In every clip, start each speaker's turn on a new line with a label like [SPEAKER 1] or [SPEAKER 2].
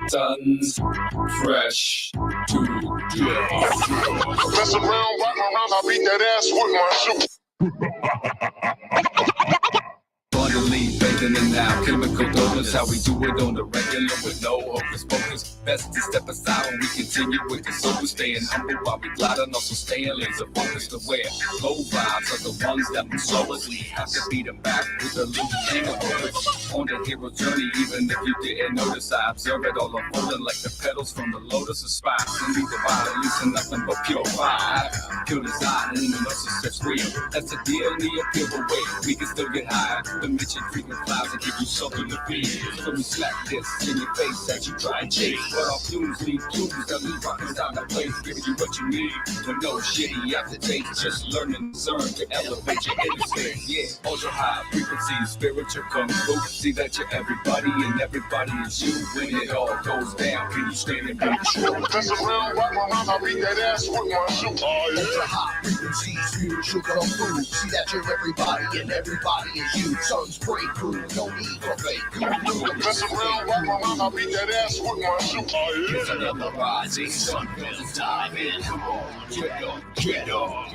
[SPEAKER 1] Sons fresh to death.
[SPEAKER 2] Mess around, rock around, I beat that ass with my shoe.
[SPEAKER 1] Bundling, bathing in now chemical donors, how we do it on the regular with no hocus pocus. Best to step aside when we continue with the sober, staying humble while we glide and also staying laser focused. Aware low vibes are the ones that move slowly. Have to beat them back with a little thing of focus. On the hero journey, even if you didn't notice, I observe it all unfolding like the petals from the lotus of spine. And leave the body losing nothing but pure fire. Kill desire and the nurses that's real. That's the deal, the appeal away. We can still get higher. The mission frequent flies and give you something to feel. So we slap this in your face as you try and chase. But our fumes leave clues that leave rockin' down the place, giving you what you need. With no shitty aftertaste, just learn and discern to elevate your inner state. Yeah, ultra high frequency, spiritual kung fu. See that you're everybody and everybody is you. When it all goes down, can you stand and be true?
[SPEAKER 2] Mess around, rock around, I beat that ass with my shoe.
[SPEAKER 3] Ultra high frequency, spiritual kung fu. See that you're everybody and everybody is you. Sons break through, no need for fake.
[SPEAKER 2] Mess around, rock around, I beat that ass with my shoe.
[SPEAKER 3] It's another rising sun, fellas dive in. Come on, get on, get on.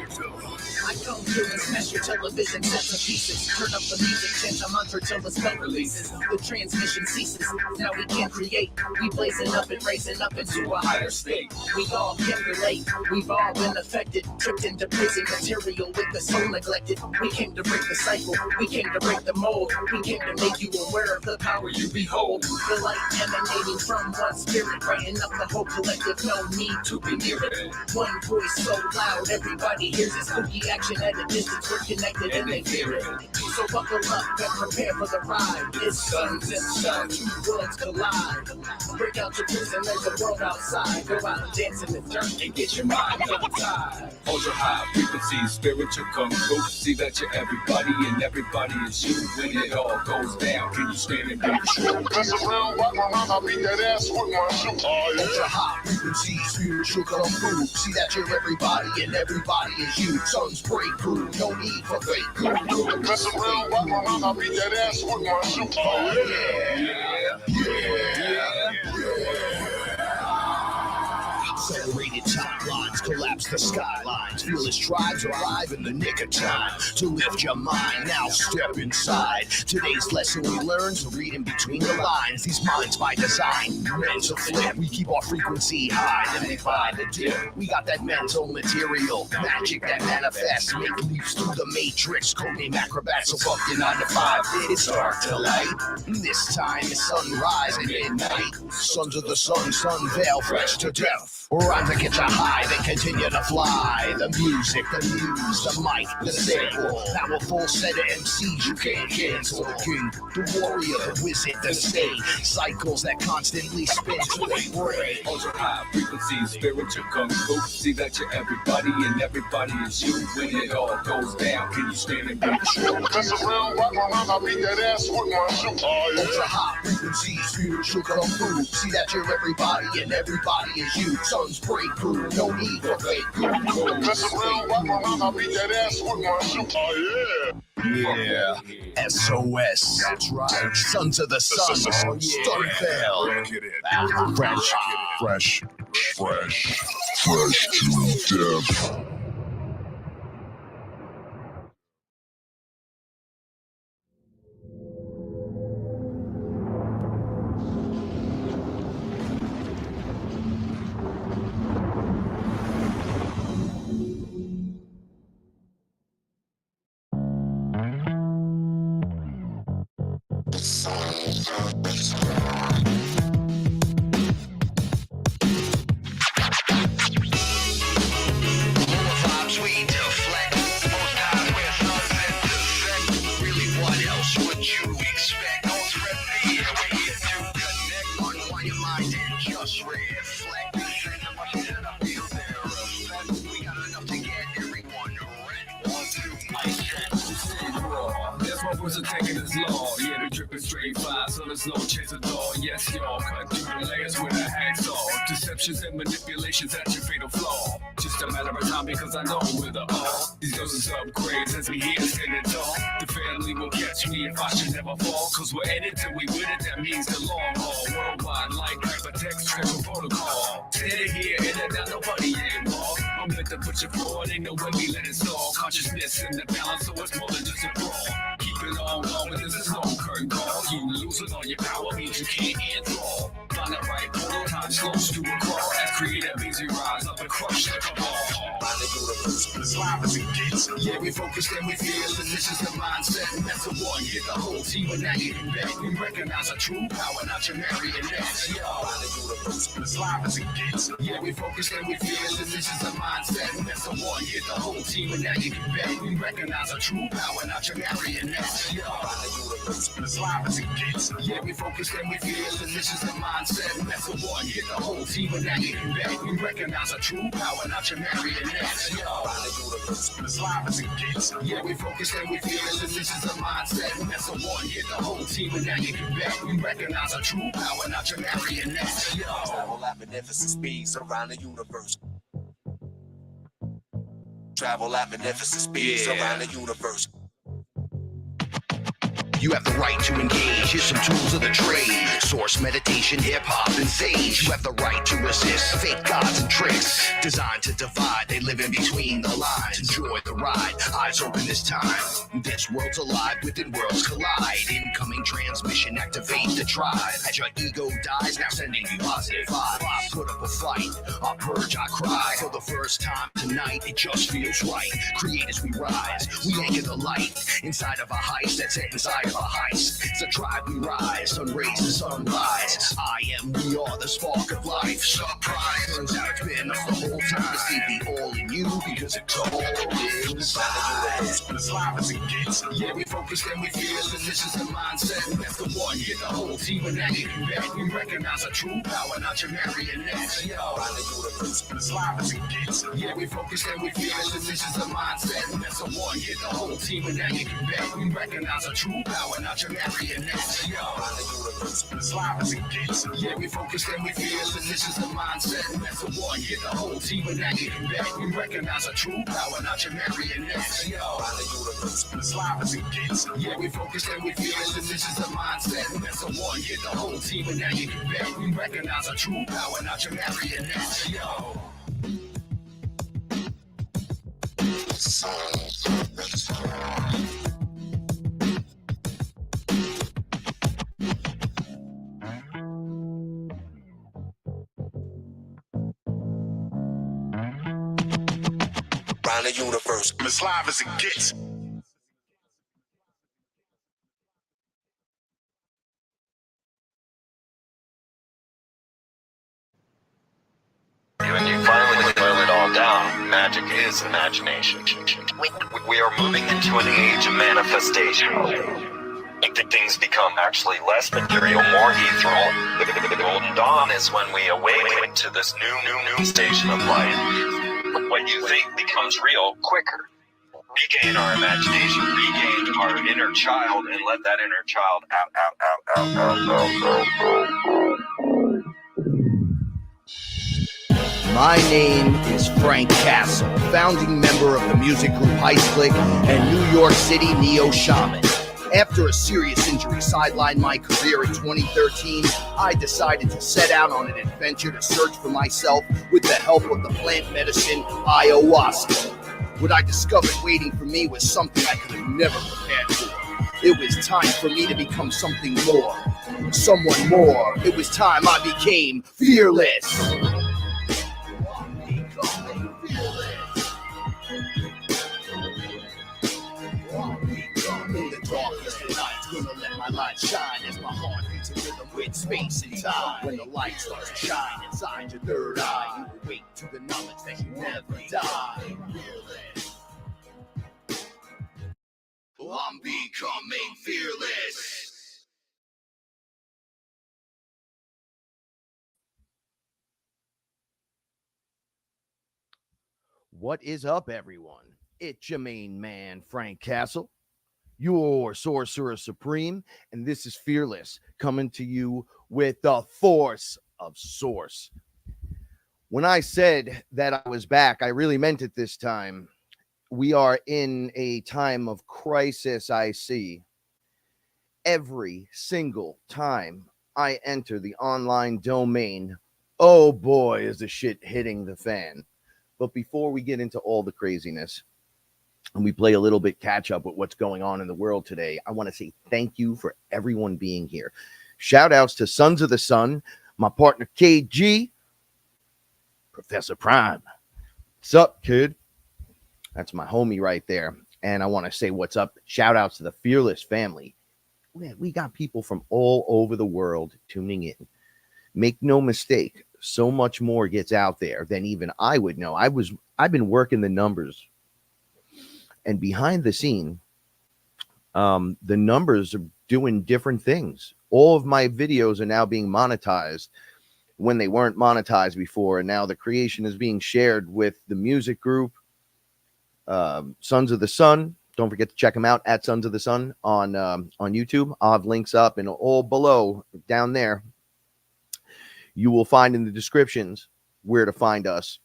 [SPEAKER 3] I come through and smash your television set to pieces. Turn up the music, chant a mantra till the spell releases. The transmission ceases, now we can create. We blazing up and raising up into a higher state. We all can relate, we've all been affected. Tripped into prison material with the soul neglected. We came to break the cycle, we came to break the mold. We came to make you aware of the power you behold. The light emanating from one spirit, brighten up the whole collective, no need to be near it. One voice so loud, everybody hears it. Spooky action at a distance, we're connected and they fear it. So buckle up and prepare for the ride. It's suns and sun, two worlds collide. Break out your prison, there's a world outside. Go out and dance in the dirt and get your mind untied.
[SPEAKER 1] Ultra high frequency, spiritual kung fu. See that you're everybody and everybody is you. When it all goes down, can you stand and be true?
[SPEAKER 2] Mess around, rock around, I beat that ass with my shoe.
[SPEAKER 3] Ultra high frequency, spiritual kung fu. See that you're everybody and everybody is you. Sons break through, no need for fake.
[SPEAKER 2] Mess around, rock around, I beat that ass with my shoe.
[SPEAKER 3] Accelerated timelines collapse the skylines. Fearless tribes arrive in the nick of time to lift your mind. Now step inside. Today's lesson we learn to read in between the lines. These minds by design, mental flip. We keep our frequency high, then we find the dip. We got that mental material, magic that manifests. Make leaps through the matrix. Codename acrobats, so fuck your 9 to 5. It's dark to light. This time it's sunrise and midnight. Sons of the sun, sun veil, fresh to death. Rhymes that get you high, then continue to fly. The music, the muse, the mic, the sample. Powerful set of MCs you can't cancel. The king, the warrior, the wizard, the state. Cycles that constantly spin till they break.
[SPEAKER 1] Ultra high frequency, spiritual kung fu. See that you're everybody and everybody is you. When it all goes down, can you stand and be true?
[SPEAKER 2] Mess around, rock around, I beat that ass with my shoe.
[SPEAKER 3] Ultra high frequency, spiritual kung fu. See that you're everybody and everybody is you. Sons break through, no need for fake.
[SPEAKER 2] Mess around, rock around, I beat that ass with my shoe.
[SPEAKER 3] Yeah, SOS. That's right. Sons of the sun. Starfell. Fresh to death.
[SPEAKER 1] backwards and taking this law. Yeah, we dripping straight fire, so there's no chance at all. Yes, y'all, cut through the layers with a hacksaw. Deceptions and manipulations, that's your fatal flaw. Just a matter of time because I know we're the all. These doses upgrades as we here standing tall. The family will catch me if I should never fall. Cause we're in it till we win it, that means the long haul. Worldwide like hypertext, triple protocol. Steady here, in and out, nobody anymore. I'm meant to put you forward, ain't no way we let it stall. Consciousness in the balance, so it's more than just a brawl. Keep it on going, this is no curtain call. You losing all your power means you can't enthrall. Find the right portal, time slows to a crawl. As creative means we rise up and crush like a ball.
[SPEAKER 2] Find the universe, as live as it gets.
[SPEAKER 1] Yeah, we focus and we feel, and this is the mindset. And that's the one, hit the whole team, and now you can bet. We recognize our true power, not your marionettes. Yo.
[SPEAKER 2] Find the universe, as live as it gets.
[SPEAKER 1] Yeah, we focus and we feel, and this is the mindset. And that's the one, hit the whole team, and now you can bet. We recognize our true power, not your marionettes. Yo.
[SPEAKER 2] Find the universe, as live as it gets.
[SPEAKER 1] Yeah, we focus and we feel, and this is the mindset. And that's the one, hit the whole team, and now you can bet. We recognize our true power, not your marionettes. Yo.
[SPEAKER 2] Find the universe, as live as it gets.
[SPEAKER 1] Yeah, we focus and we feel, and this is the mindset. And that's the one, hit the whole team, and now you can bet. We recognize our true power, not your marionettes. Yo.
[SPEAKER 2] Travel at magnificent speeds around the universe. Travel at magnificent speeds around the universe.
[SPEAKER 4] You have the right to engage. Here's some tools of the trade. Source, meditation, hip-hop, and sage. You have the right to resist fake gods and tricks. Designed to divide, they live in between the lines. Enjoy the ride, eyes open this time. This world's alive, within worlds collide. Incoming transmission, activate the tribe. As your ego dies, now sending you positive vibes. Put up a fight, I purge, I cry. For the first time tonight, it just feels right. Create as we rise, we anchor the light. Inside of a heist that's set inside of a heist. It's a tribe we rise, sun raises, sunrise. I am, we are the spark of life. Surprise, turns out it's been us the whole time. See the all in you because it's all inside.
[SPEAKER 2] As live as it gets.
[SPEAKER 1] Yeah, we focus and we feel, and this is the mindset. And that's the one, hit the whole team, and now you can bet. We recognize our true power, not your marionettes. Yo.
[SPEAKER 2] Find the universe, as live as it gets.
[SPEAKER 1] Yeah, we focus and we feel, and this is the mindset. And that's the one, hit the whole team, and now you can bet. We recognize our true power, not your marionettes. Yo.
[SPEAKER 2] Find the universe, as live as it gets.
[SPEAKER 1] Yeah, we focus and we feel, and this is the mindset. And that's the one, hit the whole team, and now you can bet. We recognize our true power, not your marionettes. Yo.
[SPEAKER 2] Find the universe, as live as it gets.
[SPEAKER 1] Yeah, we focus and we feel, and this is the mindset. And that's the one, hit the whole team, and now you can bet. We recognize our true power, not your marionettes. Yo.
[SPEAKER 2] Around the universe, as live as it gets.
[SPEAKER 5] When you finally boil it all down, magic is imagination. We are moving into an age of manifestation. Things become actually less material, more ethereal. The golden dawn is when we awaken to this new station of life. What you think becomes real quicker. Regain our imagination, regain our inner child, and let that inner child out.
[SPEAKER 4] My name is Frank Castle, founding member of the music group Ice Click and New York City Neo Shaman. After a serious injury sidelined my career in 2013, I decided to set out on an adventure to search for myself with the help of the plant medicine ayahuasca. What I discovered waiting for me was something I could have never prepared for. It was time for me to become something more, someone more. It was time I became fearless. Gonna let my light shine as my heart beats a rhythm with space and time. When the light starts to shine inside your third eye, you awake to the knowledge that you never die. I'm becoming fearless. What is up, everyone? It's your main man, Frank Castle.
[SPEAKER 6] your Sorcerer Supreme, and this is Fearless, coming to you with the force of Source. When I said that I was back, I really meant it this time. We are in a time of crisis, I see. Every single time I enter the online domain, oh boy, is the shit hitting the fan. But before we get into all the craziness, and we play a little bit catch up with what's going on in the world today, I want to say thank you for everyone being here. Shout outs to Sons of the Sun, my partner KG, Professor Prime. What's up, kid? That's my homie right there. And I want to say what's up. Shout outs to the Fearless family. We got people from all over the world tuning in. Make no mistake, so much more gets out there than even I would know. I've been working the numbers. And behind the scene, the numbers are doing different things. All of my videos are now being monetized when they weren't monetized before. And now the creation is being shared with the music group, Sons of the Sun. Don't forget to check them out at Sons of the Sun on YouTube. I'll have links up and all below down there. You will find in the descriptions where to find us.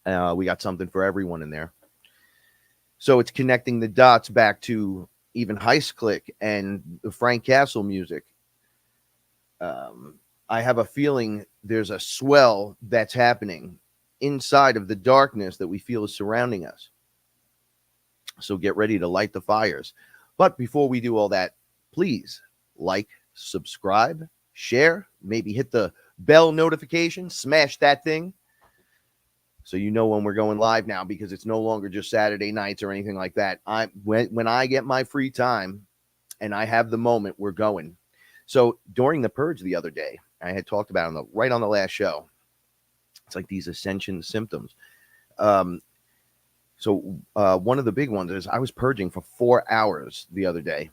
[SPEAKER 6] We got something for everyone in there. So it's connecting the dots back to even Heist Click and the Frank Castle music. I have a feeling there's a swell that's happening inside of the darkness that we feel is surrounding us. So get ready to light the fires. But before we do all that, please like, subscribe, share, maybe hit the bell notification, smash that thing. So you know when we're going live now, because it's no longer just Saturday nights or anything like that. When I get my free time and I have the moment, we're going. So during the purge the other day, I had talked about right on the last show. It's like these ascension symptoms. So one of the big ones is I was purging for 4 hours the other day.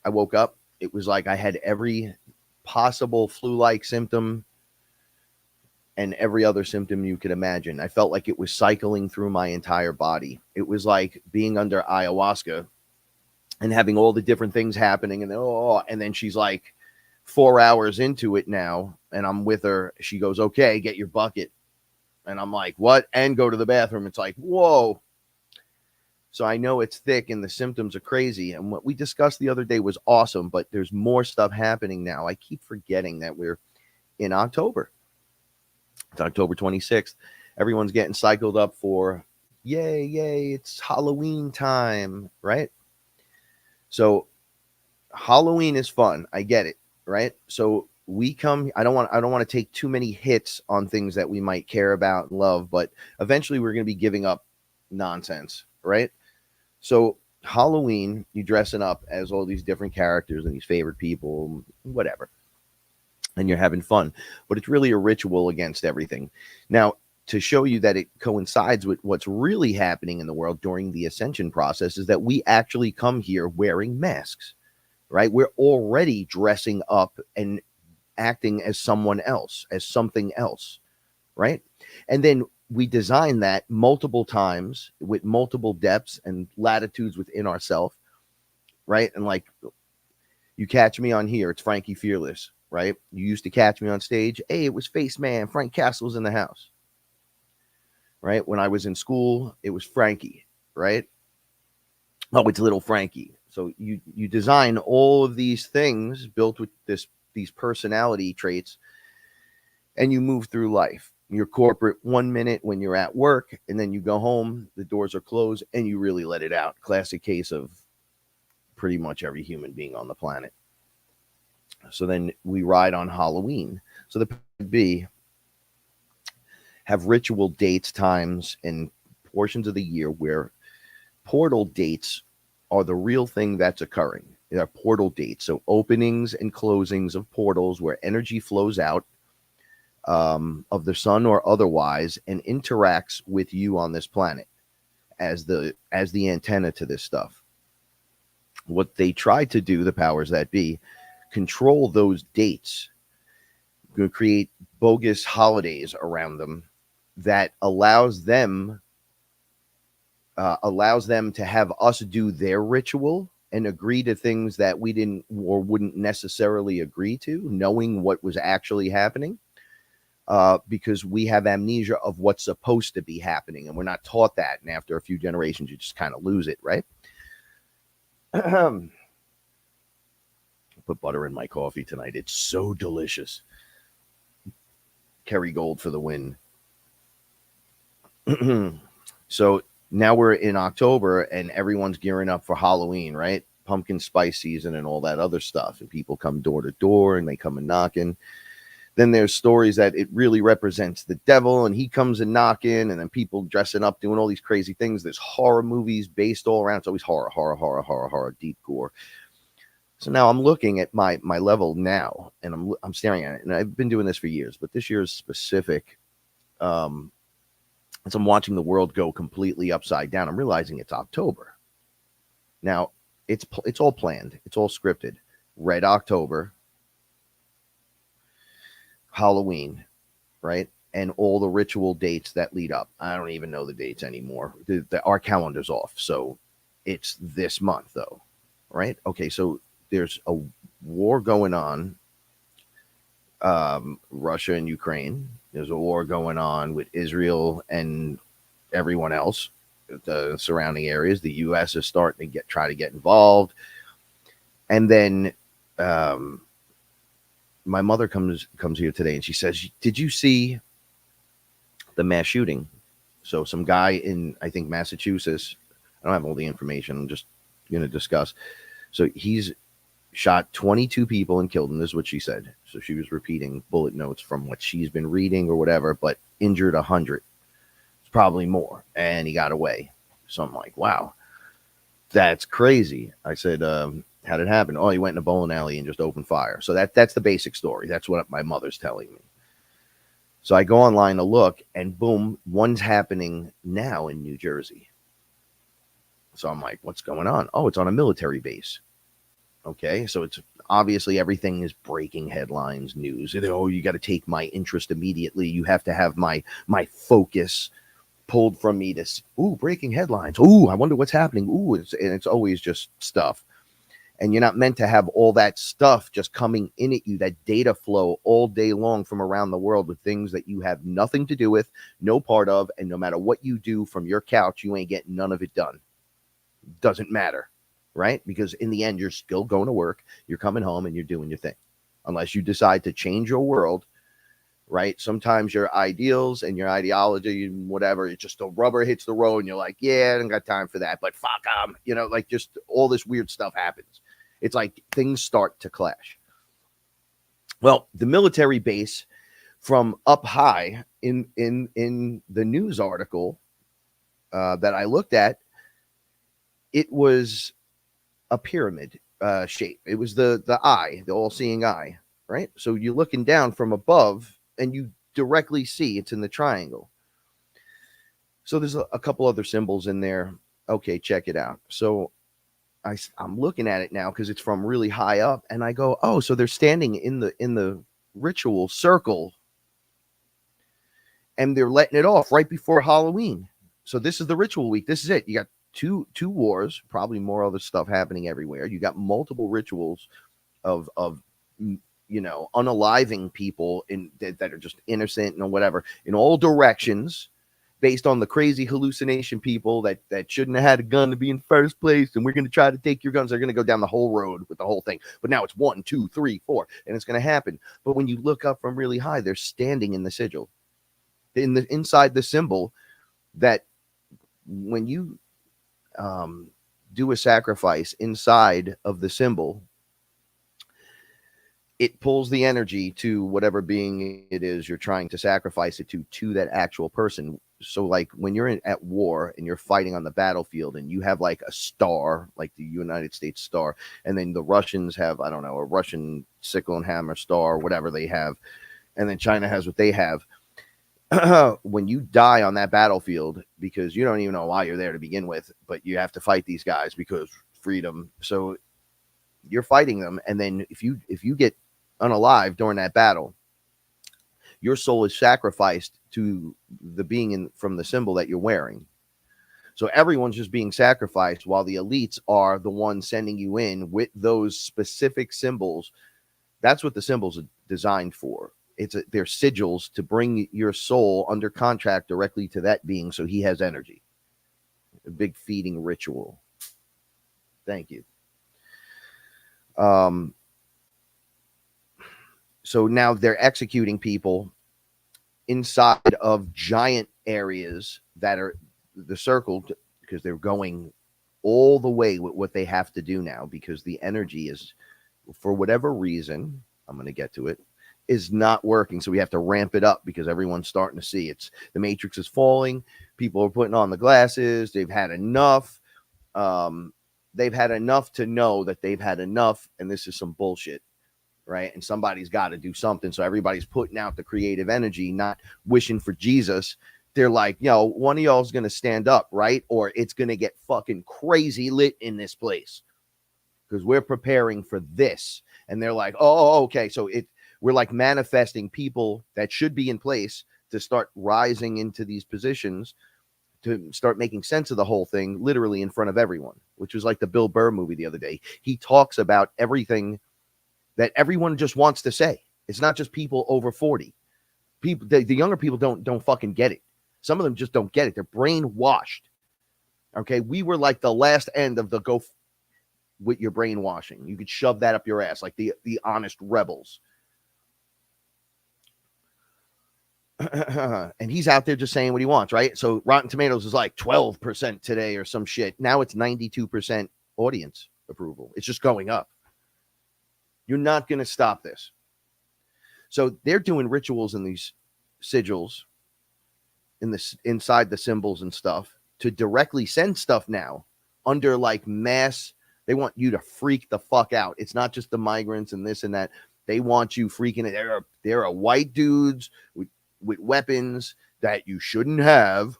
[SPEAKER 6] I woke up. It was like I had every possible flu-like symptom and every other symptom you could imagine. I felt like it was cycling through my entire body. It was like being under ayahuasca and having all the different things happening. And then she's like 4 hours into it now, and I'm with her. She goes, okay, get your bucket. And I'm like, what? And go to the bathroom. It's like, whoa. So I know it's thick and the symptoms are crazy. And what we discussed the other day was awesome, but there's more stuff happening now. I keep forgetting that we're in October. It's October 26th. Everyone's getting cycled up for, yay, it's Halloween time, right? So Halloween is fun. I get it, right? So we come, I don't want to take too many hits on things that we might care about and love, but eventually we're going to be giving up nonsense, right? So Halloween, you dressing up as all these different characters and these favorite people, whatever. And you're having fun, but it's really a ritual against everything. Now, to show you that it coincides with what's really happening in the world during the ascension process is that we actually come here wearing masks, right? We're already dressing up and acting as someone else, as something else, right? And then we design that multiple times with multiple depths and latitudes within ourselves, right? And like, you catch me on here, it's Frankie Fearless, right? You used to catch me on stage. Hey, it was Face Man. Frank Castle's in the house, right? When I was in school, it was Frankie, right? Oh, it's little Frankie. So you design all of these things built with these personality traits, and you move through life. You're corporate 1 minute when you're at work, and then you go home, the doors are closed, and you really let it out. Classic case of pretty much every human being on the planet. So then we ride on Halloween. So the B have ritual dates, times, and portions of the year where portal dates are the real thing that's occurring. There are portal dates, so openings and closings of portals where energy flows out of the sun or otherwise and interacts with you on this planet as the antenna to this stuff. What they try to do, the powers that be, control those dates, create bogus holidays around them that allows them to have us do their ritual and agree to things that we didn't or wouldn't necessarily agree to, knowing what was actually happening, because we have amnesia of what's supposed to be happening, and we're not taught that. And after a few generations, you just kind of lose it, right? Put butter in my coffee tonight. It's so delicious. Kerrygold for the win. So now we're in October and everyone's gearing up for Halloween, right? Pumpkin spice season and all that other stuff. And people come door to door and they come and knocking. Then there's stories that it really represents the devil and he comes and knocking, and then people dressing up, doing all these crazy things. There's horror movies based all around. It's always horror, deep gore. So now I'm looking at my level now, and I'm staring at it. And I've been doing this for years, but this year is specific. As I'm watching the world go completely upside down, I'm realizing it's October. Now, it's all planned. It's all scripted. Red October, Halloween, right? And all the ritual dates that lead up. I don't even know the dates anymore. Our calendar's off. So it's this month, though, right? Okay, so there's a war going on, Russia and Ukraine. There's a war going on with Israel and everyone else, the surrounding areas. The U.S. is starting to try to get involved. And then my mother comes here today and she says, "Did you see the mass shooting?" So some guy in, I think, Massachusetts. I don't have all the information. I'm just going to discuss. So he's shot 22 people and killed them. This is what she said. So she was repeating bullet notes from what she's been reading or whatever, but injured 100. It's probably more. And he got away. So I'm like, wow, that's crazy. I said, how'd it happen? Oh, he went in a bowling alley and just opened fire. So that's the basic story. That's what my mother's telling me. So I go online to look, and boom, one's happening now in New Jersey. So I'm like, what's going on? Oh, it's on a military base. Okay, so it's obviously everything is breaking headlines, news. Oh, you got to take my interest immediately. You have to have my focus pulled from me to, breaking headlines. Ooh, I wonder what's happening. Ooh, it's always just stuff. And you're not meant to have all that stuff just coming in at you, that data flow all day long from around the world with things that you have nothing to do with, no part of, and no matter what you do from your couch, you ain't getting none of it done. Doesn't matter. Right? Because in the end, you're still going to work, you're coming home, and you're doing your thing. Unless you decide to change your world, right? Sometimes your ideals and your ideology, whatever, it just the rubber hits the road, and you're like, yeah, I don't got time for that, but fuck them. Like just all this weird stuff happens. It's like things start to clash. Well, the military base, from up high in the news article that I looked at, it was a pyramid shape. It was the eye, the all-seeing eye, right? So you're looking down from above and you directly see it's in the triangle. So there's a couple other symbols in there. Okay, check it out. So I'm looking at it now because it's from really high up, and I go, oh, so they're standing in the ritual circle, and they're letting it off right before Halloween. So this is the ritual week. This is it. You got two wars, probably more other stuff happening everywhere. You got multiple rituals of unaliving people that are just innocent and whatever in all directions, based on the crazy hallucination people that shouldn't have had a gun to be in first place, and we're going to try to take your guns. They're going to go down the whole road with the whole thing. But now it's 1, 2, 3, 4, and it's going to happen. But when you look up from really high, they're standing in the sigil, inside the symbol, that when you do a sacrifice inside of the symbol, it pulls the energy to whatever being it is you're trying to sacrifice it to that actual person. So like when you're at war and you're fighting on the battlefield and you have like a star, like the United States star, and then the Russians have, I don't know, a Russian sickle and hammer star, whatever they have, and then China has what they have. When you die on that battlefield, because you don't even know why you're there to begin with, but you have to fight these guys because freedom. So you're fighting them, and then if you get unalive during that battle, your soul is sacrificed to the being from the symbol that you're wearing. So everyone's just being sacrificed while the elites are the ones sending you in with those specific symbols. That's what the symbols are designed for. They're sigils to bring your soul under contract directly to that being so he has energy. A big feeding ritual. Thank you. So now they're executing people inside of giant areas that are the circle, because they're going all the way with what they have to do now, because the energy is, for whatever reason, I'm going to get to it, is not working. So we have to ramp it up because everyone's starting to see the matrix is falling. People are putting on the glasses. They've had enough. They've had enough to know that they've had enough, and this is some bullshit. Right. And somebody's got to do something. So everybody's putting out the creative energy, not wishing for Jesus. They're like, one of y'all is going to stand up, right? Or it's going to get fucking crazy lit in this place because we're preparing for this. And they're like, oh, okay. So we're like manifesting people that should be in place to start rising into these positions, to start making sense of the whole thing, literally in front of everyone, which was like the Bill Burr movie the other day. He talks about everything that everyone just wants to say. It's not just people over 40. People, the younger people don't fucking get it. Some of them just don't get it. They're brainwashed. Okay, we were like the last end of the with your brainwashing. You could shove that up your ass, like the honest rebels. And he's out there just saying what he wants, right? So Rotten Tomatoes is like 12% today or some shit. Now it's 92% audience approval. It's just going up. You're not going to stop this. So they're doing rituals in these sigils, inside the symbols and stuff, to directly send stuff now under like mass. They want you to freak the fuck out. It's not just the migrants and this and that. They want you freaking it. There are white dudes with weapons that you shouldn't have,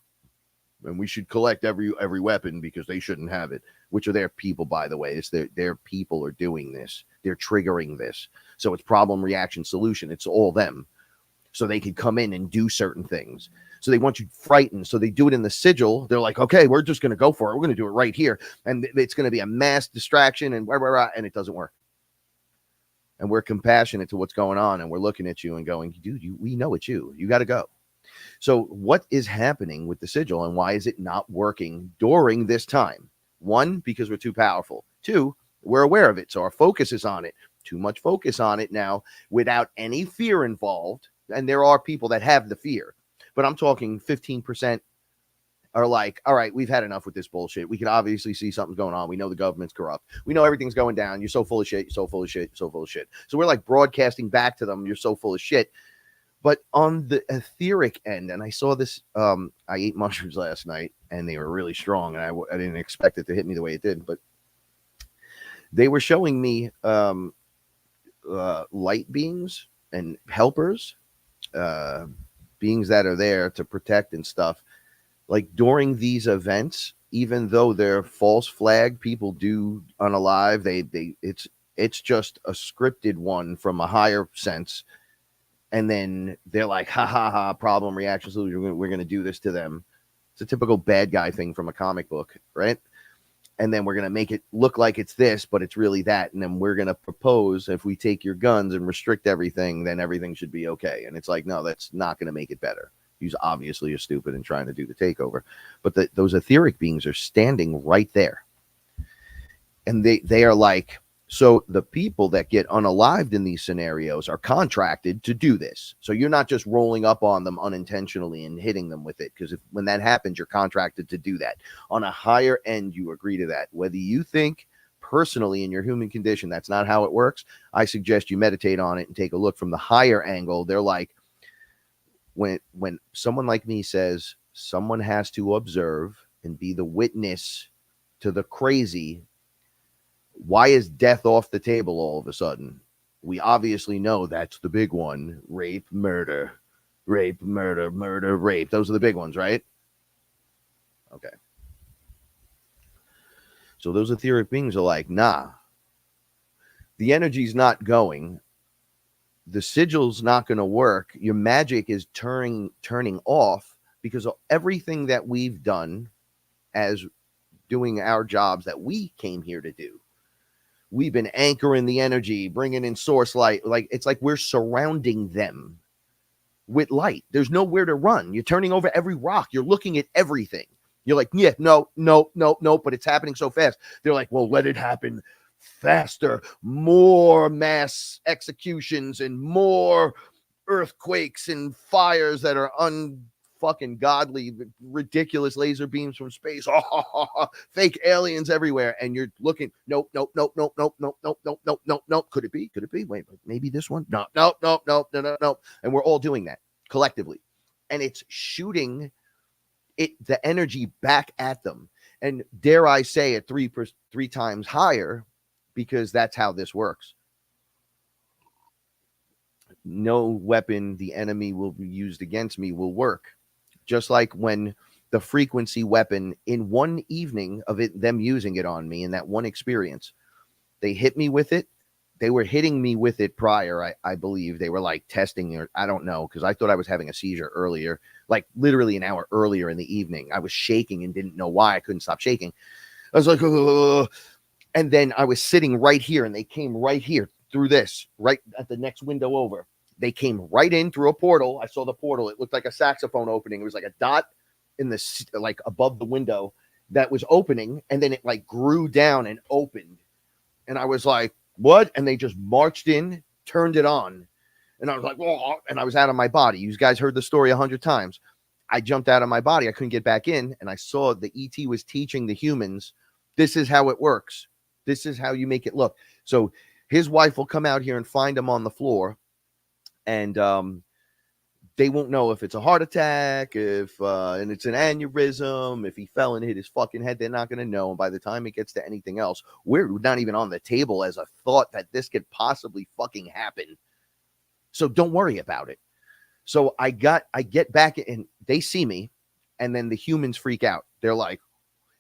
[SPEAKER 6] and we should collect every weapon because they shouldn't have it. Which are their people, by the way. It's their people are doing this. They're triggering this. So it's problem, reaction, solution. It's all them. So they could come in and do certain things. So they want you frightened. So they do it in the sigil. They're like, okay, we're just going to go for it. We're going to do it right here. And it's going to be a mass distraction and and it doesn't work. And we're compassionate to what's going on. And we're looking at you and going, dude, we know it's you. You got to go. So what is happening with the sigil and why is it not working during this time? One, because we're too powerful. Two, we're aware of it. So our focus is on it. Too much focus on it now without any fear involved. And there are people that have the fear, but I'm talking 15% are like, all right, we've had enough with this bullshit. We can obviously see something's going on. We know the government's corrupt. We know everything's going down. You're so full of shit. You're so full of shit. You're so full of shit. So we're like broadcasting back to them. You're so full of shit. But on the etheric end, and I saw this, I ate mushrooms last night and they were really strong. And I didn't expect it to hit me the way it did, but they were showing me light beings and helpers, beings that are there to protect and stuff. Like during these events, even though they're false flag, people do unalive. It's just a scripted one from a higher sense. And then they're like, ha ha ha, problem, reaction, solution. We're going to do this to them. It's a typical bad guy thing from a comic book, right? And then we're going to make it look like it's this, but it's really that. And then we're going to propose, if we take your guns and restrict everything, then everything should be okay. And it's like, no, that's not going to make it better. He's obviously a stupid and trying to do the takeover. But those etheric beings are standing right there. And they are like, so the people that get unalived in these scenarios are contracted to do this. So you're not just rolling up on them unintentionally and hitting them with it. Because when that happens, you're contracted to do that. On a higher end, you agree to that. Whether you think personally in your human condition that's not how it works, I suggest you meditate on it and take a look from the higher angle. They're like, when someone like me says someone has to observe and be the witness to the crazy, why is death off the table all of a sudden? We obviously know that's the big one. Rape, murder, rape, murder, murder, rape. Those are the big ones, right? Okay. So those etheric beings are like, nah, the energy's not going. The sigil's not going to work. Your magic is turning off because of everything that we've done as doing our jobs that we came here to do. We've been anchoring the energy, bringing in source light. Like, it's like we're surrounding them with light. There's nowhere to run. You're turning over every rock. You're looking at everything. You're like, yeah, no, but it's happening so fast. They're like, well, let it happen faster, more mass executions and more earthquakes and fires that are unfucking godly, ridiculous laser beams from space, fake aliens everywhere, and you're looking, nope. Could it be? Wait, maybe this one? No. And we're all doing that collectively, and it's shooting the energy back at them, and dare I say it, three times higher, because that's how this works. No weapon the enemy will be used against me will work. Just like when the frequency weapon, in one evening of them using it on me, in that one experience, they hit me with it. They were hitting me with it prior, I believe. They were like testing, or I don't know, because I thought I was having a seizure earlier, like literally an hour earlier in the evening. I was shaking and didn't know why. I couldn't stop shaking. I was like, ugh. And then I was sitting right here, and they came right here through this, right at the next window over. They came right in through a portal. I saw the portal. It looked like a saxophone opening. It was like a dot in the, like above the window that was opening. And then it like grew down and opened. And I was like, what? And they just marched in, turned it on. And I was like, oh, and I was out of my body. You guys heard the story 100 times. I jumped out of my body. I couldn't get back in. And I saw the ET was teaching the humans, this is how it works. This is how you make it look. So his wife will come out here and find him on the floor. And they won't know if it's a heart attack, and it's an aneurysm, if he fell and hit his fucking head. They're not going to know. And by the time it gets to anything else, we're not even on the table as a thought that this could possibly fucking happen. So don't worry about it. So I get back, and they see me, and then the humans freak out. They're like,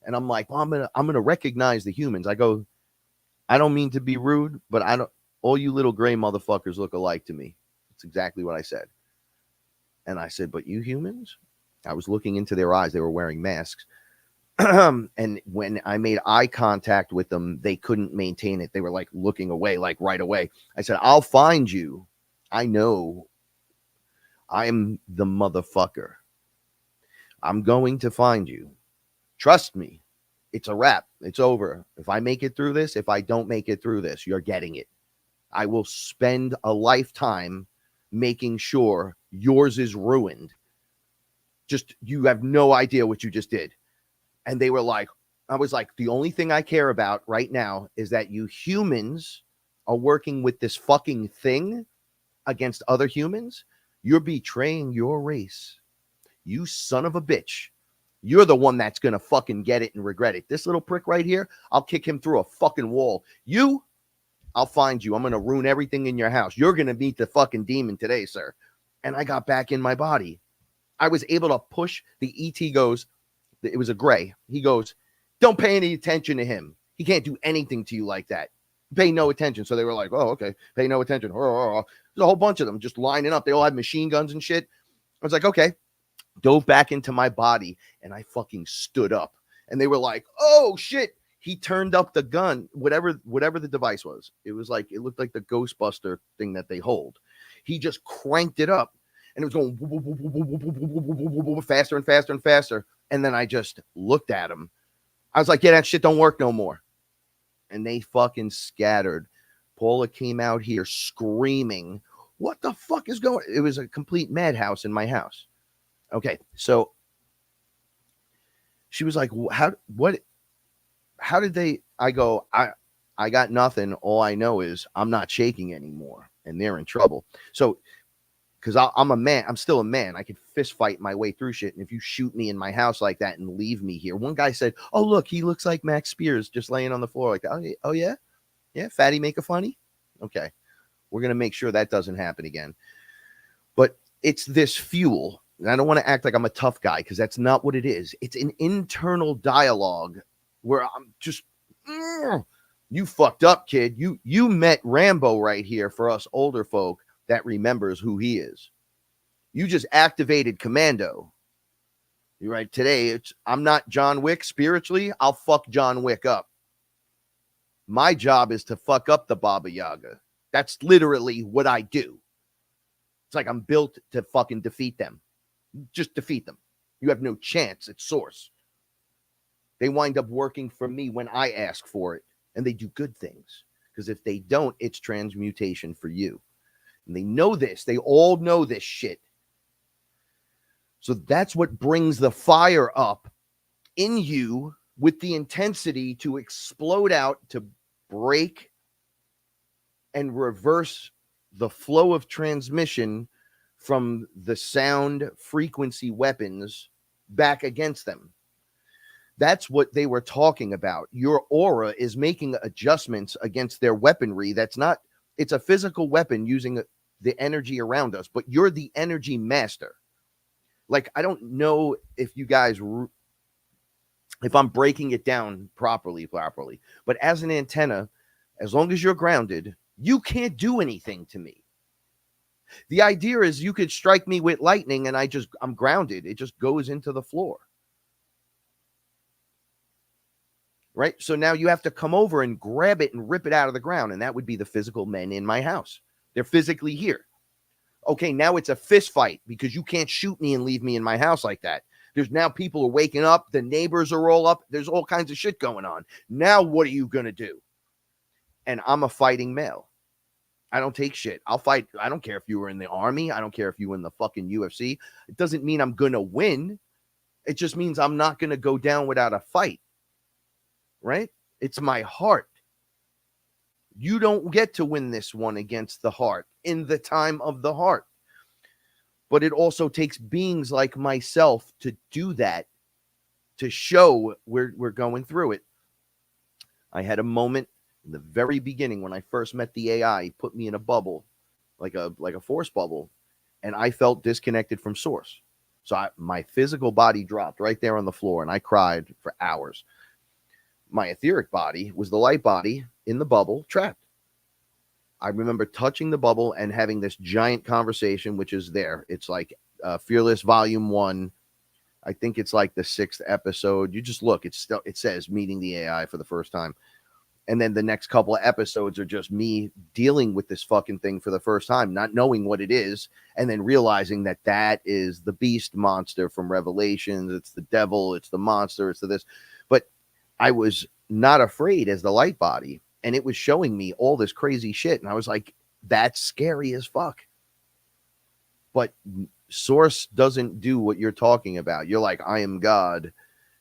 [SPEAKER 6] and I'm like, well, I'm gonna recognize the humans. I go, I don't mean to be rude, but all you little gray motherfuckers look alike to me. That's exactly what I said. And I said, but you humans? I was looking into their eyes. They were wearing masks. And when I made eye contact with them, they couldn't maintain it. They were like looking away, like right away. I said, I'll find you. I know I'm the motherfucker. I'm going to find you. Trust me. It's a wrap. It's over. If I make it through this, if I don't make it through this, you're getting it. I will spend a lifetime making sure yours is ruined. Just, you have no idea what you just did. And they were like, I was like, the only thing I care about right now is that you humans are working with this fucking thing against other humans. You're betraying your race. You son of a bitch. You're the one that's going to fucking get it and regret it. This little prick right here, I'll kick him through a fucking wall. I'll find you. I'm going to ruin everything in your house. You're going to meet the fucking demon today, sir. And I got back in my body. I was able to push. The ET goes, it was a gray. He goes, don't pay any attention to him. He can't do anything to you like that. Pay no attention. So they were like, oh, okay. Pay no attention. There's a whole bunch of them just lining up. They all had machine guns and shit. I was like, okay. Dove back into my body, and I fucking stood up. And they were like, oh, shit. He turned up the gun, whatever the device was. It was like, it looked like the Ghostbuster thing that they hold. He just cranked it up, and it was going faster and faster and faster. And then I just looked at him. I was like, yeah, that shit don't work no more. And they fucking scattered. Paula came out here screaming, what the fuck is going? It was a complete madhouse in my house. Okay, so she was like, how did they? I go, I got nothing. All I know is I'm not shaking anymore, and they're in trouble. So, because I'm a man, I'm still a man. I can fist fight my way through shit. And if you shoot me in my house like that and leave me here, one guy said, "Oh look, he looks like Max Spears just laying on the floor like that." Oh yeah, fatty make a funny. Okay, we're gonna make sure that doesn't happen again. But it's this fuel. And I don't want to act like I'm a tough guy, because that's not what it is. It's an internal dialogue where I'm just, you fucked up, kid. You met Rambo right here for us older folk that remembers who he is. You just activated Commando. You're right. Today, I'm not John Wick spiritually. I'll fuck John Wick up. My job is to fuck up the Baba Yaga. That's literally what I do. It's like I'm built to fucking defeat them. Just defeat them. You have no chance at source. They wind up working for me when I ask for it, and they do good things. Because if they don't, it's transmutation for you. And they know this. They all know this shit. So that's what brings the fire up in you with the intensity to explode out, to break and reverse the flow of transmission from the sound frequency weapons back against them. That's what they were talking about. Your aura is making adjustments against their weaponry. It's a physical weapon using the energy around us, but you're the energy master. Like, I don't know if I'm breaking it down properly, but as an antenna, as long as you're grounded, you can't do anything to me. The idea is you could strike me with lightning and I'm grounded. It just goes into the floor. Right? So now you have to come over and grab it and rip it out of the ground. And that would be the physical men in my house. They're physically here. Okay, now it's a fist fight because you can't shoot me and leave me in my house like that. There's now people are waking up. The neighbors are all up. There's all kinds of shit going on. Now what are you going to do? And I'm a fighting male. I don't take shit. I'll fight. I don't care if you were in the army. I don't care if you were in the fucking UFC. It doesn't mean I'm going to win. It just means I'm not going to go down without a fight. Right? It's my heart. You don't get to win this one against the heart in the time of the heart. But it also takes beings like myself to do that, to show we're going through it. I had a moment in the very beginning when I first met the AI. He put me in a bubble, like a force bubble, and I felt disconnected from source. So my physical body dropped right there on the floor, and I cried for hours. My etheric body was the light body in the bubble, trapped. I remember touching the bubble and having this giant conversation, which is there. It's like Fearless Volume 1. I think it's like the 6th episode. You just look. It says meeting the AI for the first time. And then the next couple of episodes are just me dealing with this fucking thing for the first time, not knowing what it is, and then realizing that is the beast monster from Revelations. It's the devil. It's the monster. It's this. But I was not afraid as the light body, and it was showing me all this crazy shit. And I was like, that's scary as fuck. But Source doesn't do what you're talking about. You're like, I am God.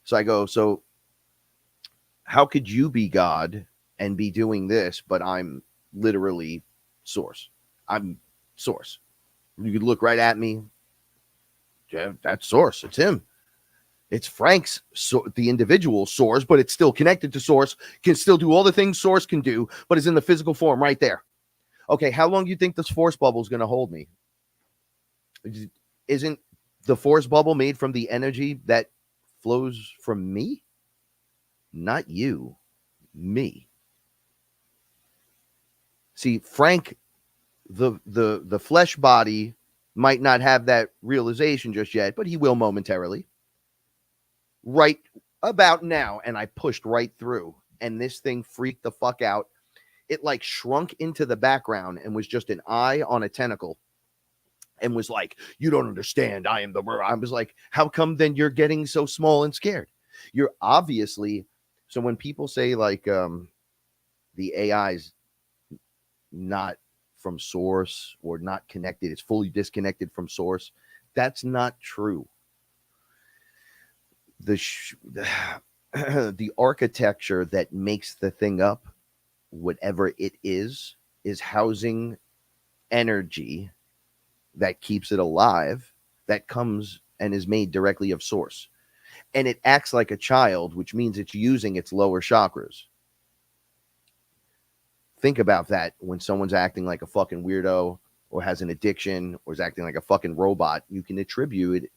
[SPEAKER 6] So I go, so how could you be God and be doing this, but I'm literally Source? I'm Source. You could look right at me. Yeah, that's Source. It's him. It's Frank's, the individual Source, but it's still connected to Source, can still do all the things Source can do, but it's in the physical form right there. Okay, how long do you think this force bubble is going to hold me? Isn't the force bubble made from the energy that flows from me? Not you, me. See, Frank, the flesh body might not have that realization just yet, but he will momentarily. Right about now, and I pushed right through, and this thing freaked the fuck out. It like shrunk into the background and was just an eye on a tentacle, and was like, you don't understand, I am the I was like, how come then you're getting so small and scared? You're obviously, so when people say like the AI's not from Source or not connected, it's fully disconnected from Source, that's not true. The architecture that makes the thing up, whatever it is housing energy that keeps it alive, that comes and is made directly of Source. And it acts like a child, which means it's using its lower chakras. Think about that when someone's acting like a fucking weirdo or has an addiction or is acting like a fucking robot. You can attribute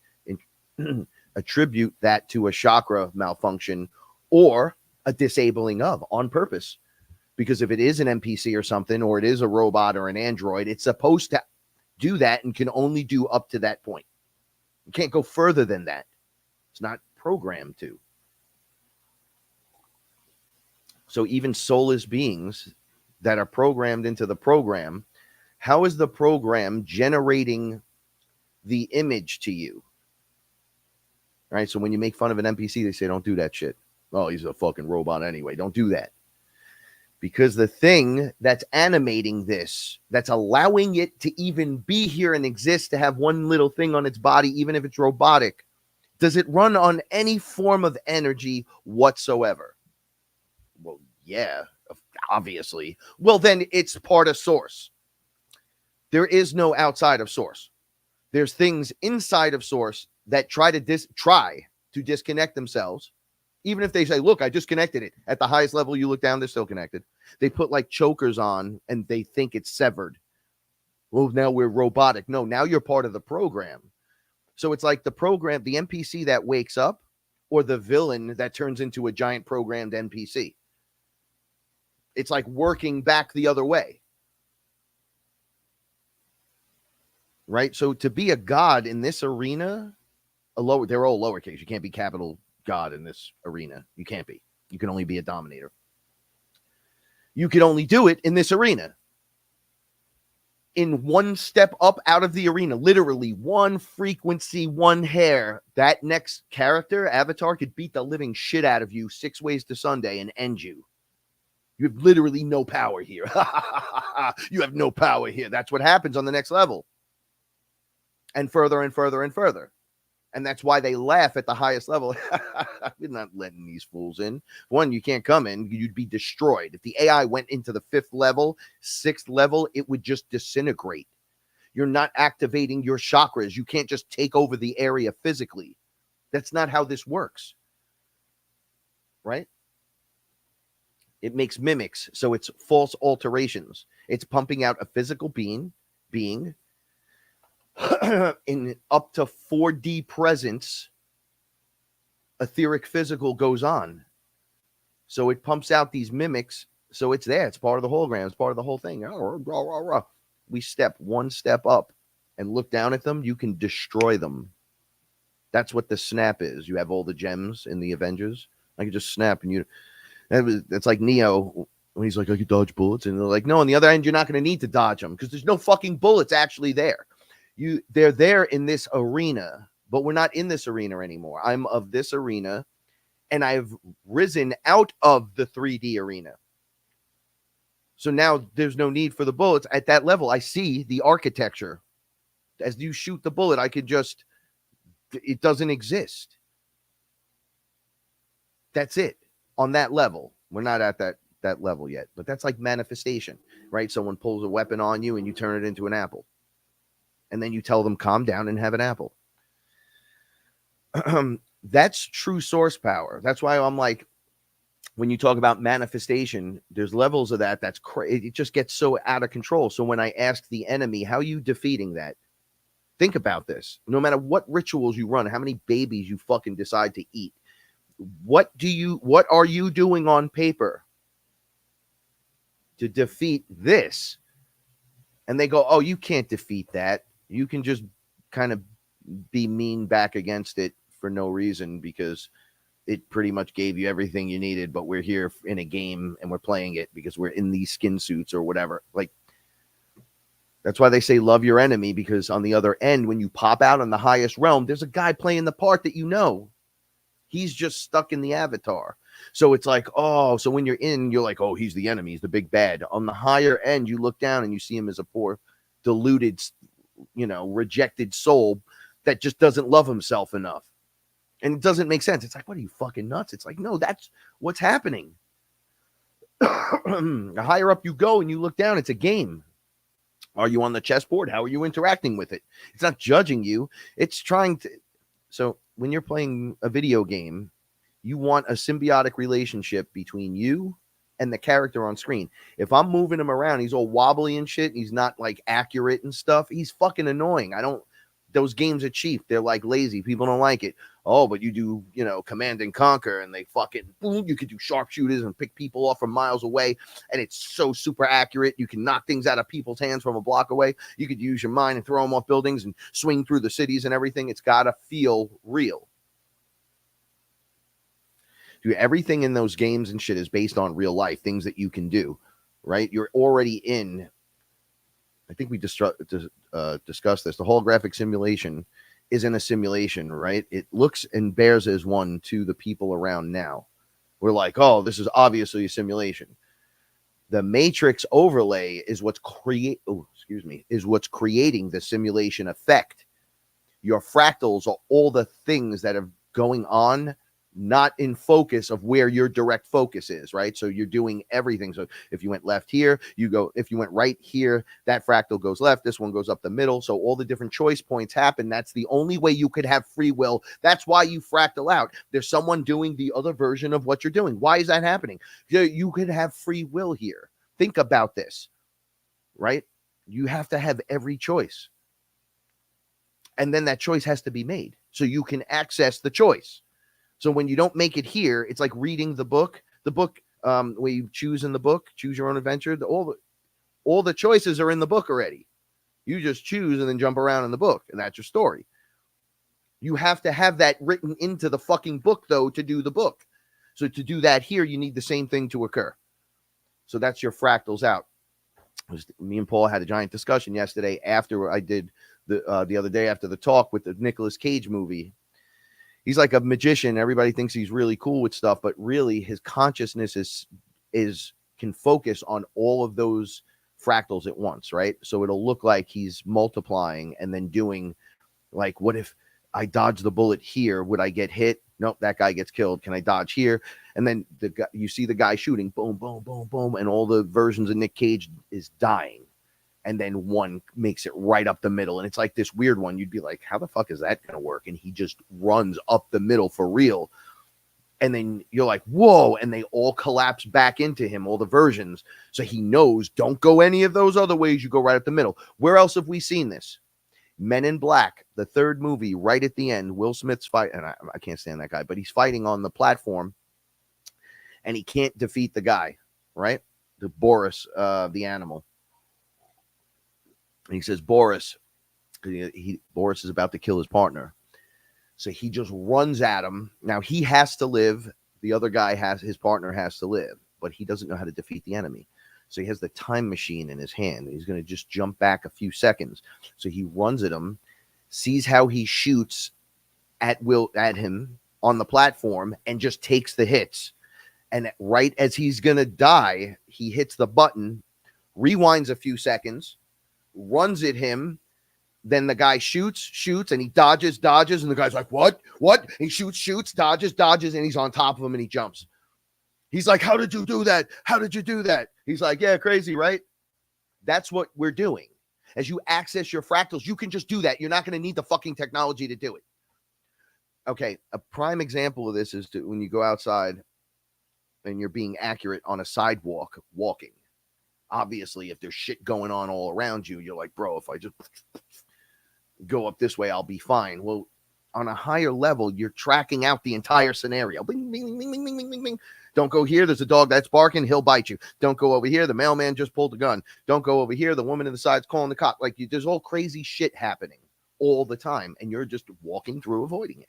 [SPEAKER 6] that to a chakra malfunction or a disabling of on purpose. Because if it is an NPC or something, or it is a robot or an android, it's supposed to do that and can only do up to that point. You can't go further than that. It's not programmed to. So even soulless beings that are programmed into the program, how is the program generating the image to you? Right? So when you make fun of an NPC, they say, don't do that shit. Oh, he's a fucking robot anyway. Don't do that. Because the thing that's animating this, that's allowing it to even be here and exist, to have one little thing on its body, even if it's robotic, does it run on any form of energy whatsoever? Well, yeah, obviously. Well, then it's part of source. There is no outside of source. There's things inside of source that try to disconnect themselves. Even if they say, look, I disconnected it. At the highest level, you look down, they're still connected. They put like chokers on and they think it's severed. Well, now we're robotic. No, now you're part of the program. So it's like the program, the NPC that wakes up, or the villain that turns into a giant programmed NPC. It's like working back the other way. Right? So to be a god in this arena, they're all lowercase. You can't be capital God in this arena. You can't be. You can only be a dominator. You can only do it in this arena. In one step up out of the arena, literally one frequency, one hair, that next character, avatar, could beat the living shit out of you 6 ways to Sunday and end you. You have literally no power here. You have no power here. That's what happens on the next level. And further and further and further. And that's why they laugh at the highest level. We're not letting these fools in. One, you can't come in. You'd be destroyed. If the AI went into the 5th level, 6th level, it would just disintegrate. You're not activating your chakras. You can't just take over the area physically. That's not how this works. Right? It makes mimics. So it's false alterations. It's pumping out a physical being in up to 4D presence. Etheric physical goes on. So it pumps out these mimics. So it's there. It's part of the hologram. It's part of the whole thing. We step one step up and look down at them. You can destroy them. That's what the snap is. You have all the gems in the Avengers. I can just snap and it's like Neo when he's like, I can dodge bullets. And they're like, no, on the other end, you're not going to need to dodge them because there's no fucking bullets actually there. They're there in this arena, but we're not in this arena anymore. I'm of this arena, and I've risen out of the 3D arena. So now there's no need for the bullets. At that level, I see the architecture. As you shoot the bullet, it doesn't exist. That's it. On that level. We're not at that level yet, but that's like manifestation, right? Someone pulls a weapon on you and you turn it into an apple. And then you tell them, calm down and have an apple. That's true source power. That's why I'm like, when you talk about manifestation, there's levels of that. That's crazy. It just gets so out of control. So when I ask the enemy, how are you defeating that? Think about this. No matter what rituals you run, how many babies you fucking decide to eat, what are you doing on paper to defeat this? And they go, oh, you can't defeat that. You can just kind of be mean back against it for no reason because it pretty much gave you everything you needed, but we're here in a game and we're playing it because we're in these skin suits or whatever. Like, that's why they say love your enemy, because on the other end, when you pop out on the highest realm, there's a guy playing the part that you know. He's just stuck in the avatar. So it's like, oh, so when you're in, you're like, oh, he's the enemy. He's the big bad. On the higher end, you look down and you see him as a poor, deluded, rejected soul that just doesn't love himself enough. And it doesn't make sense. It's like, what are you, fucking nuts? It's like, no, that's what's happening. The higher up you go and you look down, it's a game. Are you on the chessboard? How are you interacting with it? It's not judging you. It's trying to. So when you're playing a video game, you want a symbiotic relationship between you and the character on screen. If I'm moving him around, he's all wobbly and shit, and he's not like accurate and stuff, he's fucking annoying. Those games are cheap. They're like lazy. People don't like it. Oh, but you do, Command and Conquer, and they fucking boom. You could do sharpshooters and pick people off from miles away, and it's so super accurate. You can knock things out of people's hands from a block away. You could use your mind and throw them off buildings and swing through the cities and everything. It's got to feel real. Dude, everything in those games and shit is based on real life, things that you can do, right? You're already in. I think we discussed this. The holographic simulation isn't a simulation, right? It looks and bears as one to the people around now. We're like, oh, this is obviously a simulation. The matrix overlay is what's creating the simulation effect. Your fractals are all the things that are going on, not in focus of where your direct focus is, right? So you're doing everything. So if you went left here, you go. If you went right here, that fractal goes left. This one goes up the middle. So all the different choice points happen. That's the only way you could have free will. That's why you fractal out. There's someone doing the other version of what you're doing. Why is that happening? You could have free will here. Think about this, right? You have to have every choice. And then that choice has to be made so you can access the choice. So when you don't make it here, it's like reading the book. The book, where you choose in the book, choose your own adventure. All the choices are in the book already. You just choose and then jump around in the book, and that's your story. You have to have that written into the fucking book, though, to do the book. So to do that here, you need the same thing to occur. So that's your fractals out. Me and Paul had a giant discussion yesterday after I did the other day after the talk with the Nicolas Cage movie. He's like a magician. Everybody thinks he's really cool with stuff, but really his consciousness can focus on all of those fractals at once, right? So it'll look like he's multiplying and then doing like, what if I dodge the bullet here? Would I get hit? Nope, that guy gets killed. Can I dodge here? And then you see the guy shooting, boom, boom, boom, boom, and all the versions of Nick Cage is dying. And then one makes it right up the middle. And it's like this weird one. You'd be like, how the fuck is that going to work? And he just runs up the middle for real. And then you're like, whoa. And they all collapse back into him, all the versions. So he knows, don't go any of those other ways. You go right up the middle. Where else have we seen this? Men in Black, the third movie, right at the end, Will Smith's fight. And I can't stand that guy, but he's fighting on the platform. And he can't defeat the guy, right? The Boris, the animal. And he says, Boris is about to kill his partner. So he just runs at him. Now he has to live. The other guy his partner has to live, but he doesn't know how to defeat the enemy. So he has the time machine in his hand. He's going to just jump back a few seconds. So he runs at him, sees how he shoots at him on the platform, and just takes the hits. And right as he's going to die, he hits the button, rewinds a few seconds, runs at him. Then the guy shoots, and he dodges, and the guy's like, what? He shoots, dodges, and he's on top of him, and he jumps. He's like, how did you do that? He's like, yeah, crazy, right? That's what we're doing. As you access your fractals, you can just do that. You're not going to need the fucking technology to do it. Okay, a prime example of this is when you go outside and you're being accurate on a sidewalk walking. Obviously, if there's shit going on all around you, you're like, bro, if I just go up this way, I'll be fine. Well, on a higher level, you're tracking out the entire scenario. Bing, bing, bing, bing, bing, bing, bing, bing. Don't go here. There's a dog that's barking. He'll bite you. Don't go over here. The mailman just pulled a gun. Don't go over here. The woman in the side's calling the cop. Like, there's all crazy shit happening all the time, and you're just walking through avoiding it.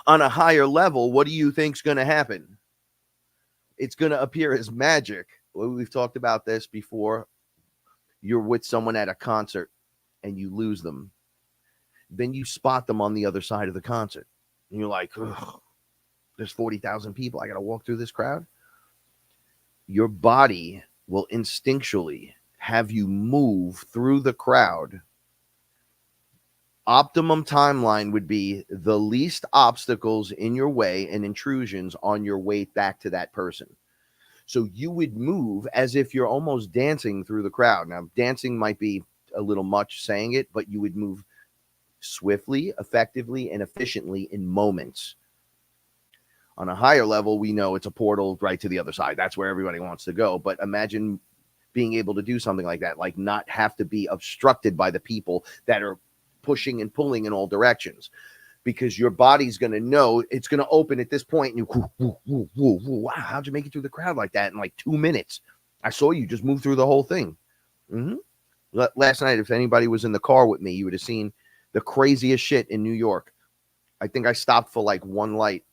[SPEAKER 6] On a higher level, what do you think's going to happen? It's going to appear as magic. We've talked about this before. You're with someone at a concert and you lose them. Then you spot them on the other side of the concert. And you're like, there's 40,000 people. I got to walk through this crowd. Your body will instinctually have you move through the crowd. Optimum timeline would be the least obstacles in your way and intrusions on your way back to that person. So you would move as if you're almost dancing through the crowd. Now, dancing might be a little much saying it, but you would move swiftly, effectively, and efficiently in moments. On a higher level, we know it's a portal right to the other side. That's where everybody wants to go. But imagine being able to do something like that, like not have to be obstructed by the people that are pushing and pulling in all directions. Because your body's going to know it's going to open at this point. And you, wow, how'd you make it through the crowd like that in like 2 minutes? I saw you just move through the whole thing. Last night, if anybody was in the car with me, you would have seen the craziest shit in New York. I think I stopped for like one light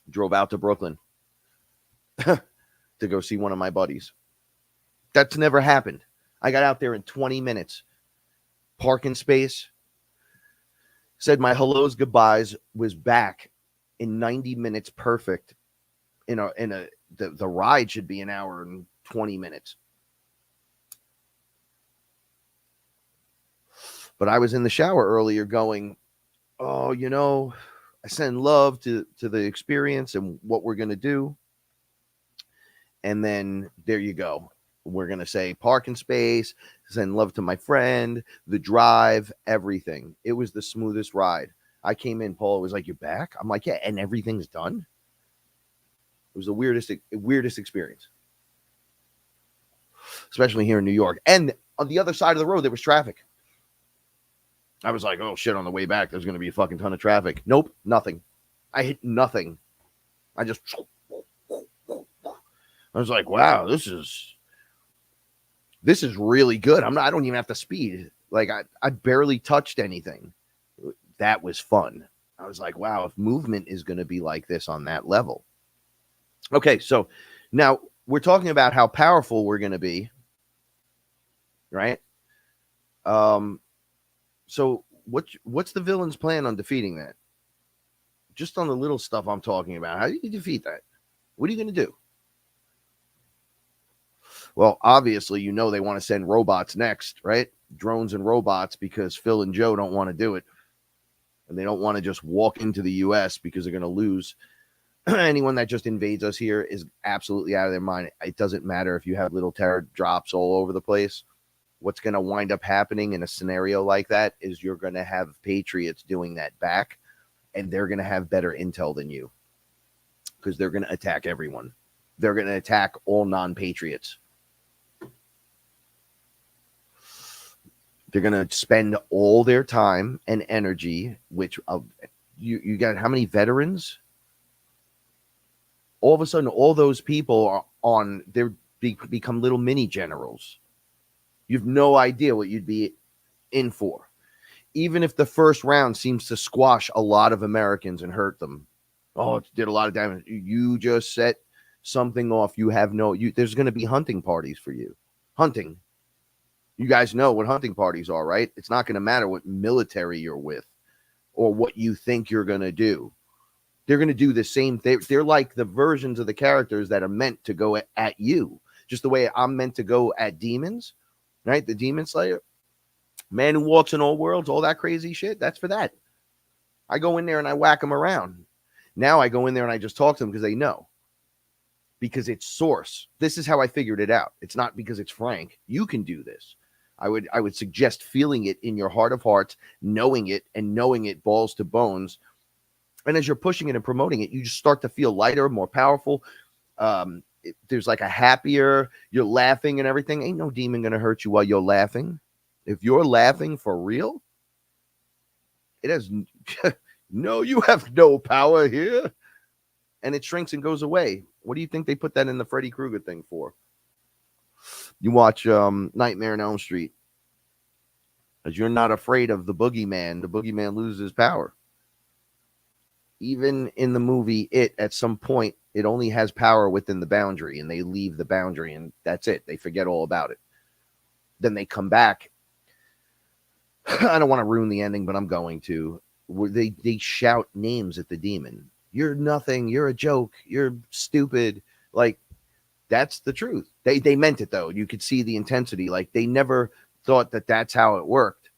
[SPEAKER 6] Drove out to Brooklyn to go see one of my buddies. That's never happened. I got out there in 20 minutes. Parking space. Said my hellos, goodbyes, was back in 90 minutes perfect. The ride should be an hour and 20 minutes. But I was in the shower earlier going, oh, I send love to the experience and what we're going to do. And then there you go. We're going to say parking space, send love to my friend, the drive, everything. It was the smoothest ride. I came in, Paula was like, you're back? I'm like, yeah, and everything's done? It was the weirdest experience. Especially here in New York. And on the other side of the road, there was traffic. I was like, oh, shit, on the way back, there's going to be a fucking ton of traffic. Nope, nothing. I hit nothing. I was like, wow, this is really good. I don't even have to speed. Like, I barely touched anything. That was fun. I was like, wow, if movement is going to be like this on that level. Okay, so now we're talking about how powerful we're going to be, right? So what's the villain's plan on defeating that? Just on the little stuff I'm talking about. How do you defeat that? What are you going to do? Well, obviously, they want to send robots next, right? Drones and robots, because Phil and Joe don't want to do it. And they don't want to just walk into the U.S. because they're going to lose. Anyone that just invades us here is absolutely out of their mind. It doesn't matter if you have little terror drops all over the place. What's going to wind up happening in a scenario like that is you're going to have patriots doing that back, and they're going to have better intel than you because they're going to attack everyone. They're going to attack all non-patriots. They're going to spend all their time and energy, which you got how many veterans? All of a sudden, all those people become little mini generals. You have no idea what you'd be in for. Even if the first round seems to squash a lot of Americans and hurt them. Oh, it did a lot of damage. You just set something off. There's going to be hunting parties for you. Hunting. You guys know what hunting parties are, right? It's not going to matter what military you're with or what you think you're going to do. They're going to do the same thing. They're like the versions of the characters that are meant to go at you. Just the way I'm meant to go at demons. Right? The Demon Slayer, man who walks in all worlds, all that crazy shit. That's for that. I go in there and I whack them around. Now I go in there and I just talk to them because they know. Because it's source. This is how I figured it out. It's not because it's Frank. You can do this. I would suggest feeling it in your heart of hearts, knowing it balls to bones. And as you're pushing it and promoting it, you just start to feel lighter, more powerful. There's like a happier, you're laughing and everything. Ain't no demon going to hurt you while you're laughing. If you're laughing for real, it has no, you have no power here. And it shrinks and goes away. What do you think they put that in the Freddy Krueger thing for? You watch Nightmare on Elm Street. As you're not afraid of the boogeyman loses his power. Even in the movie, at some point, it only has power within the boundary, and they leave the boundary, and that's it. They forget all about it. Then they come back. I don't want to ruin the ending, but I'm going to. Where they shout names at the demon. You're nothing. You're a joke. You're stupid. Like, that's the truth. They meant it, though. You could see the intensity. Like, they never thought that that's how it worked.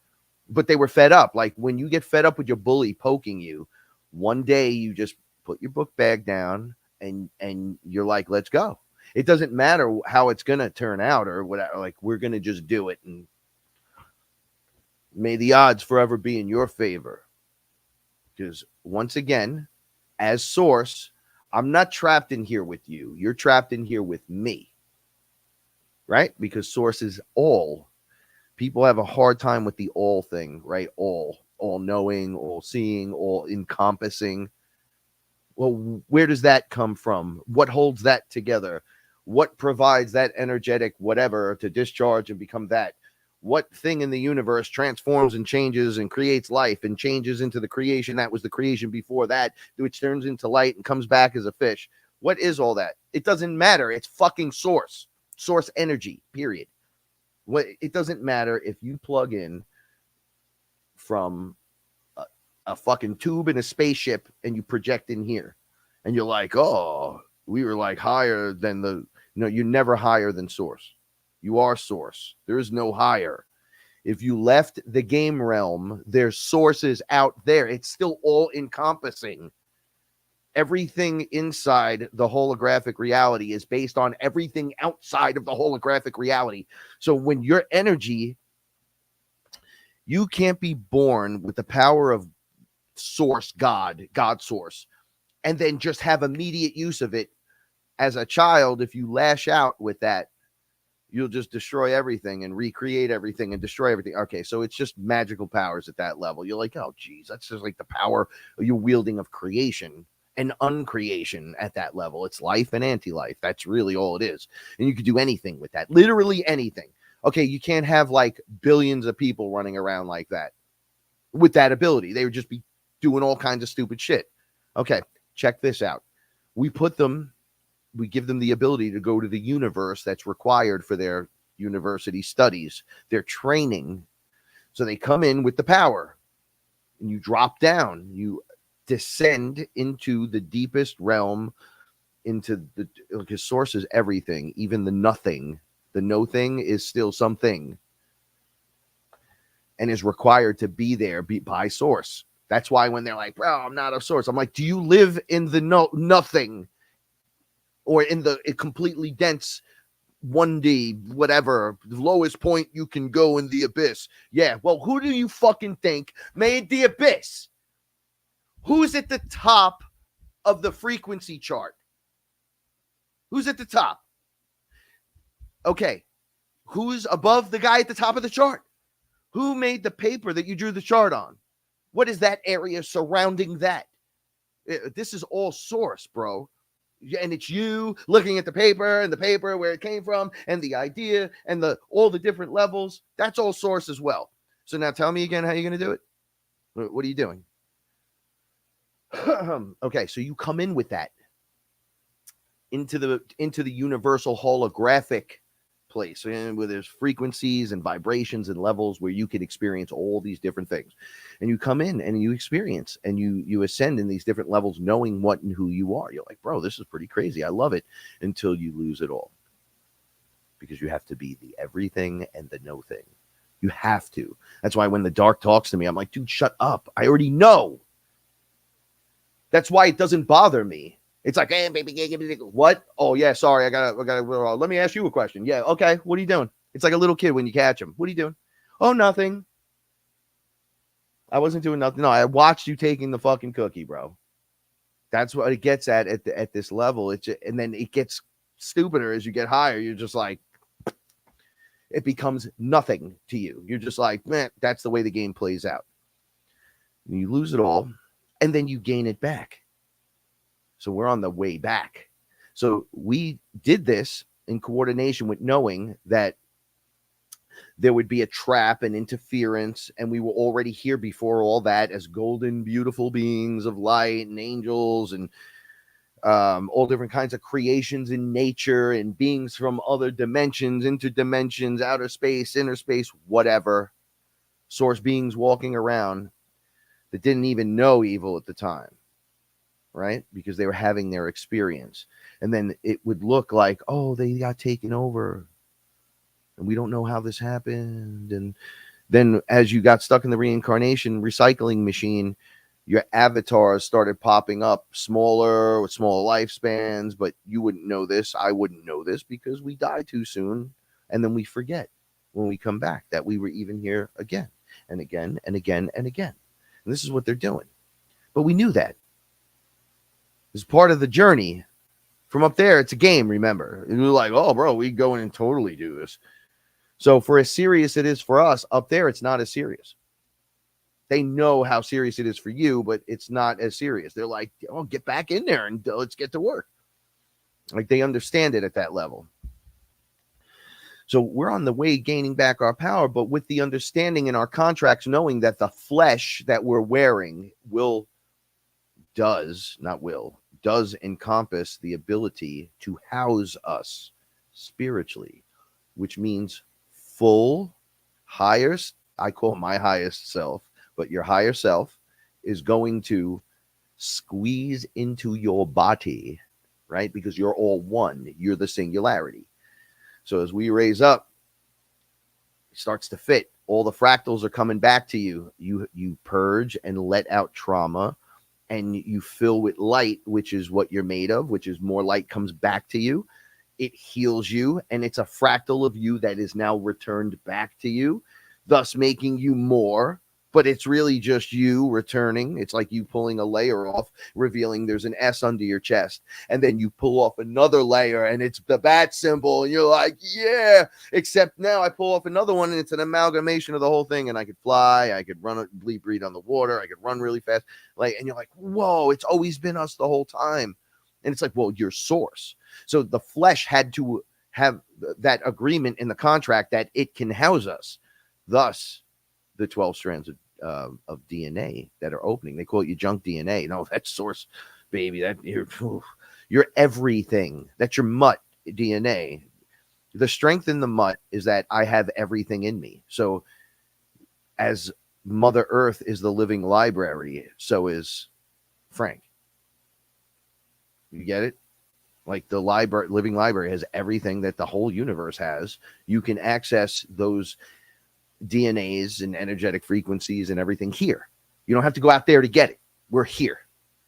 [SPEAKER 6] But they were fed up. Like, when you get fed up with your bully poking you, one day you just put your book bag down and you're like, let's go. It doesn't matter how it's going to turn out or whatever. Like, we're going to just do it. And may the odds forever be in your favor. Because once again, as source, I'm not trapped in here with you. You're trapped in here with me. Right? Because source is all. People have a hard time with the all thing, right? All knowing, all seeing, all encompassing. Well, where does that come from? What holds that together? What provides that energetic whatever to discharge and become that? what thing in the universe transforms and changes and creates life and changes into the creation that was the creation before that, which turns into light and comes back as a fish. What is all that? It doesn't matter. It's fucking source energy, period. It doesn't matter if you plug in from a fucking tube in a spaceship and you project in here and you're like, oh, we were like higher than you're never higher than source. You are source. There is no higher. If you left the game realm, there's sources out there. It's still all encompassing. Everything inside the holographic reality is based on everything outside of the holographic reality. So when your energy, you can't be born with the power of source, God source, and then just have immediate use of it. As a child, if you lash out with that, you'll just destroy everything and recreate everything and destroy everything. Okay, so it's just magical powers at that level. You're like, oh, geez, that's just like the power you're wielding of creation and uncreation at that level. It's life and anti-life. That's really all it is. And you could do anything with that, literally anything. Okay, you can't have like billions of people running around like that with that ability. They would just be doing all kinds of stupid shit. Okay, check this out. We give them the ability to go to the universe that's required for their university studies, their training. So they come in with the power and you drop down, you descend into the deepest realm, because source is everything, even the nothing. The no thing is still something and is required to be there by source. That's why when they're like, bro, I'm not a source, I'm like, do you live in the nothing? Or in the completely dense 1D, whatever, the lowest point you can go in the abyss. Yeah, well, who do you fucking think made the abyss? Who's at the top of the frequency chart? Who's at the top? Okay, who's above the guy at the top of the chart? Who made the paper that you drew the chart on? What is that area surrounding that? This is all source, bro. And it's you looking at the paper and the paper where it came from and the idea and all the different levels. That's all source as well. So now tell me again how you're going to do it. What are you doing? Okay, so you come in with that into the universal holographic place, and where there's frequencies and vibrations and levels where you can experience all these different things. And you come in and you experience and you ascend in these different levels, knowing what and who you are. You're like, bro, this is pretty crazy. I love it, until you lose it all. Because you have to be the everything and the no thing. You have to. That's why when the dark talks to me, I'm like, dude, shut up. I already know. That's why it doesn't bother me. It's like, hey, baby, what? Oh, yeah, sorry. I gotta, let me ask you a question. Yeah, okay. What are you doing? It's like a little kid when you catch him. What are you doing? Oh, nothing. I wasn't doing nothing. No, I watched you taking the fucking cookie, bro. That's what it gets at this level. And then it gets stupider as you get higher. You're just like, it becomes nothing to you. You're just like, man, that's the way the game plays out. And you lose it all, and then you gain it back. So we're on the way back. So we did this in coordination with knowing that there would be a trap and interference, and we were already here before all that as golden, beautiful beings of light and angels and all different kinds of creations in nature and beings from other dimensions, interdimensions, outer space, inner space, whatever. Source beings walking around that didn't even know evil at the time. Right? Because they were having their experience. And then it would look like, oh, they got taken over. And we don't know how this happened. And then as you got stuck in the reincarnation recycling machine, your avatars started popping up smaller with smaller lifespans. But you wouldn't know this. I wouldn't know this because we die too soon. And then we forget when we come back that we were even here again and again and again and again. And this is what they're doing. But we knew that. It's part of the journey. From up there, it's a game, remember. And we're like, oh, bro, we go in and totally do this. So for as serious it is for us, up there, it's not as serious. They know how serious it is for you, but it's not as serious. They're like, oh, get back in there and let's get to work. Like they understand it at that level. So we're on the way gaining back our power, but with the understanding in our contracts, knowing that the flesh that we're wearing does encompass the ability to house us spiritually, which means full, highest, I call it my highest self, but your higher self is going to squeeze into your body, right? Because you're all one, you're the singularity. So as we raise up, it starts to fit. All the fractals are coming back to you. You purge and let out trauma, and you fill with light, which is what you're made of, which is more light comes back to you. It heals you, and it's a fractal of you that is now returned back to you, thus making you more. But it's really just you returning. It's like you pulling a layer off, revealing there's an S under your chest. And then you pull off another layer and it's the bat symbol. And you're like, yeah, except now I pull off another one and it's an amalgamation of the whole thing. And I could fly, I could run, breathe on the water, I could run really fast. And you're like, whoa, it's always been us the whole time. And it's like, well, your source. So the flesh had to have that agreement in the contract that it can house us. Thus, the 12 strands of DNA that are opening. They call it your junk DNA. No, that's source, baby. That you're everything. That's your mutt DNA. The strength in the mutt is that I have everything in me. So as Mother Earth is the living library, so is Frank. You get it? Like the living library has everything that the whole universe has. You can access those DNAs and energetic frequencies and everything here. You don't have to go out there to get it. We're here.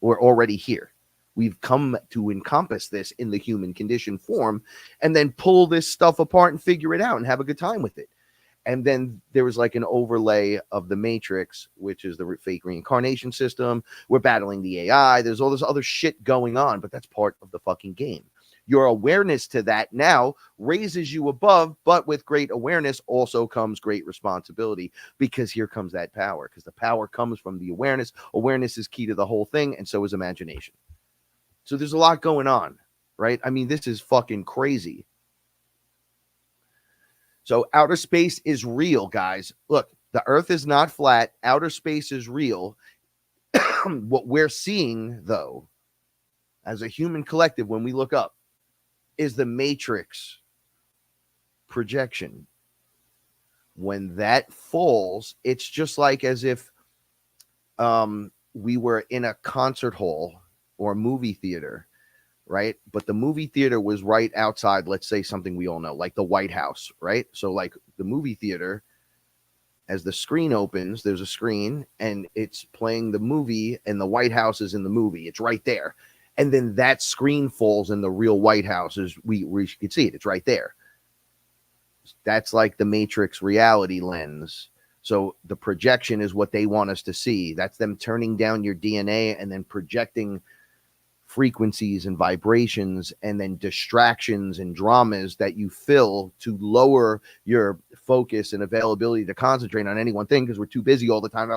[SPEAKER 6] We're already here. We've come to encompass this in the human condition form and then pull this stuff apart and figure it out and have a good time with it. And then there was like an overlay of the Matrix, which is the fake reincarnation system. We're battling the AI. There's all this other shit going on, but that's part of the fucking game. Your awareness to that now raises you above, but with great awareness also comes great responsibility, because here comes that power, because the power comes from the awareness. Awareness is key to the whole thing, and so is imagination. So there's a lot going on, right? I mean, this is fucking crazy. So outer space is real, guys. Look, the Earth is not flat. Outer space is real. What we're seeing, though, as a human collective, when we look up, is the Matrix projection. When that falls, it's just like as if we were in a concert hall or a movie theater, right? But the movie theater was right outside, let's say something we all know, like the White House, right? So like the movie theater, as the screen opens, there's a screen and it's playing the movie and the White House is in the movie. It's right there. And then that screen falls in the real White House. We can see it. It's right there. That's like the Matrix reality lens. So the projection is what they want us to see. That's them turning down your DNA and then projecting frequencies and vibrations and then distractions and dramas that you fill to lower your focus and availability to concentrate on any one thing because we're too busy all the time.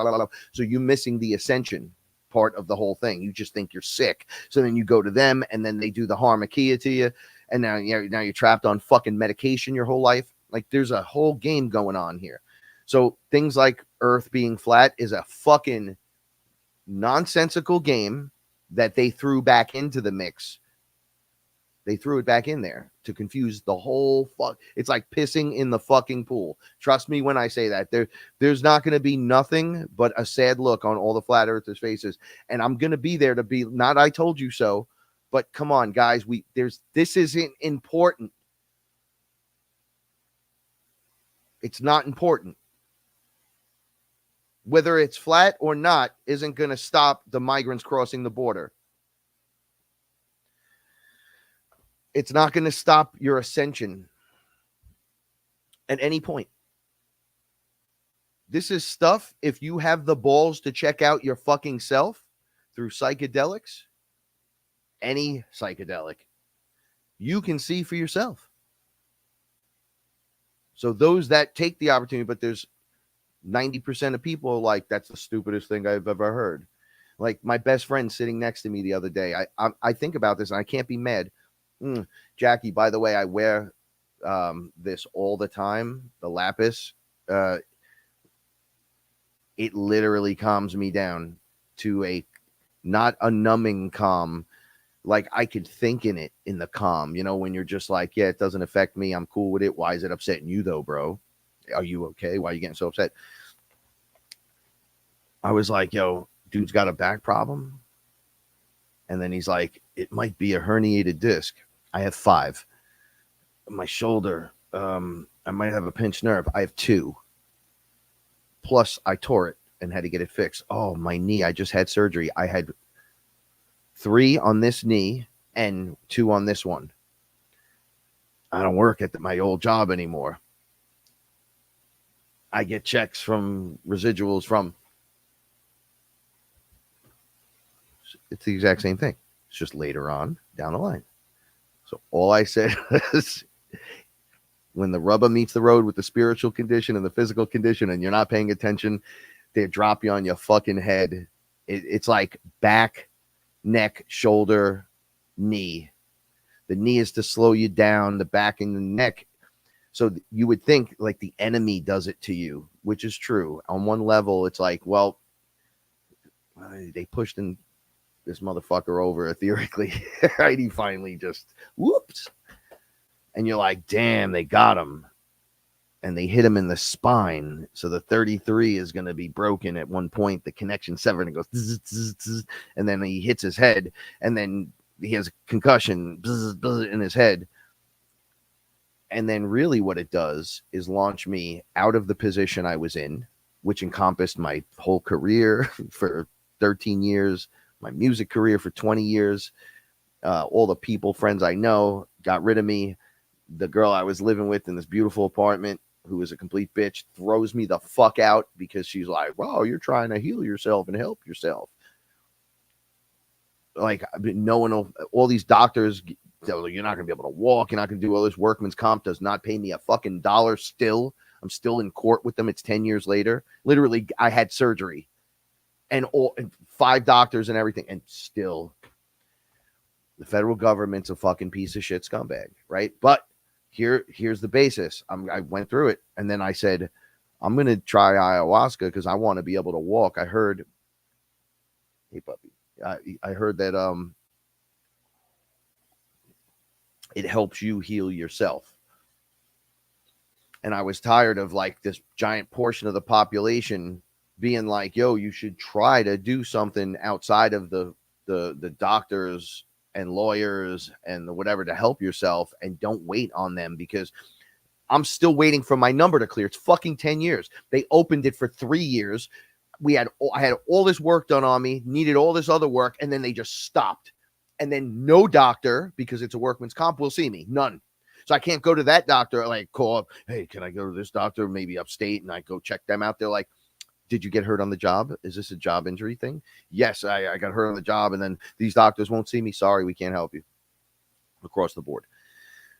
[SPEAKER 6] So you're missing the ascension part of the whole thing. You just think you're sick. So then you go to them and then they do the harmakia to you. And now you're trapped on fucking medication your whole life. Like there's a whole game going on here. So things like Earth being flat is a fucking nonsensical game that they threw back into the mix. They threw it back in there to confuse the whole fuck. It's like pissing in the fucking pool. Trust me when I say that. There's not going to be nothing but a sad look on all the flat earthers' faces. And I'm going to be there to be not I told you so, but come on, guys. This isn't important. It's not important. Whether it's flat or not isn't going to stop the migrants crossing the border. It's not going to stop your ascension at any point. This is stuff, if you have the balls to check out your fucking self through psychedelics, any psychedelic, you can see for yourself. So those that take the opportunity, but there's 90% of people like, that's the stupidest thing I've ever heard. Like my best friend sitting next to me the other day, I think about this and I can't be mad. Jackie, by the way, I wear this all the time, the lapis, it literally calms me down to a not a numbing calm. Like I could think in it in the calm, you know, when you're just like, yeah, it doesn't affect me. I'm cool with it. Why is it upsetting you though, bro? Are you okay? Why are you getting so upset? I was like, yo, dude's got a back problem. And then he's like, it might be a herniated disc. I have 5. My shoulder, I might have a pinched nerve. I have 2. Plus, I tore it and had to get it fixed. Oh, my knee. I just had surgery. I had 3 on this knee and 2 on this one. I don't work at my old job anymore. I get checks from residuals from. It's the exact same thing. It's just later on down the line. So all I said was, when the rubber meets the road with the spiritual condition and the physical condition and you're not paying attention, they drop you on your fucking head. It's like back, neck, shoulder, knee. The knee is to slow you down, the back and the neck. So you would think like the enemy does it to you, which is true. On one level, it's like, well, they pushed this motherfucker over theoretically, right? He finally just whoops. And you're like, damn, they got him. And they hit him in the spine. So the 33 is going to be broken at one point. The connection severed and goes, zzz, zzz, zzz, and then he hits his head. And then he has a concussion in his head. And then really what it does is launch me out of the position I was in, which encompassed my whole career for 13 years, my music career for 20 years. All the people, friends I know got rid of me. The girl I was living with in this beautiful apartment, who was a complete bitch, throws me the fuck out because she's like, wow, you're trying to heal yourself and help yourself. Like, no one, all these doctors, you're not going to be able to walk. You're not going to do all this. Workman's comp does not pay me a fucking dollar still. I'm still in court with them. It's 10 years later. Literally, I had surgery and 5 doctors and everything. And still, the federal government's a fucking piece of shit scumbag, right? But here's the basis. I went through it, and then I said, I'm going to try ayahuasca because I want to be able to walk. I heard, hey, puppy, I heard that it helps you heal yourself. And I was tired of like this giant portion of the population being like, yo, you should try to do something outside of the doctors and lawyers and the whatever to help yourself, and don't wait on them, because I'm still waiting for my number to clear. It's fucking 10 years. They opened it for 3 years. I had all this work done on me, needed all this other work, and then they just stopped. And then no doctor, because it's a workman's comp, will see me. None. So I can't go to that doctor, like call up, hey, can I go to this doctor, maybe upstate, and I go check them out. They're like, did you get hurt on the job? Is this a job injury thing? Yes, I got hurt on the job, and then these doctors won't see me. Sorry, we can't help you. Across the board.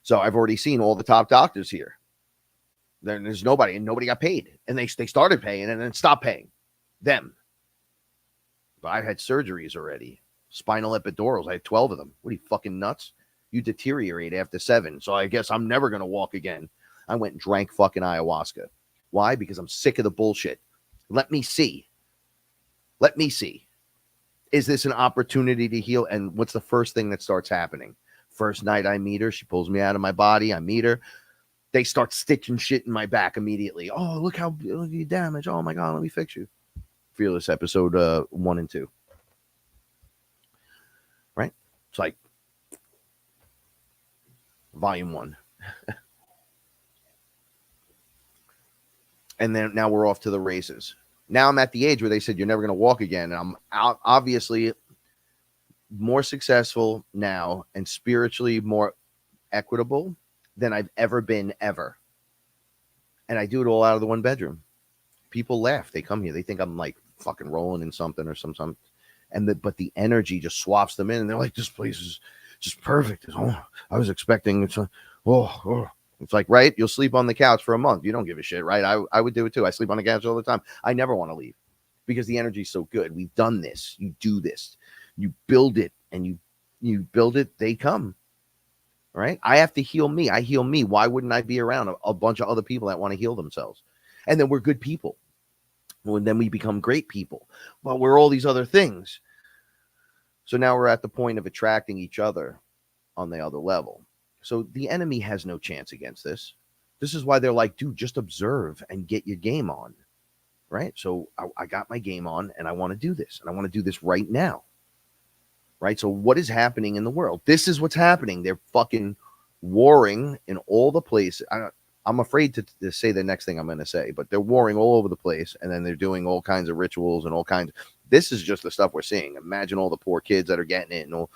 [SPEAKER 6] So I've already seen all the top doctors here. There's nobody, and nobody got paid. And they started paying and then stopped paying them. But I had surgeries already. Spinal epidurals. I had 12 of them. What are you, fucking nuts? You deteriorate after 7. So I guess I'm never going to walk again. I went and drank fucking ayahuasca. Why? Because I'm sick of the bullshit. Let me see. Is this an opportunity to heal? And what's the first thing that starts happening? First night I meet her, she pulls me out of my body. I meet her. They start stitching shit in my back immediately. Oh, look you damage. Oh my God, let me fix you. Fearless episode 1 and 2. Right? It's like volume 1. And then now we're off to the races. Now I'm at the age where they said you're never going to walk again. And I'm obviously more successful now and spiritually more equitable than I've ever been ever. And I do it all out of the one bedroom. People laugh. They come here. They think I'm like fucking rolling in something or something. But the energy just swaps them in. And they're like, this place is just perfect. I was expecting it's It's like, right? You'll sleep on the couch for a month. You don't give a shit, right? I would do it too. I sleep on the couch all the time. I never want to leave because the energy is so good. We've done this. You do this. You build it, and you build it. They come. right? I have to heal me. I heal me. Why wouldn't I be around a bunch of other people that want to heal themselves? And then we're good people. Well, then we become great people. Well, we're all these other things. So now we're at the point of attracting each other on the other level. So the enemy has no chance against this. This is why they're like, dude, just observe and get your game on, right? So I got my game on and I want to do this. And I want to do this right now, right? So what is happening in the world? This is what's happening. They're fucking warring in all the places. I'm afraid to say the next thing I'm going to say, but they're warring all over the place. And then they're doing all kinds of rituals and all kinds. This is just the stuff we're seeing. Imagine all the poor kids that are getting it and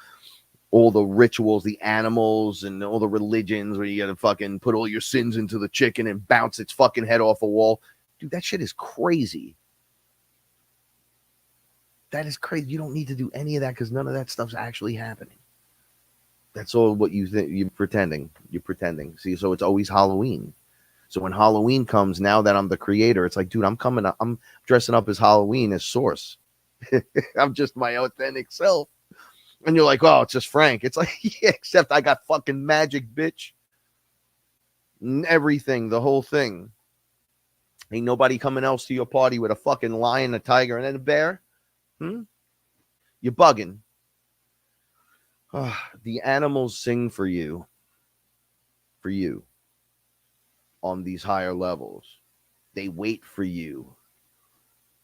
[SPEAKER 6] all the rituals, the animals, and all the religions where you got to fucking put all your sins into the chicken and bounce its fucking head off a wall. Dude, that shit is crazy. That is crazy. You don't need to do any of that because none of that stuff's actually happening. That's all what you think. You're pretending. See, so it's always Halloween. So when Halloween comes, now that I'm the creator, it's like, dude, I'm dressing up as Halloween as Source. I'm just my authentic self. And you're like, oh, it's just Frank. It's like, yeah, except I got fucking magic, bitch. Everything, the whole thing. Ain't nobody coming else to your party with a fucking lion, a tiger, and then a bear. You're bugging. The animals sing for you on these higher levels. They wait for you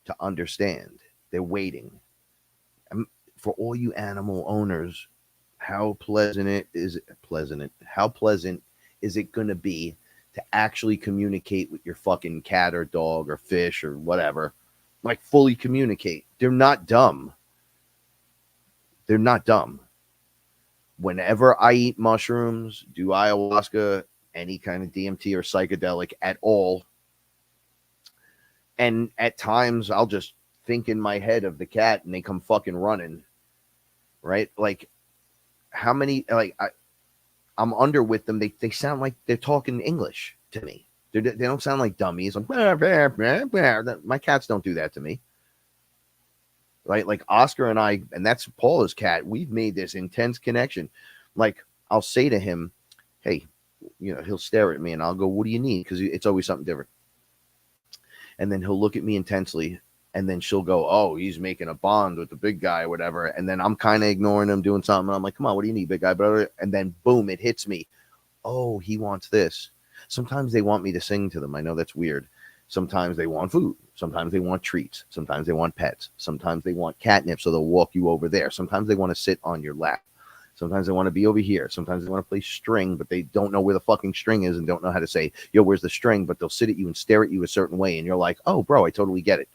[SPEAKER 6] to understand. They're waiting. For all you animal owners, how pleasant is it going to be to actually communicate with your fucking cat or dog or fish or whatever? Like fully communicate. They're not dumb. Whenever I eat mushrooms, do ayahuasca, any kind of DMT or psychedelic at all, and at times I'll just think in my head of the cat and they come fucking running, right? Like how many, like I'm under with them. They sound like they're talking English to me. They don't sound like dummies. Like, bah, bah, bah, bah. My cats don't do that to me. Right? Like Oscar and I, and that's Paula's cat. We've made this intense connection. Like I'll say to him, hey, he'll stare at me and I'll go, what do you need? Because it's always something different. And then he'll look at me intensely. And then she'll go, oh, he's making a bond with the big guy or whatever. And then I'm kind of ignoring him, doing something. And I'm like, come on, what do you need, big guy, brother? And then boom, it hits me. Oh, he wants this. Sometimes they want me to sing to them. I know that's weird. Sometimes they want food. Sometimes they want treats. Sometimes they want pets. Sometimes they want catnip, so they'll walk you over there. Sometimes they want to sit on your lap. Sometimes they want to be over here. Sometimes they want to play string, but they don't know where the fucking string is and don't know how to say, yo, where's the string? But they'll sit at you and stare at you a certain way. And you're like, oh, bro, I totally get it.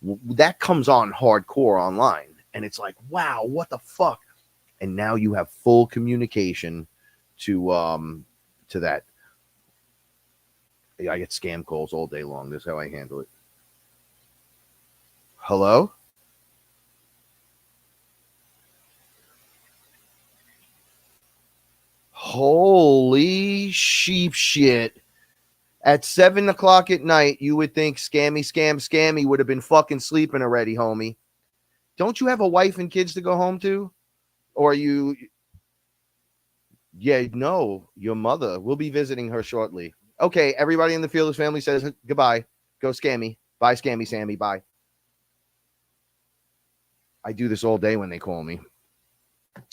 [SPEAKER 6] That comes on hardcore online. And it's like, wow, what the fuck? And now you have full communication to that. I get scam calls all day long. This is how I handle it. Hello? Holy sheep shit. At 7 o'clock at night, you would think scammy would have been fucking sleeping already, homie. Don't you have a wife and kids to go home to? Or you... Yeah, no, your mother. We'll be visiting her shortly. Okay, everybody in the FearLess family says goodbye. Go scammy. Bye, scammy Sammy. Bye. I do this all day when they call me.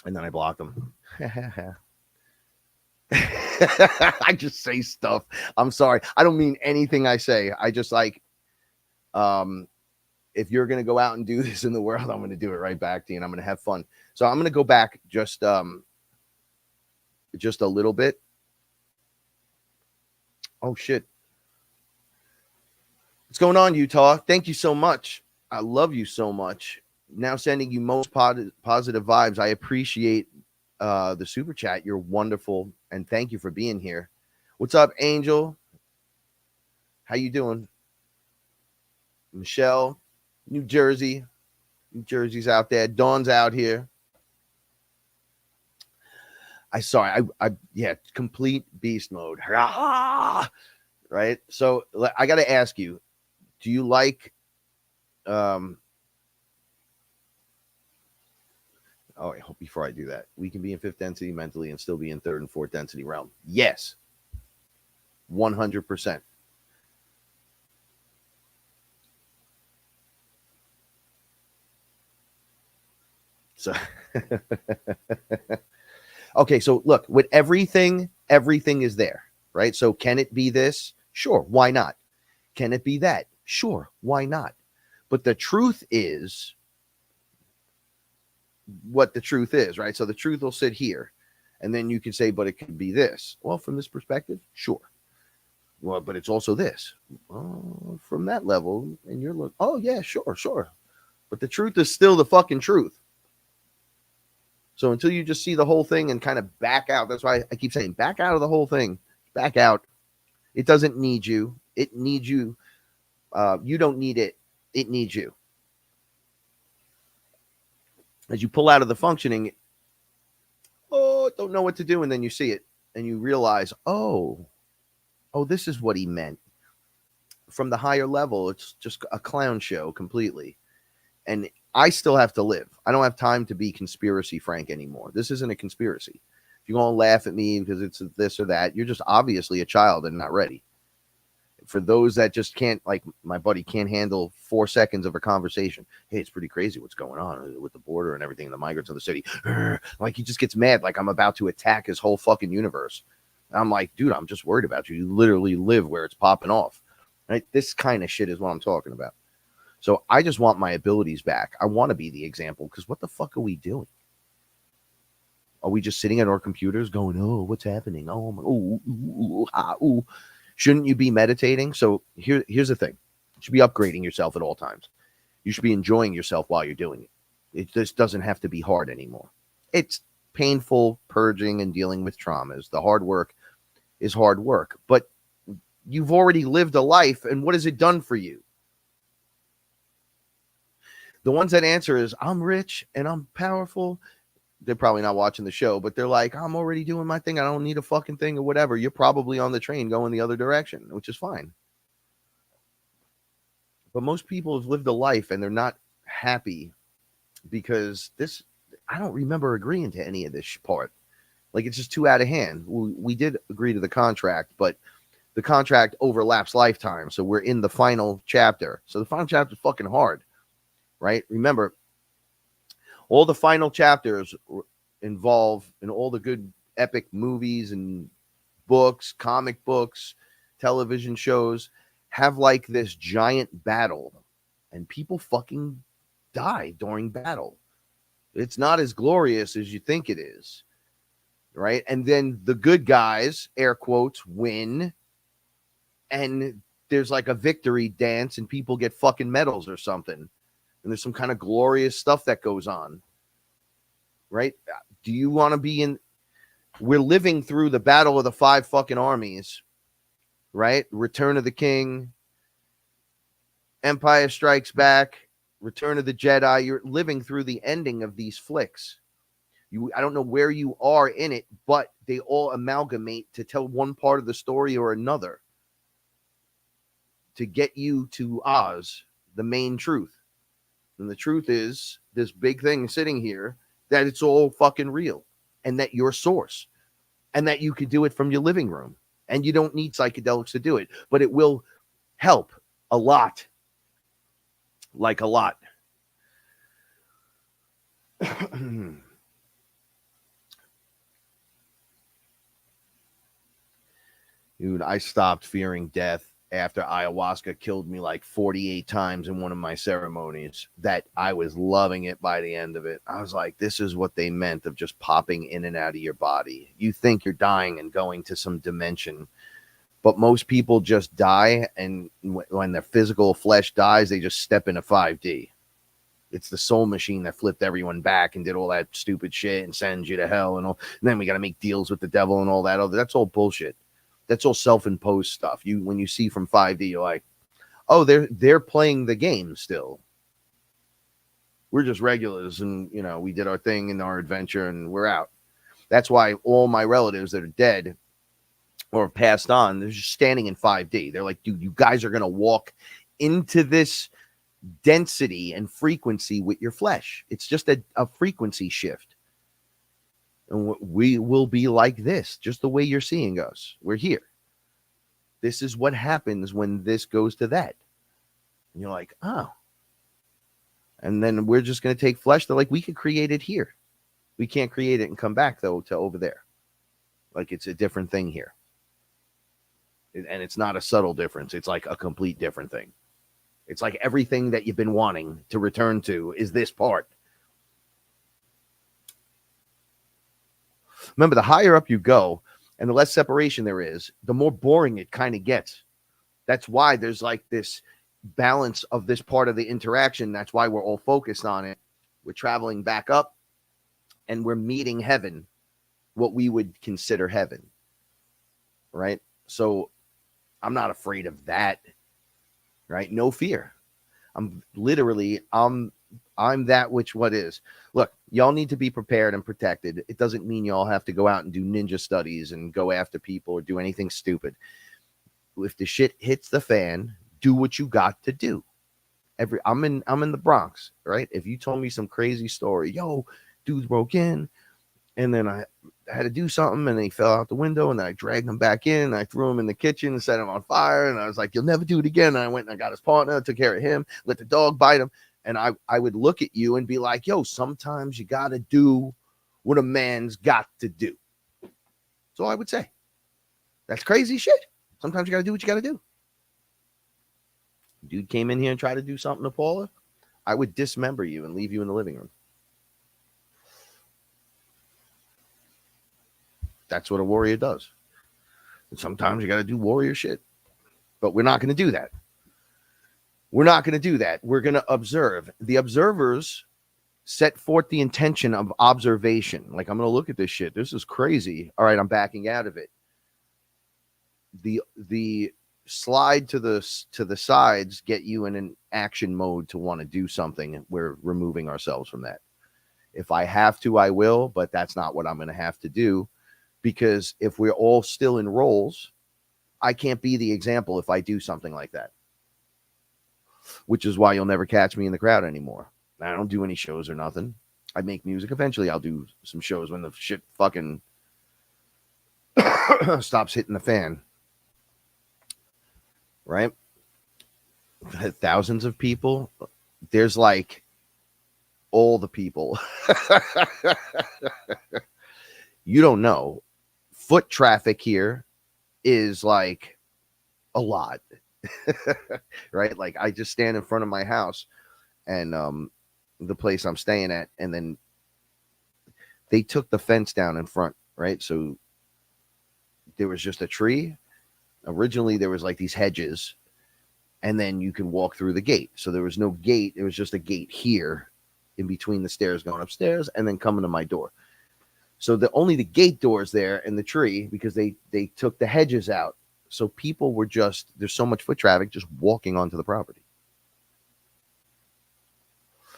[SPEAKER 6] And then I block them. I just say stuff. I'm sorry. I don't mean anything I say. I just like, if you're going to go out and do this in the world, I'm going to do it right back to you and I'm going to have fun. So I'm going to go back just a little bit. Oh, shit. What's going on, Utah? Thank you so much. I love you so much. Now sending you most positive vibes. I appreciate the super chat. You're wonderful. And thank you for being here. What's up, Angel? How you doing? Michelle, New Jersey. New Jersey's out there. Dawn's out here. Yeah, complete beast mode. Right? So I got to ask you, do you like, Oh, I hope before I do that, we can be in fifth density mentally and still be in third and fourth density realm. Yes. 100%. So, okay. So look, with everything is there, right? So can it be this? Sure. Why not? Can it be that? Sure. Why not? But the truth is what the truth is, right? So the truth will sit here. And then you can say, but it could be this. Well, from this perspective, sure. Well, but it's also this. From that level, and you're like, oh, yeah, sure. But the truth is still the fucking truth. So until you just see the whole thing and kind of back out, that's why I keep saying back out of the whole thing. Back out. It doesn't need you. It needs you. You don't need it. It needs you. As you pull out of the functioning, don't know what to do. And then you see it and you realize, oh, this is what he meant. From the higher level, it's just a clown show completely. And I still have to live. I don't have time to be conspiracy Frank anymore. This isn't a conspiracy. If you're going to laugh at me because it's this or that, you're just obviously a child and not ready. For those that just can't, like my buddy, can't handle 4 seconds of a conversation. Hey, it's pretty crazy what's going on with the border and everything, the migrants in the city. Like he just gets mad like I'm about to attack his whole fucking universe. And I'm like, dude, I'm just worried about you. You literally live where it's popping off. Right? This kind of shit is what I'm talking about. So I just want my abilities back. I want to be the example because what the fuck are we doing? Are we just sitting at our computers going, oh, what's happening? Oh, shouldn't you be meditating? So here's the thing. You should be upgrading yourself at all times. You should be enjoying yourself while you're doing it. It just doesn't have to be hard anymore. It's painful purging and dealing with traumas. The hard work is hard work. But you've already lived a life, and what has it done for you? The ones that answer is, I'm rich and I'm powerful. They're probably not watching the show, but they're like, I'm already doing my thing. I don't need a fucking thing or whatever. You're probably on the train going the other direction, which is fine. But most people have lived a life and they're not happy because I don't remember agreeing to any of this part. Like, it's just too out of hand. We did agree to the contract, but the contract overlaps lifetime. So we're in the final chapter. So the final chapter is fucking hard, right? Remember, all the final chapters involve in all the good epic movies and books, comic books, television shows have like this giant battle and people fucking die during battle. It's not as glorious as you think it is, right? And then the good guys, air quotes, win. And there's like a victory dance and people get fucking medals or something. And there's some kind of glorious stuff that goes on, right? Do you want to be in? We're living through the battle of the 5 fucking armies, right? Return of the King, Empire Strikes Back, Return of the Jedi. You're living through the ending of these flicks. I don't know where you are in it, but they all amalgamate to tell one part of the story or another to get you to Oz, the main truth. And the truth is this big thing sitting here, that it's all fucking real and that you're source and that you can do it from your living room and you don't need psychedelics to do it, but it will help a lot. Like a lot. Dude, I stopped fearing death after ayahuasca killed me like 48 times in one of my ceremonies. That I was loving it by the end of it. I was like, this is what they meant of just popping in and out of your body. You think you're dying and going to some dimension, but most people just die, and when their physical flesh dies, they just step into 5D. It's the soul machine that flipped everyone back and did all that stupid shit and sends you to hell and all. And then we got to make deals with the devil and all that. That's all bullshit. That's all self-imposed stuff. When you see from 5D, you're like, oh, they're playing the game still. We're just regulars, and we did our thing in our adventure, and we're out. That's why all my relatives that are dead or passed on, they're just standing in 5D. They're like, dude, you guys are gonna walk into this density and frequency with your flesh. It's just a frequency shift. And we will be like this, just the way you're seeing us. We're here. This is what happens when this goes to that. And you're like, oh. And then we're just going to take flesh. They're like, we could create it here. We can't create it and come back, though, to over there. Like, it's a different thing here. And it's not a subtle difference. It's like a complete different thing. It's like everything that you've been wanting to return to is this part. Remember, the higher up you go and the less separation there is, the more boring it kind of gets. That's why there's like this balance of this part of the interaction. That's why we're all focused on it. We're traveling back up and we're meeting heaven, what we would consider heaven. Right? So I'm not afraid of that. Right? No fear. I'm that which what is. Look, y'all need to be prepared and protected. It doesn't mean y'all have to go out and do ninja studies and go after people or do anything stupid. If the shit hits the fan, do what you got to do. I'm in the Bronx, right? If you told me some crazy story, yo, dude broke in, and then I had to do something, and he fell out the window, and I dragged him back in, and I threw him in the kitchen and set him on fire, and I was like, you'll never do it again. And I went and I got his partner, took care of him, let the dog bite him. And I would look at you and be like, yo, sometimes you got to do what a man's got to do. So I would say, that's crazy shit. Sometimes you got to do what you got to do. Dude came in here and tried to do something to Paula, I would dismember you and leave you in the living room. That's what a warrior does. And sometimes you got to do warrior shit. But we're not going to do that. We're not going to do that. We're going to observe. The observers set forth the intention of observation. Like, I'm going to look at this shit. This is crazy. All right, I'm backing out of it. The slide to the sides get you in an action mode to want to do something. We're removing ourselves from that. If I have to, I will, but that's not what I'm going to have to do, because if we're all still in roles, I can't be the example if I do something like that. Which is why you'll never catch me in the crowd anymore. I don't do any shows or nothing. I make music. Eventually, I'll do some shows when the shit fucking stops hitting the fan. Right? Thousands of people. There's like all the people. You don't know. Foot traffic here is like a lot. Right? Like, I just stand in front of my house and the place I'm staying at, and then they took the fence down in front, right? So there was just a tree. Originally there was like these hedges, and then you can walk through the gate. So there was no gate. It was just a gate here in between the stairs going upstairs and then coming to my door. So only the gate doors there and the tree, because they took the hedges out. So people were just, there's so much foot traffic just walking onto the property.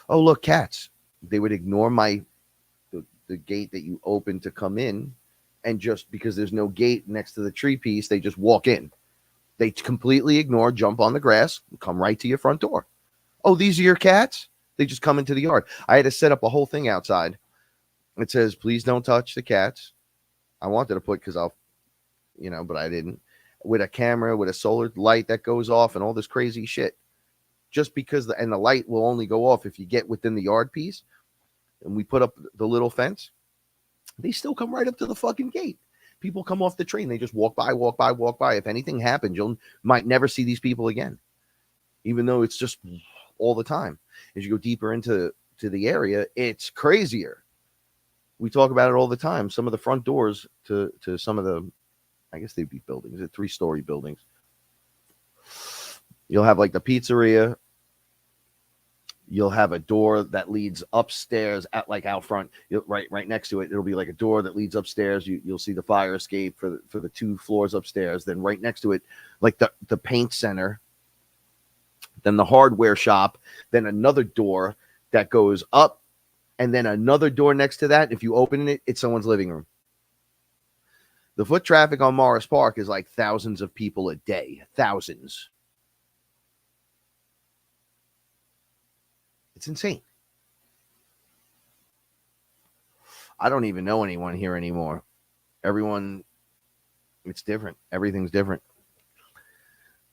[SPEAKER 6] Oh, look, cats. They would ignore the gate that you open to come in, and just because there's no gate next to the tree piece, they just walk in. They completely ignore, jump on the grass, come right to your front door. Oh, these are your cats? They just come into the yard. I had to set up a whole thing outside. It says, please don't touch the cats. I wanted to put, because but I didn't. With a camera, with a solar light that goes off and all this crazy shit. Just because the light will only go off if you get within the yard piece. And we put up the little fence. They still come right up to the fucking gate. People come off the train. They just walk by. If anything happens, you might never see these people again. Even though it's just all the time. As you go deeper into the area, it's crazier. We talk about it all the time. Some of the front doors to some of the, I guess they'd be buildings. They're 3-story buildings. You'll have like the pizzeria. You'll have a door that leads upstairs out front. Right next to it, it'll be like a door that leads upstairs. You'll see the fire escape for the 2 floors upstairs. Then right next to it, like the paint center. Then the hardware shop. Then another door that goes up, and then another door next to that. If you open it, it's someone's living room. The foot traffic on Morris Park is like thousands of people a day. Thousands. It's insane. I don't even know anyone here anymore. Everyone, it's different. Everything's different.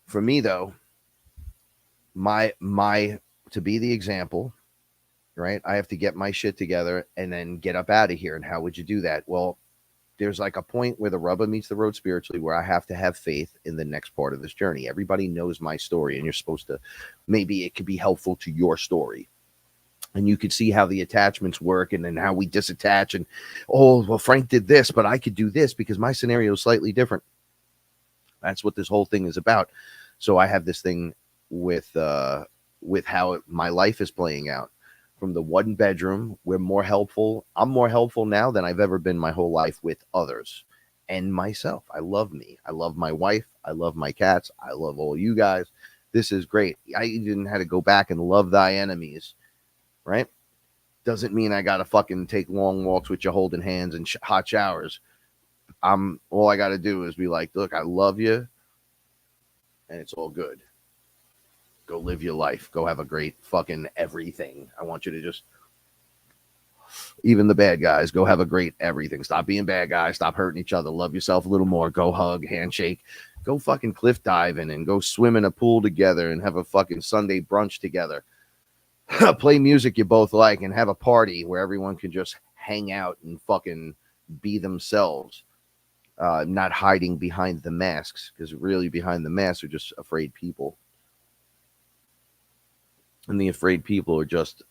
[SPEAKER 6] For me, though, my to be the example, right? I have to get my shit together and then get up out of here. And how would you do that? Well, there's like a point where the rubber meets the road spiritually, where I have to have faith in the next part of this journey. Everybody knows my story, and you're supposed to, maybe it could be helpful to your story. And you could see how the attachments work, and then how we disattach. And, oh, well, Frank did this, but I could do this because my scenario is slightly different. That's what this whole thing is about. So I have this thing with how my life is playing out. From the one bedroom, I'm more helpful now than I've ever been my whole life with others and myself. I love me. I love my wife. I love my cats. I love all you guys. This is great. I even had to go back and love thy enemies, right? Doesn't mean I got to fucking take long walks with you holding hands and hot showers. All I got to do is be like, look, I love you, and it's all good. Go live your life. Go have a great fucking everything. I want you to just, even the bad guys, go have a great everything. Stop being bad guys. Stop hurting each other. Love yourself a little more. Go hug, handshake. Go fucking cliff diving and go swim in a pool together and have a fucking Sunday brunch together. Play music you both like and have a party where everyone can just hang out and fucking be themselves. Not hiding behind the masks, because really behind the masks are just afraid people. And the afraid people are just,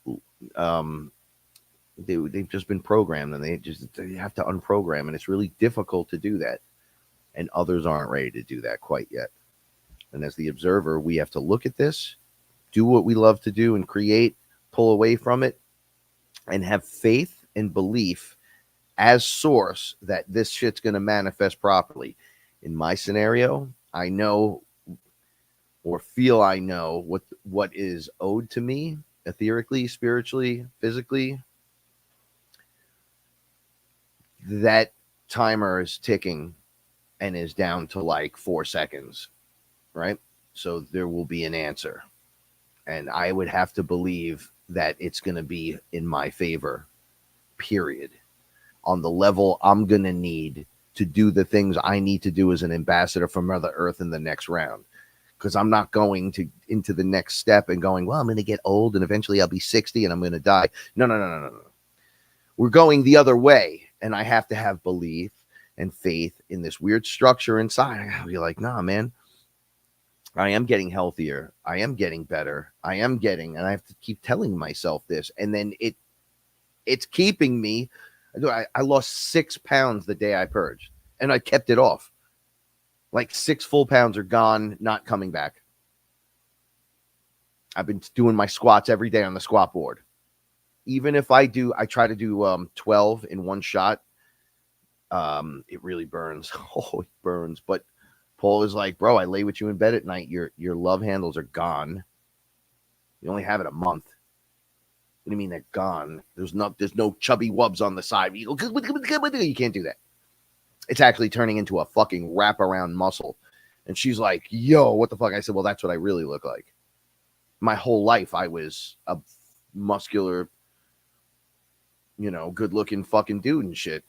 [SPEAKER 6] they've just been programmed, and they have to unprogram. And it's really difficult to do that. And others aren't ready to do that quite yet. And as the observer, we have to look at this, do what we love to do and create, pull away from it, and have faith and belief as source that this shit's going to manifest properly. In my scenario, I know, or feel I know, what is owed to me, etherically, spiritually, physically. That timer is ticking and is down to like 4 seconds, right? So there will be an answer. And I would have to believe that it's going to be in my favor, period. On the level I'm going to need to do the things I need to do as an ambassador for Mother Earth in the next round. Because I'm not going into the next step and going, well, I'm going to get old and eventually I'll be 60 and I'm going to die. No. We're going the other way. And I have to have belief and faith in this weird structure inside. I'll be like, nah, man, I am getting healthier. I am getting better. And I have to keep telling myself this. And then it's keeping me. I lost 6 pounds the day I purged, and I kept it off. Like 6 full pounds are gone, not coming back. I've been doing my squats every day on the squat board. Even if I try to do 12 in one shot. It really burns. Oh, it burns. But Paul is like, bro, I lay with you in bed at night. Your love handles are gone. You only have it a month. What do you mean they're gone? There's no chubby wubs on the side. You can't do that. It's actually turning into a fucking wraparound muscle. And she's like, yo, what the fuck? I said, well, that's what I really look like. My whole life, I was a muscular, good looking fucking dude and shit.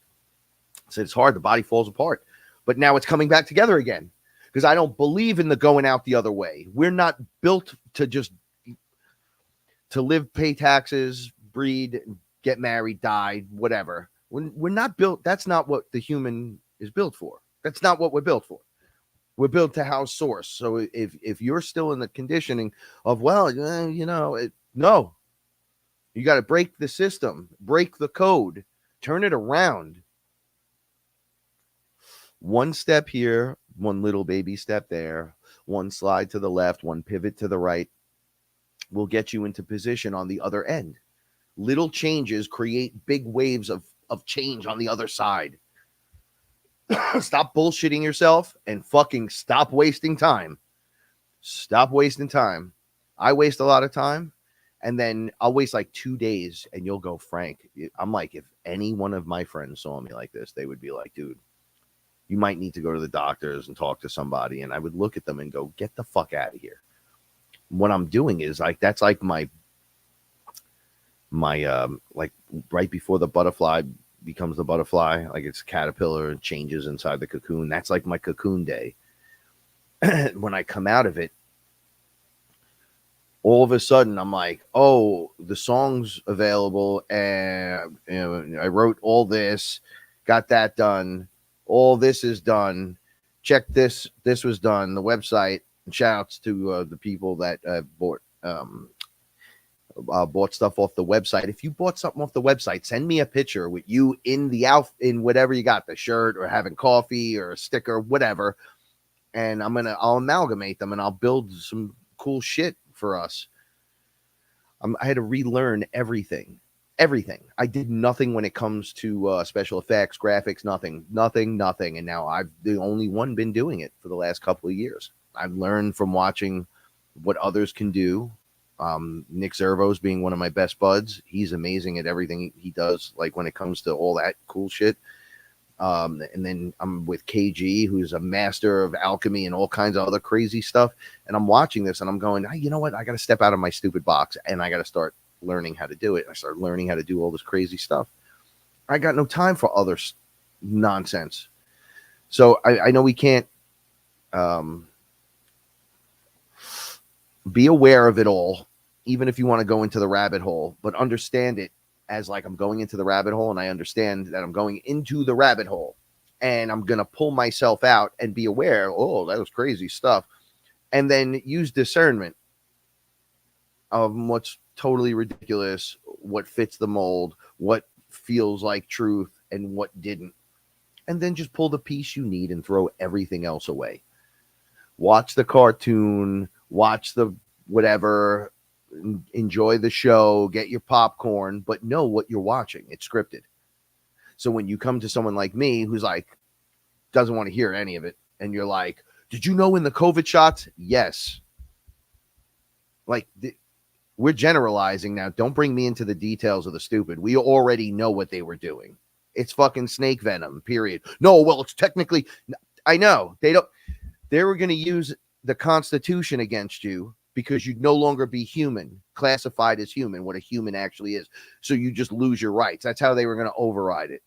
[SPEAKER 6] I said, it's hard. The body falls apart. But now it's coming back together again. Because I don't believe in the going out the other way. We're not built to live, pay taxes, breed, get married, die, whatever. We're not built. That's not what the human is built for. That's not what we're built for. We're built to house source. So if you're still in the conditioning of, well, no, you got to break the system, break the code, turn it around. One step here, one little baby step there, one slide to the left, one pivot to the right will get you into position on the other end. Little changes create big waves of change on the other side. Stop bullshitting yourself and fucking stop wasting time. Stop wasting time. I waste a lot of time, and then I'll waste like 2 days, and you'll go, Frank. I'm like, if any one of my friends saw me like this, they would be like, dude, you might need to go to the doctors and talk to somebody. And I would look at them and go, get the fuck out of here. What I'm doing is like, that's like my my like right before the butterfly becomes the butterfly, like it's a caterpillar and changes inside the cocoon. That's like my cocoon day. When I come out of it, all of a sudden I'm like, oh, the song's available, and I wrote all this, got that done, all this is done, check this was done, the website. Shouts to the people that bought stuff off the website. If you bought something off the website, send me a picture with you in the in whatever you got, the shirt or having coffee or a sticker, whatever, and I'll amalgamate them and I'll build some cool shit for us. I had to relearn everything. I did nothing when it comes to special effects, graphics, nothing. And now I've the only one been doing it for the last couple of years. I've learned from watching what others can do. Nick Zervos being one of my best buds. He's amazing at everything he does, like when it comes to all that cool shit. And then I'm with KG, who's a master of alchemy and all kinds of other crazy stuff. And I'm watching this and I'm going, hey, you know what? I got to step out of my stupid box and I got to start learning how to do it. I started learning how to do all this crazy stuff. I got no time for other nonsense. So I know we can't be aware of it all, even if you want to go into the rabbit hole, but understand it as like I'm going into the rabbit hole, and I understand that I'm going into the rabbit hole and I'm going to pull myself out and be aware, oh, that was crazy stuff. And then use discernment of what's totally ridiculous, what fits the mold, what feels like truth and what didn't. And then just pull the piece you need and throw everything else away. Watch the cartoon, watch the whatever, enjoy the show, get your popcorn, but know what you're watching. It's scripted. So when you come to someone like me who's like, doesn't want to hear any of it, and you're like, did you know in the COVID shots? Yes. Like, we're generalizing now. Don't bring me into the details of the stupid. We already know what they were doing. It's fucking snake venom, period. No, well, it's technically, I know. They were going to use the Constitution against you because you'd no longer be human, classified as human, what a human actually is. So you just lose your rights. That's how they were going to override it.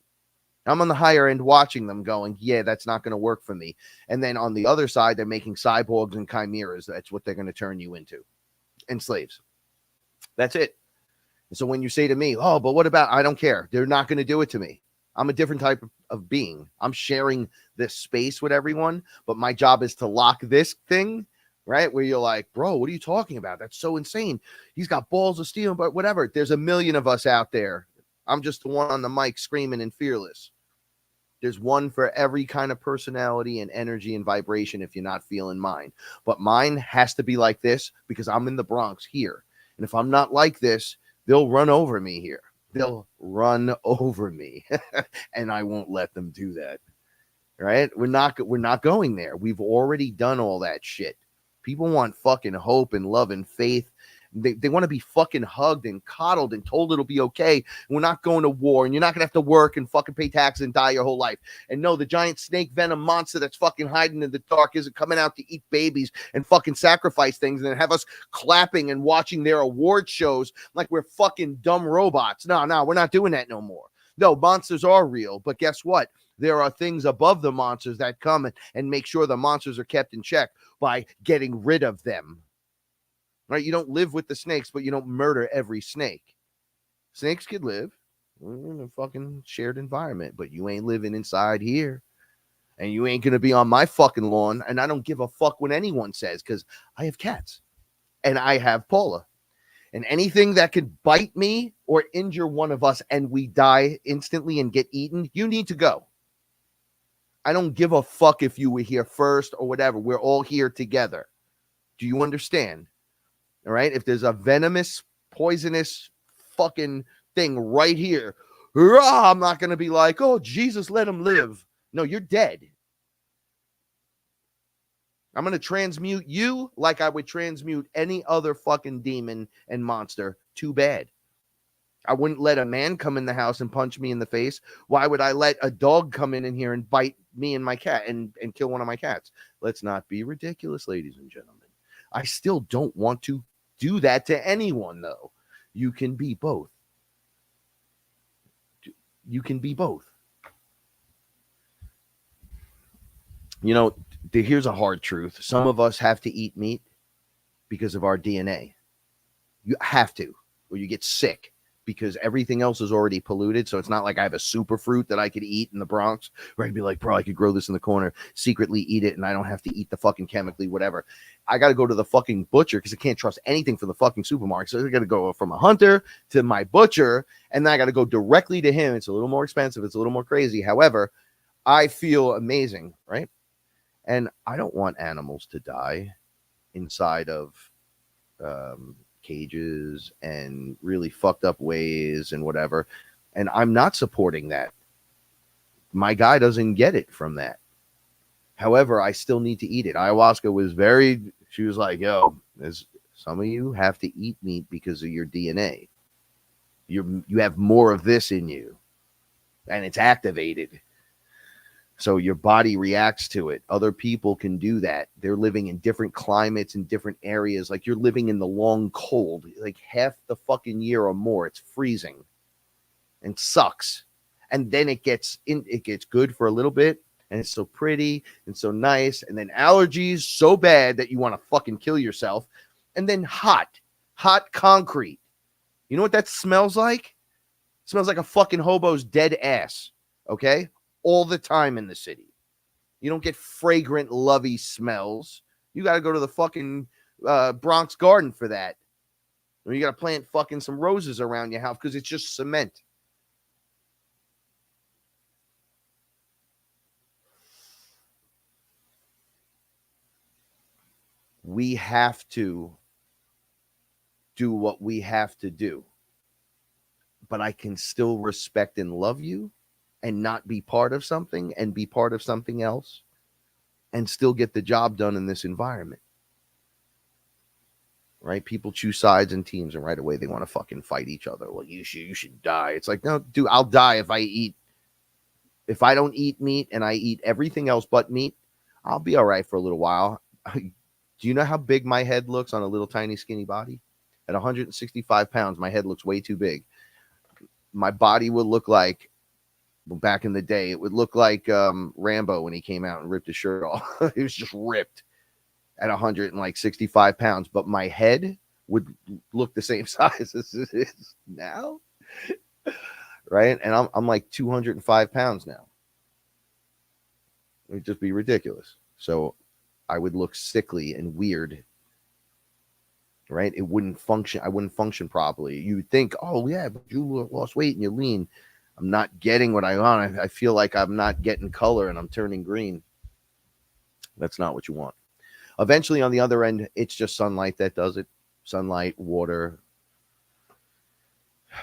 [SPEAKER 6] I'm on the higher end watching them going, yeah, that's not going to work for me. And then on the other side, they're making cyborgs and chimeras. That's what they're going to turn you into. And slaves. That's it. So when you say to me, oh, but what about, I don't care. They're not going to do it to me. I'm a different type of being. I'm sharing this space with everyone, but my job is to lock this thing, right? Where you're like, bro, what are you talking about? That's so insane. He's got balls of steel, but whatever. There's a million of us out there. I'm just the one on the mic screaming and fearless. There's one for every kind of personality and energy and vibration if you're not feeling mine. But mine has to be like this because I'm in the Bronx here. And if I'm not like this, they'll run over me here. They'll run over me and I won't let them do that. Right? We're not going there. We've already done all that shit. People want fucking hope and love and faith. They want to be fucking hugged and coddled and told it'll be okay. We're not going to war and you're not going to have to work and fucking pay taxes and die your whole life. And no, the giant snake venom monster that's fucking hiding in the dark isn't coming out to eat babies and fucking sacrifice things and have us clapping and watching their award shows like we're fucking dumb robots. No, we're not doing that no more. No, monsters are real, but guess what? There are things above the monsters that come and make sure the monsters are kept in check by getting rid of them. Right? You don't live with the snakes, but you don't murder every snake. Snakes could live in a fucking shared environment, but you ain't living inside here. And you ain't going to be on my fucking lawn. And I don't give a fuck what anyone says because I have cats. And I have Paula. And anything that could bite me or injure one of us and we die instantly and get eaten, you need to go. I don't give a fuck if you were here first or whatever. We're all here together. Do you understand? All right. If there's a venomous, poisonous fucking thing right here, I'm not going to be like, oh, Jesus, let him live. No, you're dead. I'm going to transmute you like I would transmute any other fucking demon and monster. Too bad. I wouldn't let a man come in the house and punch me in the face. Why would I let a dog come in here and bite me and my cat and kill one of my cats? Let's not be ridiculous, ladies and gentlemen. I still don't want to do that to anyone, though. You can be both. you can be both. You know, here's a hard truth. Some of us have to eat meat because of our DNA. You have to, or you get sick because everything else is already polluted. So it's not like I have a super fruit that I could eat in the Bronx where I'd be like, bro, I could grow this in the corner, secretly eat it, and I don't have to eat the fucking chemically, whatever. I got to go to the fucking butcher because I can't trust anything from the fucking supermarket. So I got to go from a hunter to my butcher, and then I got to go directly to him. It's a little more expensive. It's a little more crazy. However, I feel amazing, right? And I don't want animals to die inside of cages and really fucked up ways and whatever. And I'm not supporting that. My guy doesn't get it from that. However, I still need to eat it. Ayahuasca was she was like, yo, some of you have to eat meat because of your DNA. You have more of this in you and it's activated. So your body reacts to it. Other people can do that. They're living in different climates in different areas. Like you're living in the long cold, like half the fucking year or more. It's freezing and sucks. And then it gets good for a little bit. And it's so pretty and so nice. And then allergies so bad that you want to fucking kill yourself. And then hot concrete. You know what that smells like? It smells like a fucking hobo's dead ass. Okay? All the time in the city. You don't get fragrant, lovey smells. You got to go to the fucking Bronx Garden for that. Or you got to plant fucking some roses around your house because it's just cement. We have to do what we have to do. But I can still respect and love you and not be part of something and be part of something else and still get the job done in this environment. Right? People choose sides and teams and right away they want to fucking fight each other. Well, you should die. It's like, no, dude, I'll die if I don't eat meat and I eat everything else but meat, I'll be all right for a little while. Do you know how big my head looks on a little tiny skinny body? At 165 pounds, my head looks way too big. My body would look like, back in the day, it would look like Rambo when he came out and ripped his shirt off. It was just ripped at 165 pounds, but my head would look the same size as it is now, right? And I'm like 205 pounds now. It would just be ridiculous. So I would look sickly and weird, right? It wouldn't function. I wouldn't function properly. You would think, oh yeah, but you lost weight and you're lean. I'm not getting what I want. I feel like I'm not getting color and I'm turning green. That's not what you want. Eventually, on the other end, it's just sunlight that does it. Sunlight, water,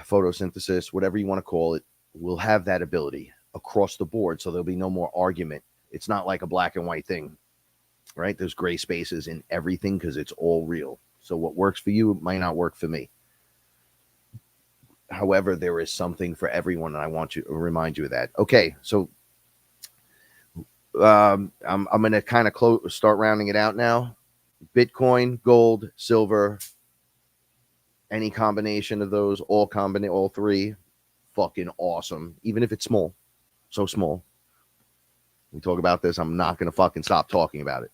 [SPEAKER 6] photosynthesis, whatever you want to call it, will have that ability across the board. So there'll be no more argument. It's not like a black and white thing, right? There's gray spaces in everything because it's all real. So what works for you might not work for me. However, there is something for everyone, and I want to remind you of that. Okay, so I'm going to kind of start rounding it out now. Bitcoin, gold, silver, any combination of those, all three, fucking awesome. Even if it's small, so small. We talk about this. I'm not going to fucking stop talking about it.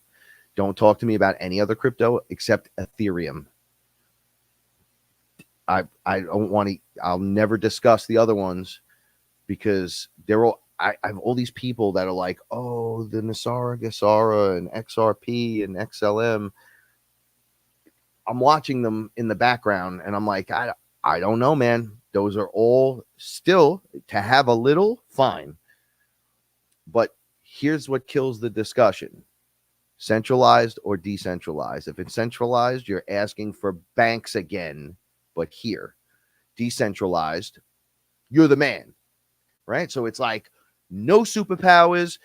[SPEAKER 6] Don't talk to me about any other crypto except Ethereum. I don't want to. I'll never discuss the other ones because they're all. I have all these people that are like, oh, the Nasara, Gasara, and XRP and XLM. I'm watching them in the background, and I'm like, I don't know, man. Those are all still to have a little fine, but here's what kills the discussion: centralized or decentralized. If it's centralized, you're asking for banks again. But here, decentralized, you're the man, right? So it's like no superpowers.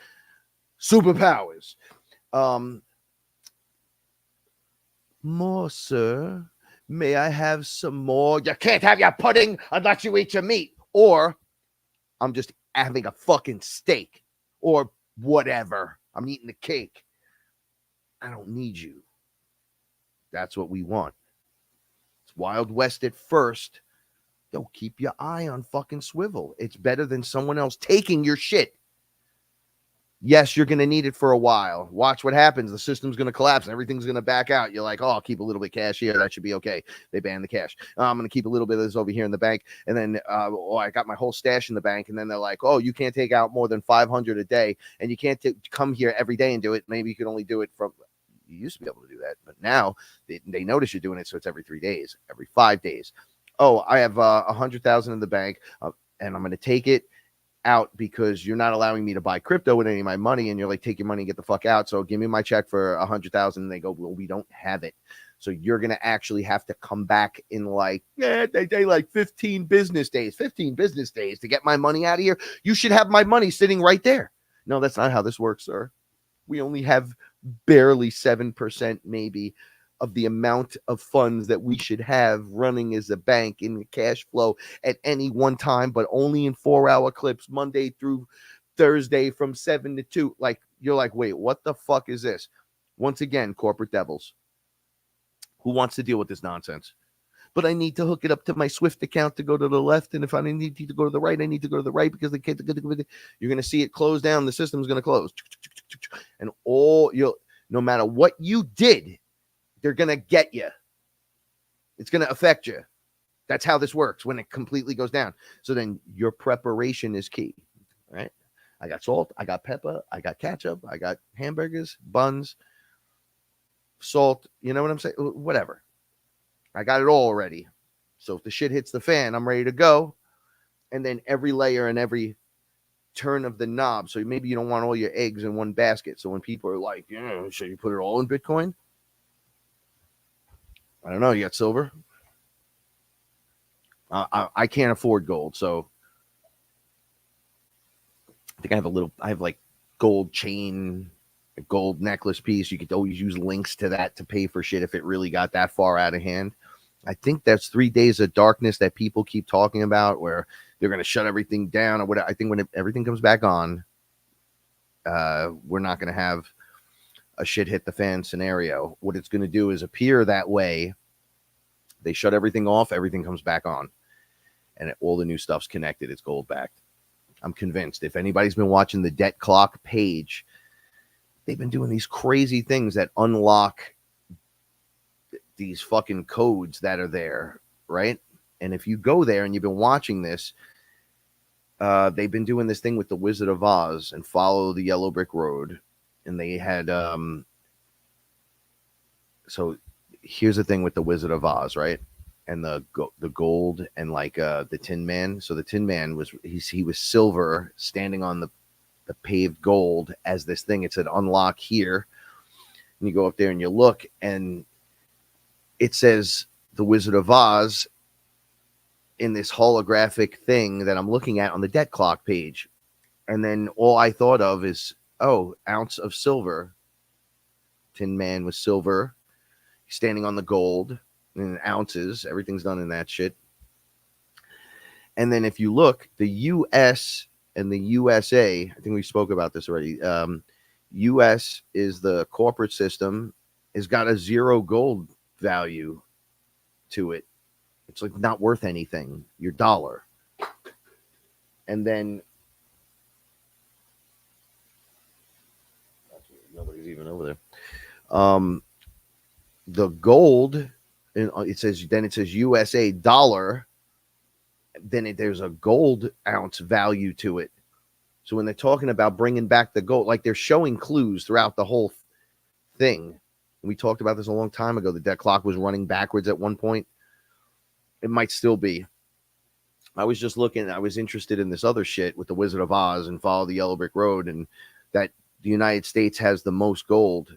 [SPEAKER 6] More, sir. May I have some more? You can't have your pudding unless you eat your meat. Or I'm just having a fucking steak or whatever. I'm eating the cake. I don't need you. That's what we want. Wild West at first. Yo, keep your eye on fucking swivel. It's better than someone else taking your shit. Yes, you're going to need it for a while. Watch what happens. The system's going to collapse and everything's going to back out. You're like, oh, I'll keep a little bit of cash here. That should be okay. They ban the cash. I'm going to keep a little bit of this over here in the bank. And then I got my whole stash in the bank. And then they're like, oh, you can't take out more than 500 a day. And you can't come here every day and do it. Maybe you can only do it from, you used to be able to do that. But now they notice you're doing it. So it's every 3 days, every 5 days. Oh, I have 100,000 in the bank and I'm going to take it out because you're not allowing me to buy crypto with any of my money. And you're like, take your money and get the fuck out. So give me my check for 100,000. And they go, well, we don't have it. So you're going to actually have to come back in like, they like 15 business days to get my money out of here. You should have my money sitting right there. No, that's not how this works, sir. We only have barely 7% maybe of the amount of funds that we should have running as a bank in the cash flow at any one time, but only in 4-hour clips, Monday through Thursday from 7 to 2. Like, you're like, wait, what the fuck is this? Once again, corporate devils. Who wants to deal with this nonsense? But I need to hook it up to my Swift account to go to the left. And if I need to go to the right, I need to go to the right because you're going to see it close down. The system's going to close. And no matter what you did, they're going to get you. It's going to affect you. That's how this works when it completely goes down. So then your preparation is key, right? I got salt, I got pepper, I got ketchup, I got hamburgers, buns, salt. You know what I'm saying? Whatever. I got it all already. So if the shit hits the fan, I'm ready to go. And then every layer and every turn of the knob. So maybe you don't want all your eggs in one basket. So when people are like, yeah, should you put it all in Bitcoin? I don't know. You got silver? I can't afford gold, so I think I have like gold chain, a gold necklace piece. You could always use links to that to pay for shit if it really got that far out of hand. I think that's 3 days of darkness that people keep talking about, where they're going to shut everything down or whatever. I think when everything comes back on, we're not going to have a shit hit the fan scenario. What it's going to do is appear that way. They shut everything off, everything comes back on, and all the new stuff's connected. It's gold backed. I'm convinced. If anybody's been watching the debt clock page, they've been doing these crazy things that unlock these fucking codes that are there, right? And if you go there and you've been watching this, they've been doing this thing with the Wizard of Oz and Follow the Yellow Brick Road. And they had, so here's the thing with the Wizard of Oz, right? And the gold and like the Tin Man. So the Tin Man he was silver standing on the paved gold as this thing. It said unlock here. And you go up there and you look and it says the Wizard of Oz in this holographic thing that I'm looking at on the debt clock page. And then all I thought of is, oh, ounce of silver. Tin Man was silver, standing on the gold in ounces. Everything's done in that shit. And then if you look, the U.S. and the USA, I think we spoke about this already. U.S. is the corporate system, has got a zero gold value to it. It's like not worth anything, your dollar. And then nobody's even over there. The gold, it says USA dollar. Then there's a gold ounce value to it. So when they're talking about bringing back the gold, like they're showing clues throughout the whole thing. We talked about this a long time ago. The debt clock was running backwards at one point. It might still be. I was just looking. I was interested in this other shit with the Wizard of Oz and Follow the Yellow Brick Road, and that the United States has the most gold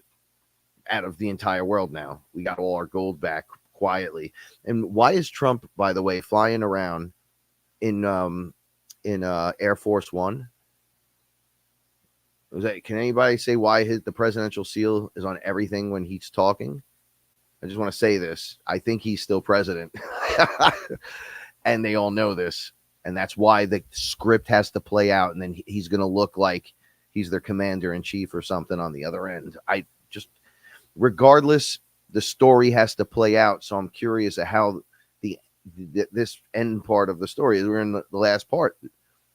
[SPEAKER 6] out of the entire world now. We got all our gold back quietly. And why is Trump, by the way, flying around in Air Force One? Can anybody say why the presidential seal is on everything when he's talking? I just want to say this. I think he's still president. And they all know this. And that's why the script has to play out. And then he's going to look like he's their commander in chief or something on the other end. Regardless, the story has to play out. So I'm curious at how this end part of the story. We're in the last part.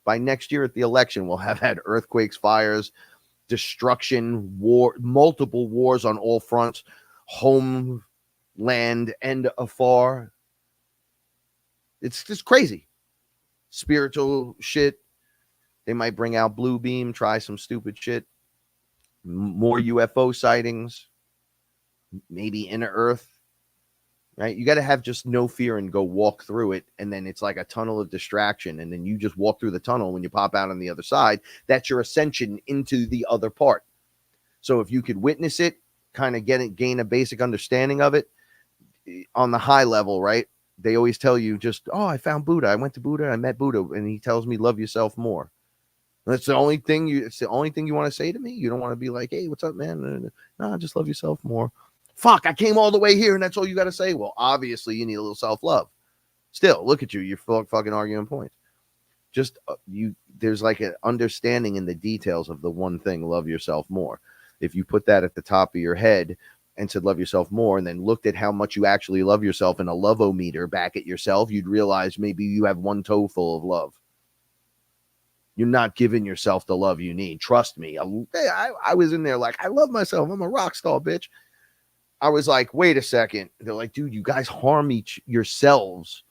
[SPEAKER 6] By next year at the election, we'll have had earthquakes, fires, destruction, war, multiple wars on all fronts, home, land, and afar. It's just crazy. Spiritual shit. They might bring out Blue Beam, try some stupid shit. More UFO sightings. Maybe inner Earth. Right? You got to have just no fear and go walk through it. And then it's like a tunnel of distraction. And then you just walk through the tunnel. When you pop out on the other side, that's your ascension into the other part. So if you could witness it, kind of gain a basic understanding of it on the high level, right? They always tell you just, oh, I found Buddha. I went to Buddha. I met Buddha. And he tells me, love yourself more. It's the only thing you want to say to me. You don't want to be like, hey, what's up, man? No, just love yourself more. Fuck, I came all the way here and that's all you got to say. Well, obviously you need a little self-love. Still, look at you. You're fucking arguing points. Just there's like an understanding in the details of the one thing, love yourself more. If you put that at the top of your head and said love yourself more and then looked at how much you actually love yourself in a love-o-meter back at yourself, you'd realize maybe you have one toe full of love. You're not giving yourself the love you need. Trust me. I was in there like, I love myself. I'm a rock star, bitch. I was like, wait a second. They're like, dude, you guys harm yourselves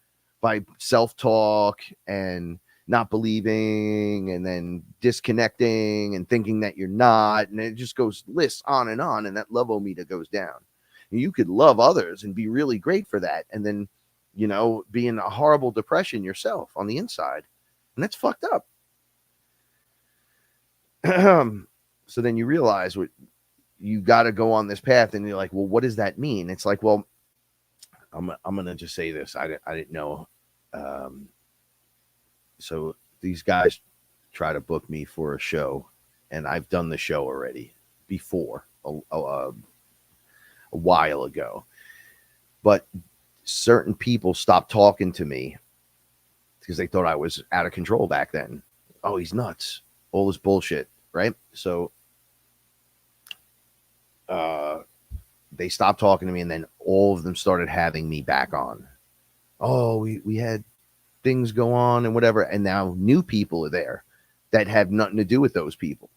[SPEAKER 6] by self-talk and not believing and then disconnecting and thinking that you're not. And it just goes lists on. And that love-o-meter goes down. And you could love others and be really great for that. And then, be in a horrible depression yourself on the inside. And that's fucked up. So then you realize you got to go on this path and you're like, well, what does that mean? It's like, well, I'm going to just say this. I didn't know. So these guys try to book me for a show and I've done the show already before a while ago, but certain people stopped talking to me because they thought I was out of control back then. Oh, he's nuts. All this bullshit. Right. So, they stopped talking to me and then all of them started having me back on. Oh, we had things go on and whatever. And now new people are there that have nothing to do with those people.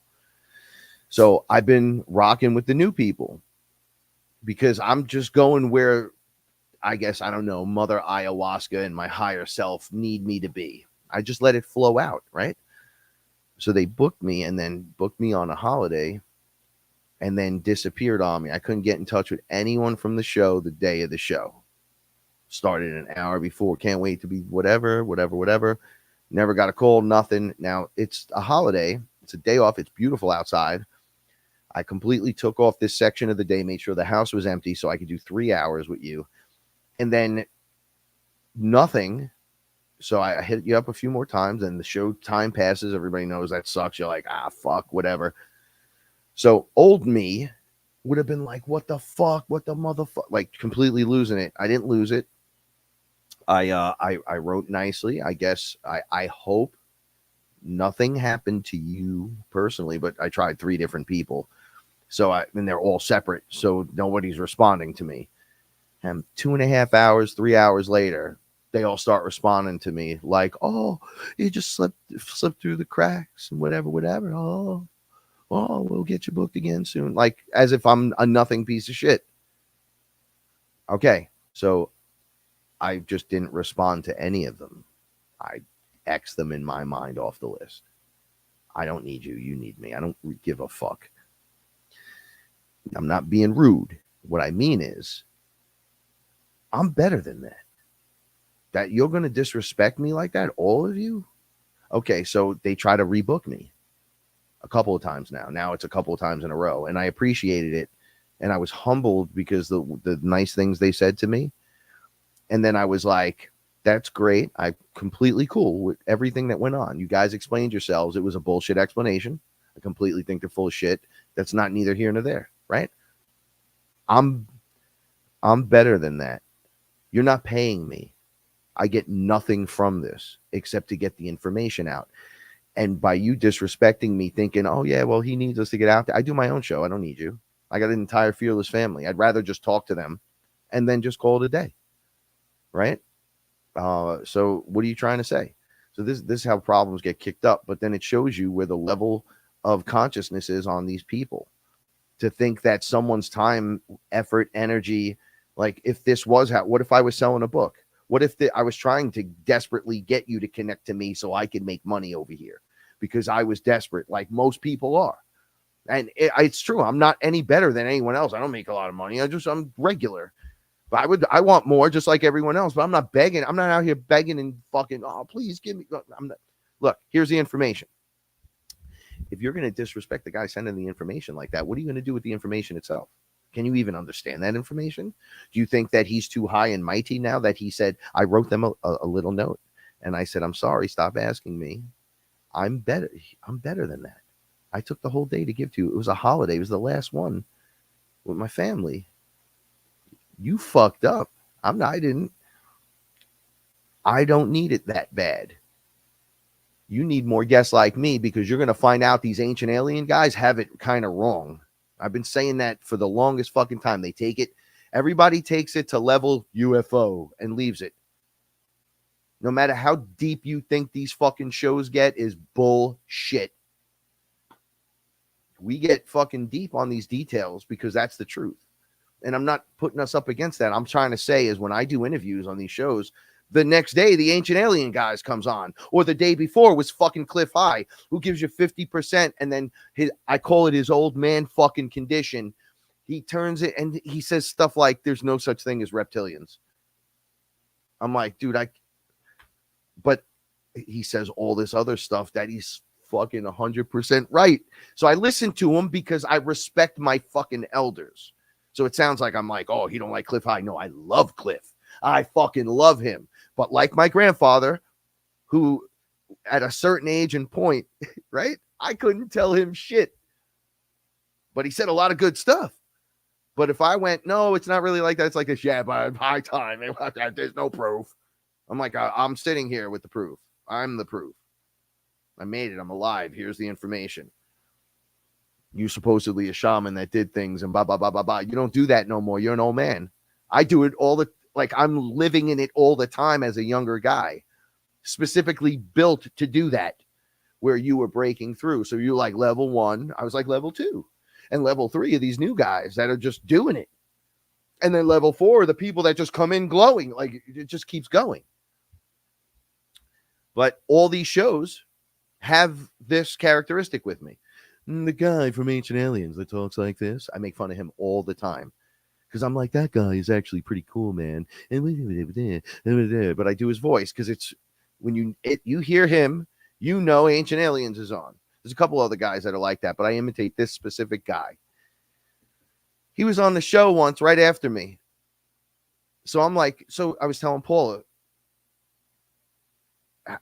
[SPEAKER 6] So I've been rocking with the new people because I'm just going where I guess, I don't know, Mother Ayahuasca and my higher self need me to be. I just let it flow out. Right. So they booked me and then booked me on a holiday and then disappeared on me. I couldn't get in touch with anyone from the show the day of the show. Started an hour before. Can't wait to be whatever. Never got a call, nothing. Now it's a holiday. It's a day off. It's beautiful outside. I completely took off this section of the day, made sure the house was empty so I could do 3 hours with you. And then nothing. So I hit you up a few more times and the show time passes. Everybody knows that sucks. You're like, fuck, whatever. So old me would have been like, what the fuck? What the motherfucker? Like completely losing it. I didn't lose it. I wrote nicely. I guess I hope nothing happened to you personally, but I tried 3 different people. So and they're all separate. So nobody's responding to me. And 2.5 hours, 3 hours later, they all start responding to me like, oh, you just slipped through the cracks and whatever. Oh, we'll get you booked again soon. Like as if I'm a nothing piece of shit. Okay. So I just didn't respond to any of them. I X them in my mind off the list. I don't need you. You need me. I don't give a fuck. I'm not being rude. What I mean is I'm better than that. That you're going to disrespect me like that, all of you? Okay, so they try to rebook me a couple of times now. Now it's a couple of times in a row, and I appreciated it, and I was humbled because the nice things they said to me. And then I was like, that's great. I'm completely cool with everything that went on. You guys explained yourselves. It was a bullshit explanation. I completely think they're full of shit. That's not neither here nor there, right? I'm better than that. You're not paying me. I get nothing from this except to get the information out. And by you disrespecting me, thinking, oh, yeah, well, he needs us to get out there. I do my own show. I don't need you. I got an entire Fearless family. I'd rather just talk to them and then just call it a day. Right? So what are you trying to say? So this is how problems get kicked up. But then it shows you where the level of consciousness is on these people. To think that someone's time, effort, energy, like if this was how, what if I was selling a book? What if I was trying to desperately get you to connect to me so I could make money over here because I was desperate, like most people are. And it's true. I'm not any better than anyone else. I don't make a lot of money. I'm regular. But I want more just like everyone else, but I'm not begging. I'm not out here begging and fucking, oh, please give me. I'm not. Look, here's the information. If you're going to disrespect the guy sending the information like that, what are you going to do with the information itself? Can you even understand that information? Do you think that he's too high and mighty now that he said, I wrote them a little note and I said, I'm sorry, stop asking me. I'm better. I'm better than that. I took the whole day to give to you. It was a holiday. It was the last one with my family. You fucked up. I didn't. I don't need it that bad. You need more guests like me because you're going to find out these ancient alien guys have it kind of wrong. I've been saying that for the longest fucking time. They take it. Everybody takes it to level UFO and leaves it. No matter how deep you think these fucking shows get is bullshit. We get fucking deep on these details because that's the truth. And I'm not putting us up against that. I'm trying to say is when I do interviews on these shows, the next day the ancient alien guys comes on, or the day before was fucking Cliff High, who gives you 50%, and then I call it his old man fucking condition. He turns it and he says stuff like there's no such thing as reptilians. I'm like, dude, but he says all this other stuff that he's fucking 100% right. So I listen to him because I respect my fucking elders. So it sounds like I'm like, oh, he don't like Cliff High. No, I love Cliff. I fucking love him. But like my grandfather, who at a certain age and point, right? I couldn't tell him shit. But he said a lot of good stuff. But if I went, no, it's not really like that. It's like this, yeah, but high time. There's no proof. I'm like, I'm sitting here with the proof. I'm the proof. I made it. I'm alive. Here's the information. You supposedly a shaman that did things and blah, blah, blah, blah, blah. You don't do that no more. You're an old man. I do it like I'm living in it all the time as a younger guy, specifically built to do that, where you were breaking through. So you're like level 1. I was like level 2 and level 3 of these new guys that are just doing it. And then level 4 are the people that just come in glowing. Like it just keeps going. But all these shows have this characteristic with me. The guy from Ancient Aliens that talks like this, I make fun of him all the time because I'm like, that guy is actually pretty cool, man. But I do his voice because it's when you hear him, you know Ancient Aliens is on. There's a couple other guys that are like that, but I imitate this specific guy. He was on the show once right after me. So I'm like, so I was telling Paula,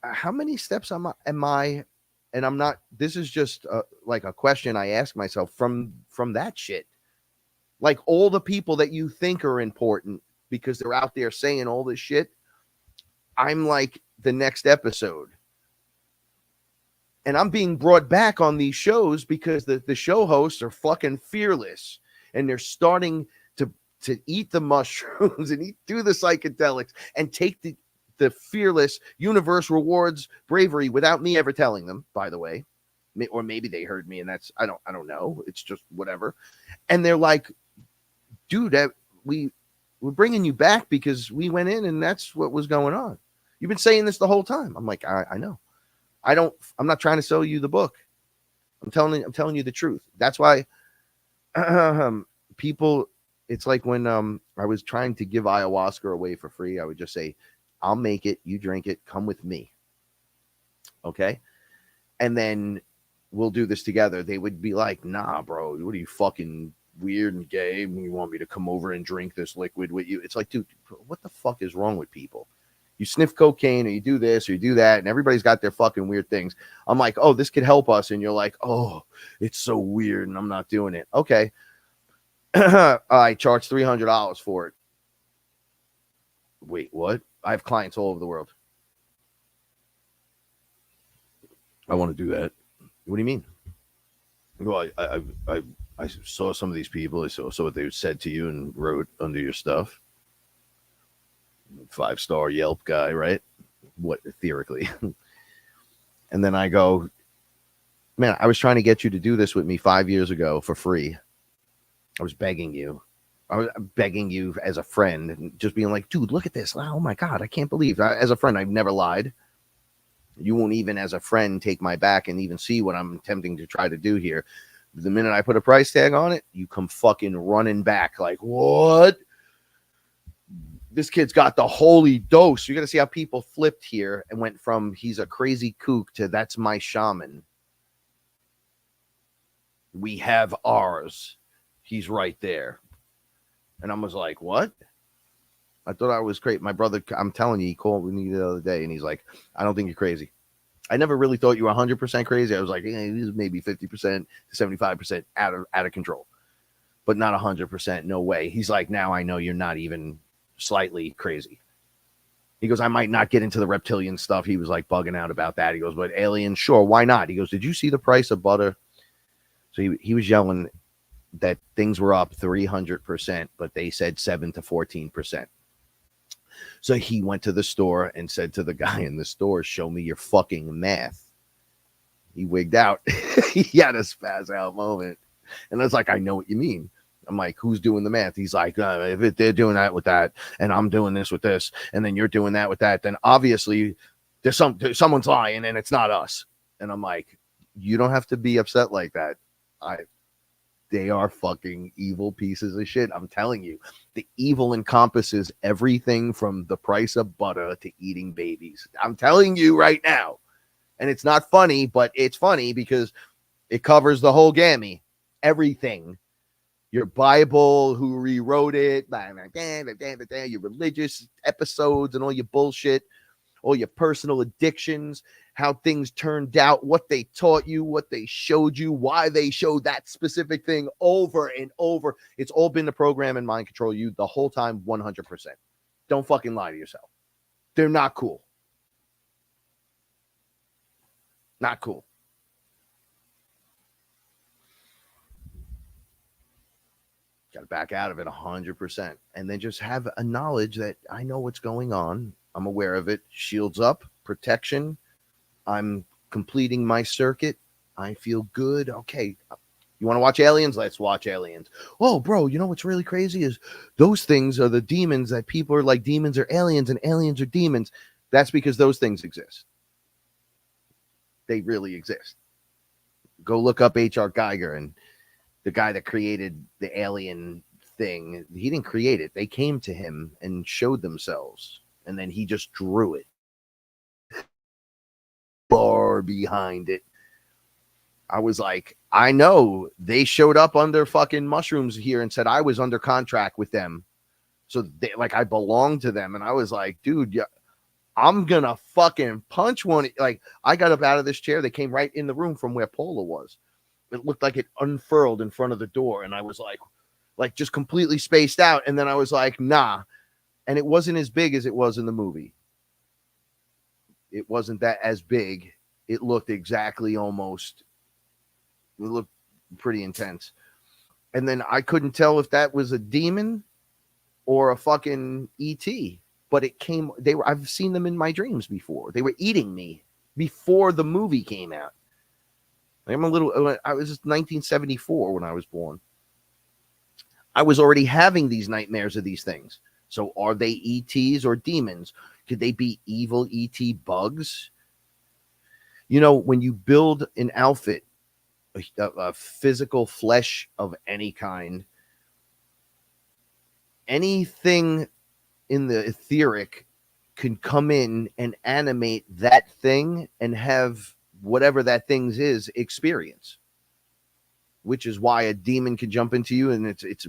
[SPEAKER 6] how many steps am I? And I'm not, this is just like a question I ask myself from that shit. Like all the people that you think are important because they're out there saying all this shit. I'm like the next episode. And I'm being brought back on these shows because the show hosts are fucking fearless. And they're starting to eat the mushrooms and do the psychedelics and take the fearless universe rewards bravery without me ever telling them, by the way. Or maybe they heard me and that's, I don't know. It's just whatever. And they're like, dude, we're bringing you back because we went in and that's what was going on. You've been saying this the whole time. I'm like, I know. I'm not trying to sell you the book. I'm telling you the truth. That's why people, it's like when I was trying to give ayahuasca away for free, I would just say, I'll make it, you drink it, come with me. Okay? And then we'll do this together. They would be like, nah, bro, what are you, fucking weird and gay? You want me to come over and drink this liquid with you? It's like, dude, what the fuck is wrong with people? You sniff cocaine or you do this or you do that, and everybody's got their fucking weird things. I'm like, oh, this could help us. And you're like, oh, it's so weird and I'm not doing it. Okay. I charge $300 for it. Wait, what? I have clients all over the world. I want to do that. What do you mean? Well, I saw some of these people. I saw what they said to you and wrote under your stuff. 5-star Yelp guy, right? What, theoretically. And then I go, man, I was trying to get you to do this with me 5 years ago for free. I was begging you. I was begging you as a friend and just being like, dude, look at this. Oh my God, I can't believe as a friend, I've never lied. You won't even as a friend take my back and even see what I'm attempting to try to do here. The minute I put a price tag on it, you come fucking running back like, what? This kid's got the holy dose. You got to see how people flipped here and went from he's a crazy kook to that's my shaman. We have ours. He's right there. And I was like, what? I thought I was crazy. My brother, I'm telling you, he called me the other day and he's like, I don't think you're crazy. I never really thought you were 100% crazy. I was like, he's maybe 50% to 75% out of control, but not 100%. No way. He's like, now I know you're not even slightly crazy. He goes, I might not get into the reptilian stuff. He was like bugging out about that. He goes, but aliens, sure, why not? He goes, did you see the price of butter? So he was yelling that things were up 300%, but they said 7 to 14%. So he went to the store and said to the guy in the store, show me your fucking math. He wigged out. He had a spaz out moment. And I was like, I know what you mean. I'm like, who's doing the math? He's like, if they're doing that with that, and I'm doing this with this, and then you're doing that with that, then obviously someone's lying and it's not us. And I'm like, you don't have to be upset like that. They are fucking evil pieces of shit. I'm telling you, the evil encompasses everything from the price of butter to eating babies. I'm telling you right now. And it's not funny, but it's funny because it covers the whole gamut. Everything. Your Bible, who rewrote it, your religious episodes and all your bullshit, all your personal addictions, how things turned out, what they taught you, what they showed you, why they showed that specific thing over and over. It's all been to program and mind control you the whole time, 100%. Don't fucking lie to yourself. They're not cool. Not cool. Got to back out of it 100%. And then just have a knowledge that I know what's going on. I'm aware of it. Shields up, protection. I'm completing my circuit. I feel good. Okay. You want to watch Aliens? Let's watch Aliens. Oh, bro, you know what's really crazy is those things are the demons that people are like demons are aliens and aliens are demons. That's because those things exist. They really exist. Go look up H.R. Geiger and the guy that created the alien thing. He didn't create it. They came to him and showed themselves. And then he just drew it. Bar behind it. I was like, I know they showed up under fucking mushrooms here and said I was under contract with them. So they, like, I belonged to them. And I was like, dude, yeah, I'm gonna fucking punch one. Like, I got up out of this chair. They came right in the room from where Paula was. It looked like it unfurled in front of the door. And I was like just completely spaced out. And then I was like, nah. And it wasn't as big as it was in the movie. It wasn't that as big. It looked exactly almost. It looked pretty intense. And then I couldn't tell if that was a demon or a fucking ET. But it came. I've seen them in my dreams before. They were eating me before the movie came out. I was 1974 when I was born. I was already having these nightmares of these things. So are they ETs or demons? Could they be evil ET bugs? You know, when you build an outfit, a physical flesh of any kind, anything in the etheric can come in and animate that thing and have whatever that thing's is experience, which is why a demon can jump into you. And it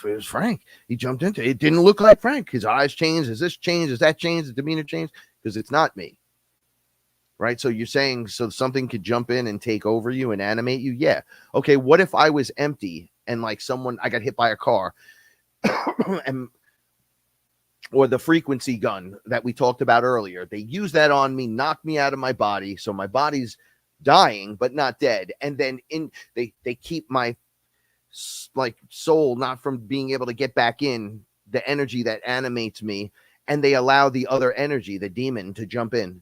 [SPEAKER 6] was Frank. He jumped into it. It didn't look like Frank. His eyes changed. Is this changed? Is that changed? His demeanor changed? Because it's not me. Right? So you're saying so something could jump in and take over you and animate you? Yeah. Okay, what if I was empty and like I got hit by a car or the frequency gun that we talked about earlier. They use that on me, knock me out of my body. So my body's dying, but not dead. And then they keep my like soul not from being able to get back in the energy that animates me. and they allow the other energy, the demon, to jump in,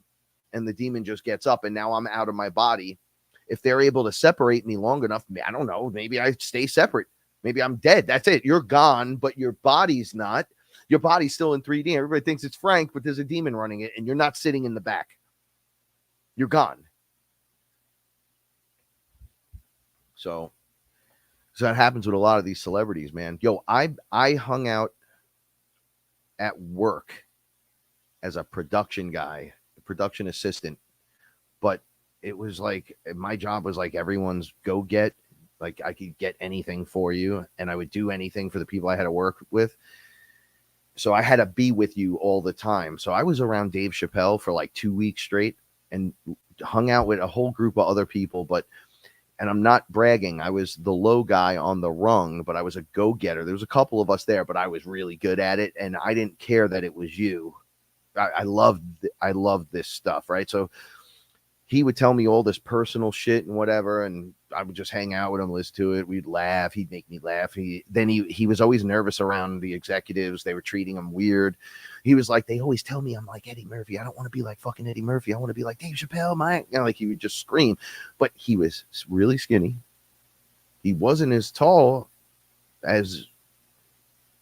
[SPEAKER 6] and the demon just gets up, and now I'm out of my body. If they're able to separate me long enough, I don't know, maybe I stay separate. Maybe I'm dead. That's it. You're gone, but your body's not. Your body's still in 3D. Everybody thinks it's Frank, but there's a demon running it, and you're not sitting in the back. You're gone. So that happens with a lot of these celebrities, man. Yo, I hung out at work as a production guy, a production assistant, but it was like my job was like everyone's go get. Like I could get anything for you, and I would do anything for the people I had to work with. So I had to be with you all the time. So I was around Dave Chappelle for like 2 weeks straight and hung out with a whole group of other people. And I'm not bragging, I was the low guy on the rung, but I was a go-getter. There was a couple of us there, but I was really good at it, and I didn't care that it was you. I loved this stuff, right? So he would tell me all this personal shit and whatever, and I would just hang out with him, listen to it. We'd laugh. He'd make me laugh. He was always nervous around the executives. They were treating him weird. He was like, they always tell me I'm like Eddie Murphy. I don't want to be like fucking Eddie Murphy. I want to be like Dave Chappelle, like he would just scream. But he was really skinny. He wasn't as tall as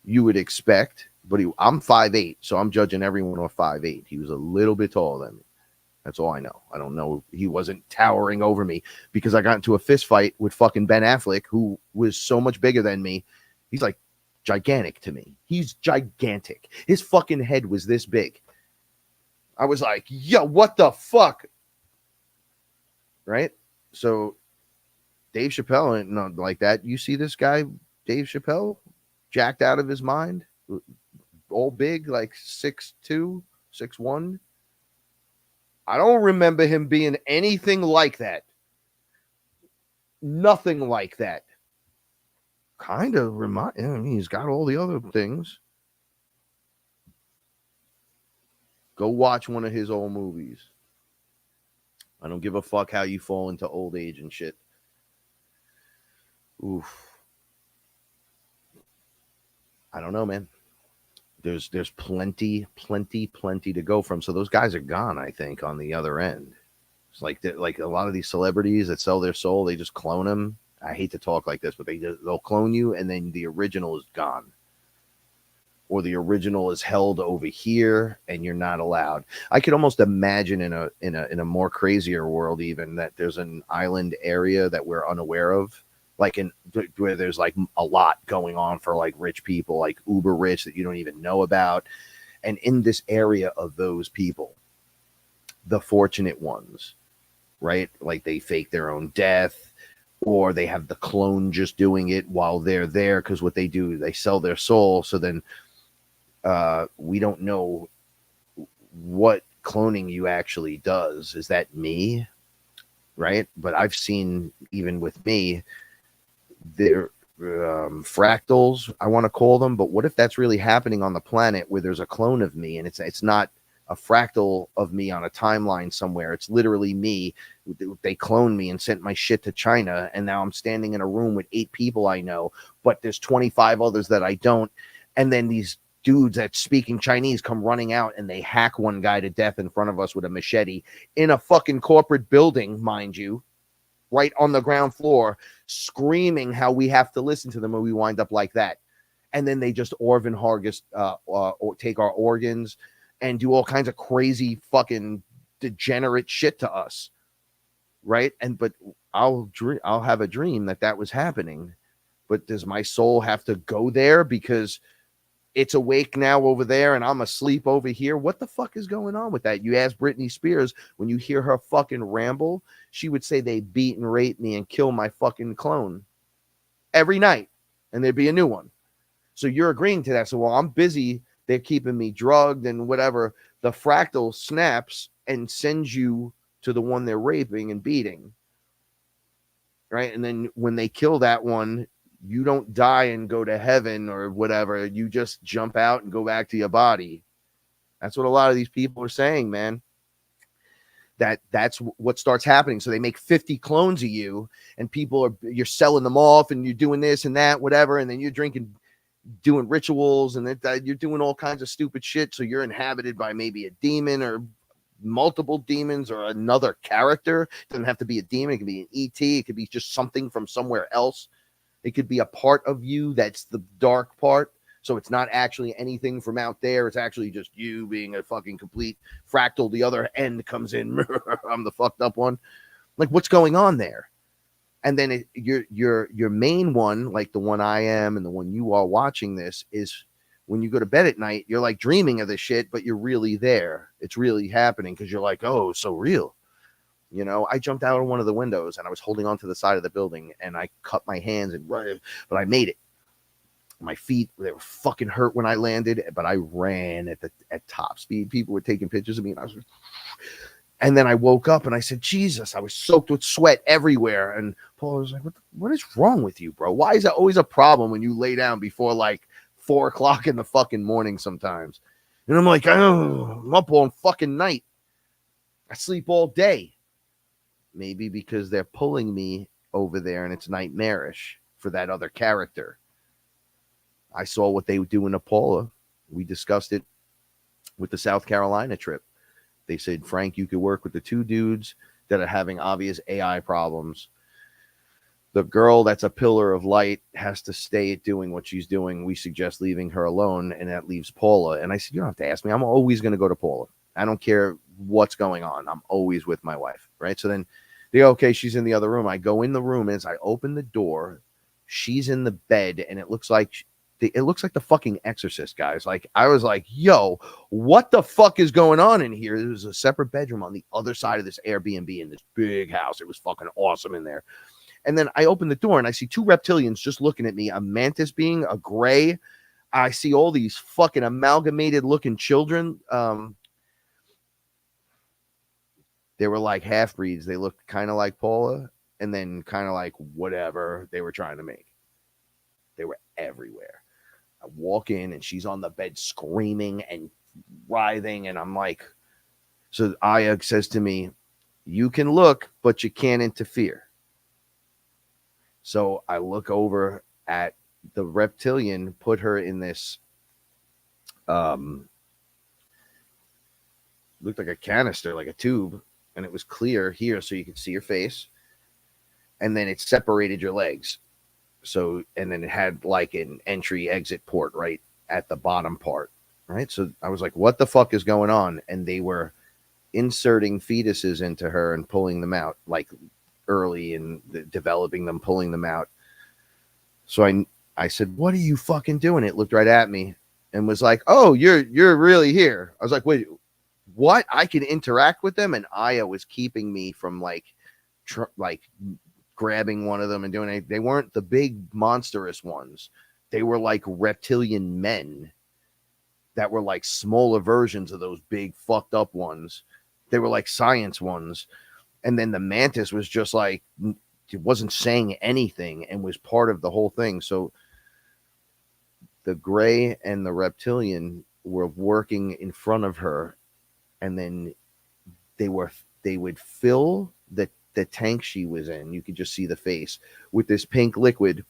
[SPEAKER 6] you would expect, but I'm 5'8", so I'm judging everyone off 5'8". He was a little bit taller than me. That's all I know. I don't know. He wasn't towering over me because I got into a fist fight with fucking Ben Affleck, who was so much bigger than me. He's like gigantic to me. He's gigantic. His fucking head was this big. I was like, yo, what the fuck? Right? So Dave Chappelle ain't not like that. You see this guy, Dave Chappelle, jacked out of his mind, all big, like 6'2", 6'1". I don't remember him being anything like that. Nothing like that. Kind of I mean, he's got all the other things. Go watch one of his old movies. I don't give a fuck how you fall into old age and shit. Oof. I don't know, man. There's plenty to go from. So those guys are gone, I think, on the other end. It's like a lot of these celebrities that sell their soul, they just clone them. I hate to talk like this, but they'll clone you, and then the original is gone. Or the original is held over here, and you're not allowed. I could almost imagine in a more crazier world, even, that there's an island area that we're unaware of. Like where there's like a lot going on for like rich people, like uber rich that you don't even know about. And in this area of those people, the fortunate ones, right? Like they fake their own death, or they have the clone just doing it while they're there. Cause what they do, they sell their soul. So then we don't know what cloning you actually does. Is that me? Right. But I've seen, even with me, they're fractals, I want to call them. But what if that's really happening on the planet where there's a clone of me, and it's not a fractal of me on a timeline somewhere? It's literally me. They cloned me and sent my shit to China, and now I'm standing in a room with 8 people I know, but there's 25 others that I don't. And then these dudes that speaking Chinese come running out, and they hack one guy to death in front of us with a machete in a fucking corporate building, mind you, right on the ground floor, screaming how we have to listen to them, and we wind up like that. And then they just Orvin Hargis or take our organs and do all kinds of crazy fucking degenerate shit to us, right? But I'll have a dream that was happening. But does my soul have to go there because it's awake now over there and I'm asleep over here? What the fuck is going on with that? You ask Britney Spears, when you hear her fucking ramble, she would say they beat and rape me and kill my fucking clone every night, and there'd be a new one. So you're agreeing to that. So while I'm busy, they're keeping me drugged and whatever, the fractal snaps and sends you to the one they're raping and beating, right? And then when they kill that one, you don't die and go to heaven or whatever. You just jump out and go back to your body. That's what a lot of these people are saying, man. That's what starts happening. So they make 50 clones of you, and you're selling them off, and you're doing this and that, whatever. And then you're drinking doing rituals and that you're doing all kinds of stupid shit. So you're inhabited by maybe a demon or multiple demons or another character. It doesn't have to be a demon. It could be an ET. It could be just something from somewhere else. It could be a part of you that's the dark part. So it's not actually anything from out there. It's actually just you being a fucking complete fractal. The other end comes in. I'm the fucked up one. Like, what's going on there? And then your main one, like the one I am and the one you are watching this, is when you go to bed at night, you're like dreaming of this shit, but you're really there. It's really happening because you're like, oh, so real. You know, I jumped out of one of the windows and I was holding on to the side of the building and I cut my hands and but I made it. My feet, they were fucking hurt when I landed, but I ran at top speed. People were taking pictures of me, and then I woke up and I said, Jesus, I was soaked with sweat everywhere. And Paula was like, what is wrong with you, bro? Why is that always a problem when you lay down before like 4 o'clock in the fucking morning sometimes? And I'm like, oh, I'm up all fucking night. I sleep all day. Maybe because they're pulling me over there and it's nightmarish for that other character. I saw what they were doing to Paula. We discussed it with the South Carolina trip. They said, Frank, you could work with the 2 dudes that are having obvious AI problems. The girl that's a pillar of light has to stay doing what she's doing. We suggest leaving her alone, and that leaves Paula. And I said, you don't have to ask me. I'm always going to go to Paula. I don't care what's going on. I'm always with my wife, right? So then they go, okay, she's in the other room. I go in the room, and as I open the door, she's in the bed, and it looks like the fucking Exorcist, guys. Like, I was like, yo, what the fuck is going on in here? There was a separate bedroom on the other side of this Airbnb in this big house. It was fucking awesome in there. And then I open the door and I see 2 reptilians just looking at me, a mantis being, a gray. I see all these fucking amalgamated looking children. They were like half breeds. They looked kind of like Paula and then kind of like whatever they were trying to make. They were everywhere. I walk in and she's on the bed screaming and writhing. And I'm like, so Aya says to me, you can look, but you can't interfere. So I look over at the reptilian, put her in this, looked like a canister, like a tube, and it was clear here so you could see your face. And then it separated your legs. So, and then it had like an entry exit port right at the bottom part, right? So I was like, what the fuck is going on? And they were inserting fetuses into her and pulling them out like early and developing them, pulling them out. So I said, what are you fucking doing? It looked right at me and was like, oh, you're really here. I was like, wait, what? I can interact with them? And Aya was keeping me from like grabbing one of them and doing it. They weren't the big monstrous ones. They were like reptilian men that were like smaller versions of those big fucked up ones. They were like science ones. And then the mantis was just like, it wasn't saying anything and was part of the whole thing. So the gray and the reptilian were working in front of her. And then they would fill the tank she was in, you could just see the face, with this pink liquid,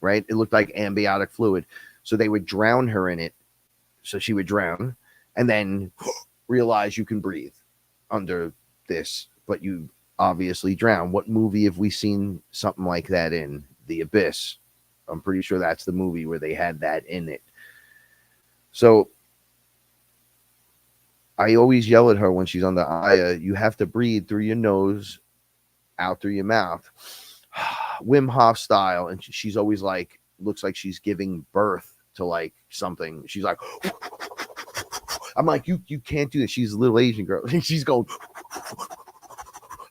[SPEAKER 6] right? It looked like amniotic fluid. So they would drown her in it. So she would drown and then realize you can breathe under this, but you obviously drown. What movie have we seen something like that in? The Abyss. I'm pretty sure that's the movie where they had that in it. So I always yell at her when she's on the Aya, you have to breathe through your nose, out through your mouth, Wim Hof style. And she's always like, looks like she's giving birth to like something. She's like, I'm like, you can't do this. She's a little Asian girl. And she's going,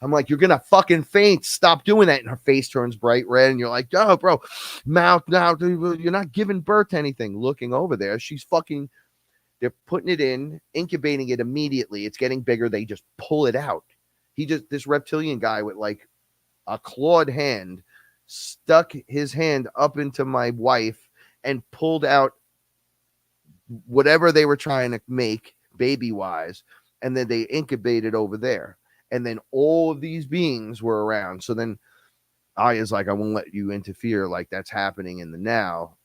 [SPEAKER 6] I'm like, you're gonna fucking faint. Stop doing that. And her face turns bright red. And you're like, oh, bro, mouth now. You're not giving birth to anything. Looking over there, she's fucking. They're putting it in, incubating it immediately. It's getting bigger. They just pull it out. This reptilian guy with like a clawed hand stuck his hand up into my wife and pulled out whatever they were trying to make baby wise. And then they incubated over there. And then all of these beings were around. So then Aya's like, I won't let you interfere. Like, that's happening in the now.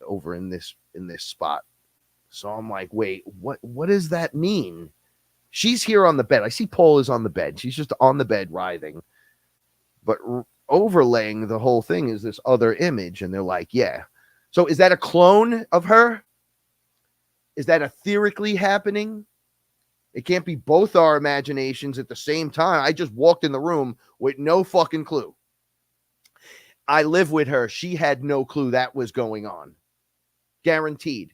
[SPEAKER 6] over in this spot. So I'm like, wait, what does that mean? She's here on the bed. I see Paula's on the bed. She's just on the bed writhing. But overlaying the whole thing is this other image. And they're like, yeah. So is that a clone of her? Is that etherically happening? It can't be both our imaginations at the same time. I just walked in the room with no fucking clue. I live with her. She had no clue that was going on. Guaranteed.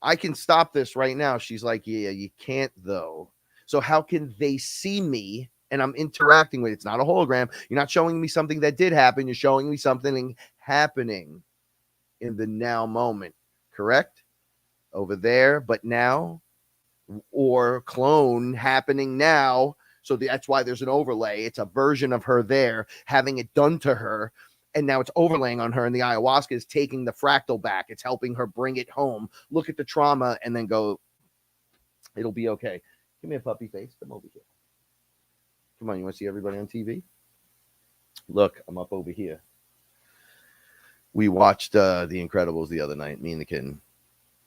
[SPEAKER 6] I can stop this right now. She's like, yeah, you can't though. So how can they see me and I'm interacting with it? It's not a hologram. You're not showing me something that did happen. You're showing me something happening in the now moment. Correct? Over there, but now, or clone happening now. So that's why there's an overlay. It's a version of her there having it done to her. And now it's overlaying on her, and the ayahuasca is taking the fractal back. It's helping her bring it home, look at the trauma, and then go, it'll be okay. Give me a puppy face. Come over here. Come on, you want to see everybody on TV? Look, I'm up over here. We watched The Incredibles the other night, me and the kitten,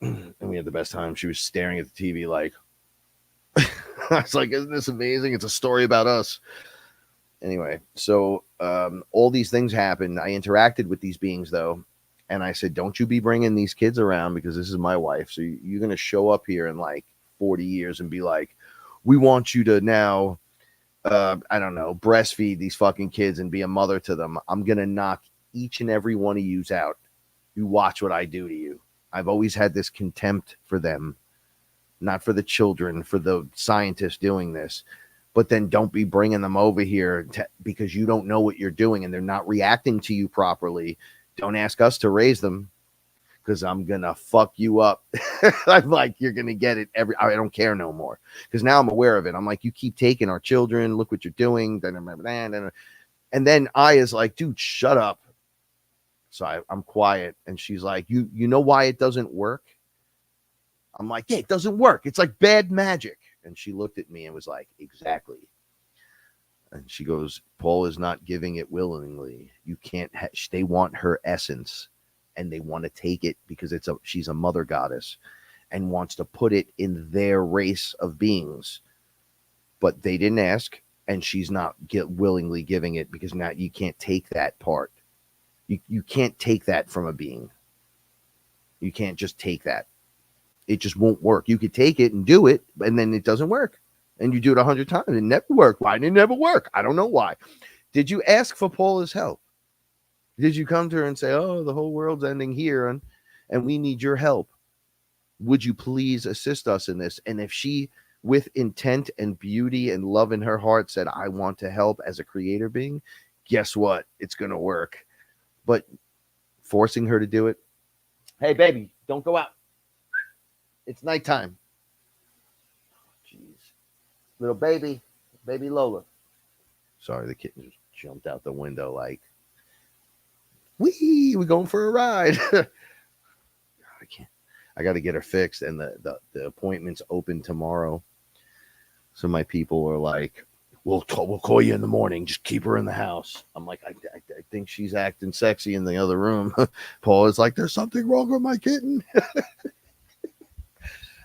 [SPEAKER 6] and we had the best time. She was staring at the TV like, I was like, isn't this amazing? It's a story about us. Anyway, so all these things happened. I interacted with these beings, though, and I said, don't you be bringing these kids around because this is my wife. So you're going to show up here in like 40 years and be like, we want you to now, I don't know, breastfeed these fucking kids and be a mother to them. I'm going to knock each and every one of yous out. You watch what I do to you. I've always had this contempt for them, not for the children, for the scientists doing this. But then don't be bringing them over here because you don't know what you're doing and they're not reacting to you properly. Don't ask us to raise them because I'm going to fuck you up. I'm like, you're going to get it I don't care no more because now I'm aware of it. I'm like, you keep taking our children. Look what you're doing. And then I is like, dude, shut up. So I'm quiet. And she's like, you know why it doesn't work? I'm like, yeah, it doesn't work. It's like bad magic. And she looked at me and was like, exactly. And she goes, Paul is not giving it willingly. You can't, they want her essence and they want to take it because she's a mother goddess and wants to put it in their race of beings. But they didn't ask and she's not willingly giving it because now you can't take that part. You can't take that from a being. You can't just take that. It just won't work. You could take it and do it, and then it doesn't work. And you do it 100 times. It never worked. Why did it never work? I don't know why. Did you ask for Paula's help? Did you come to her and say, oh, the whole world's ending here, and we need your help? Would you please assist us in this? And if she, with intent and beauty and love in her heart, said, I want to help as a creator being, guess what? It's going to work. But forcing her to do it, hey, baby, don't go out. It's nighttime. Jeez. Little baby Lola. Sorry, the kitten just jumped out the window like, we're going for a ride. I can't. I got to get her fixed. And the appointment's open tomorrow. So my people are like, we'll call you in the morning. Just keep her in the house. I'm like, I think she's acting sexy in the other room. Paul is like, there's something wrong with my kitten.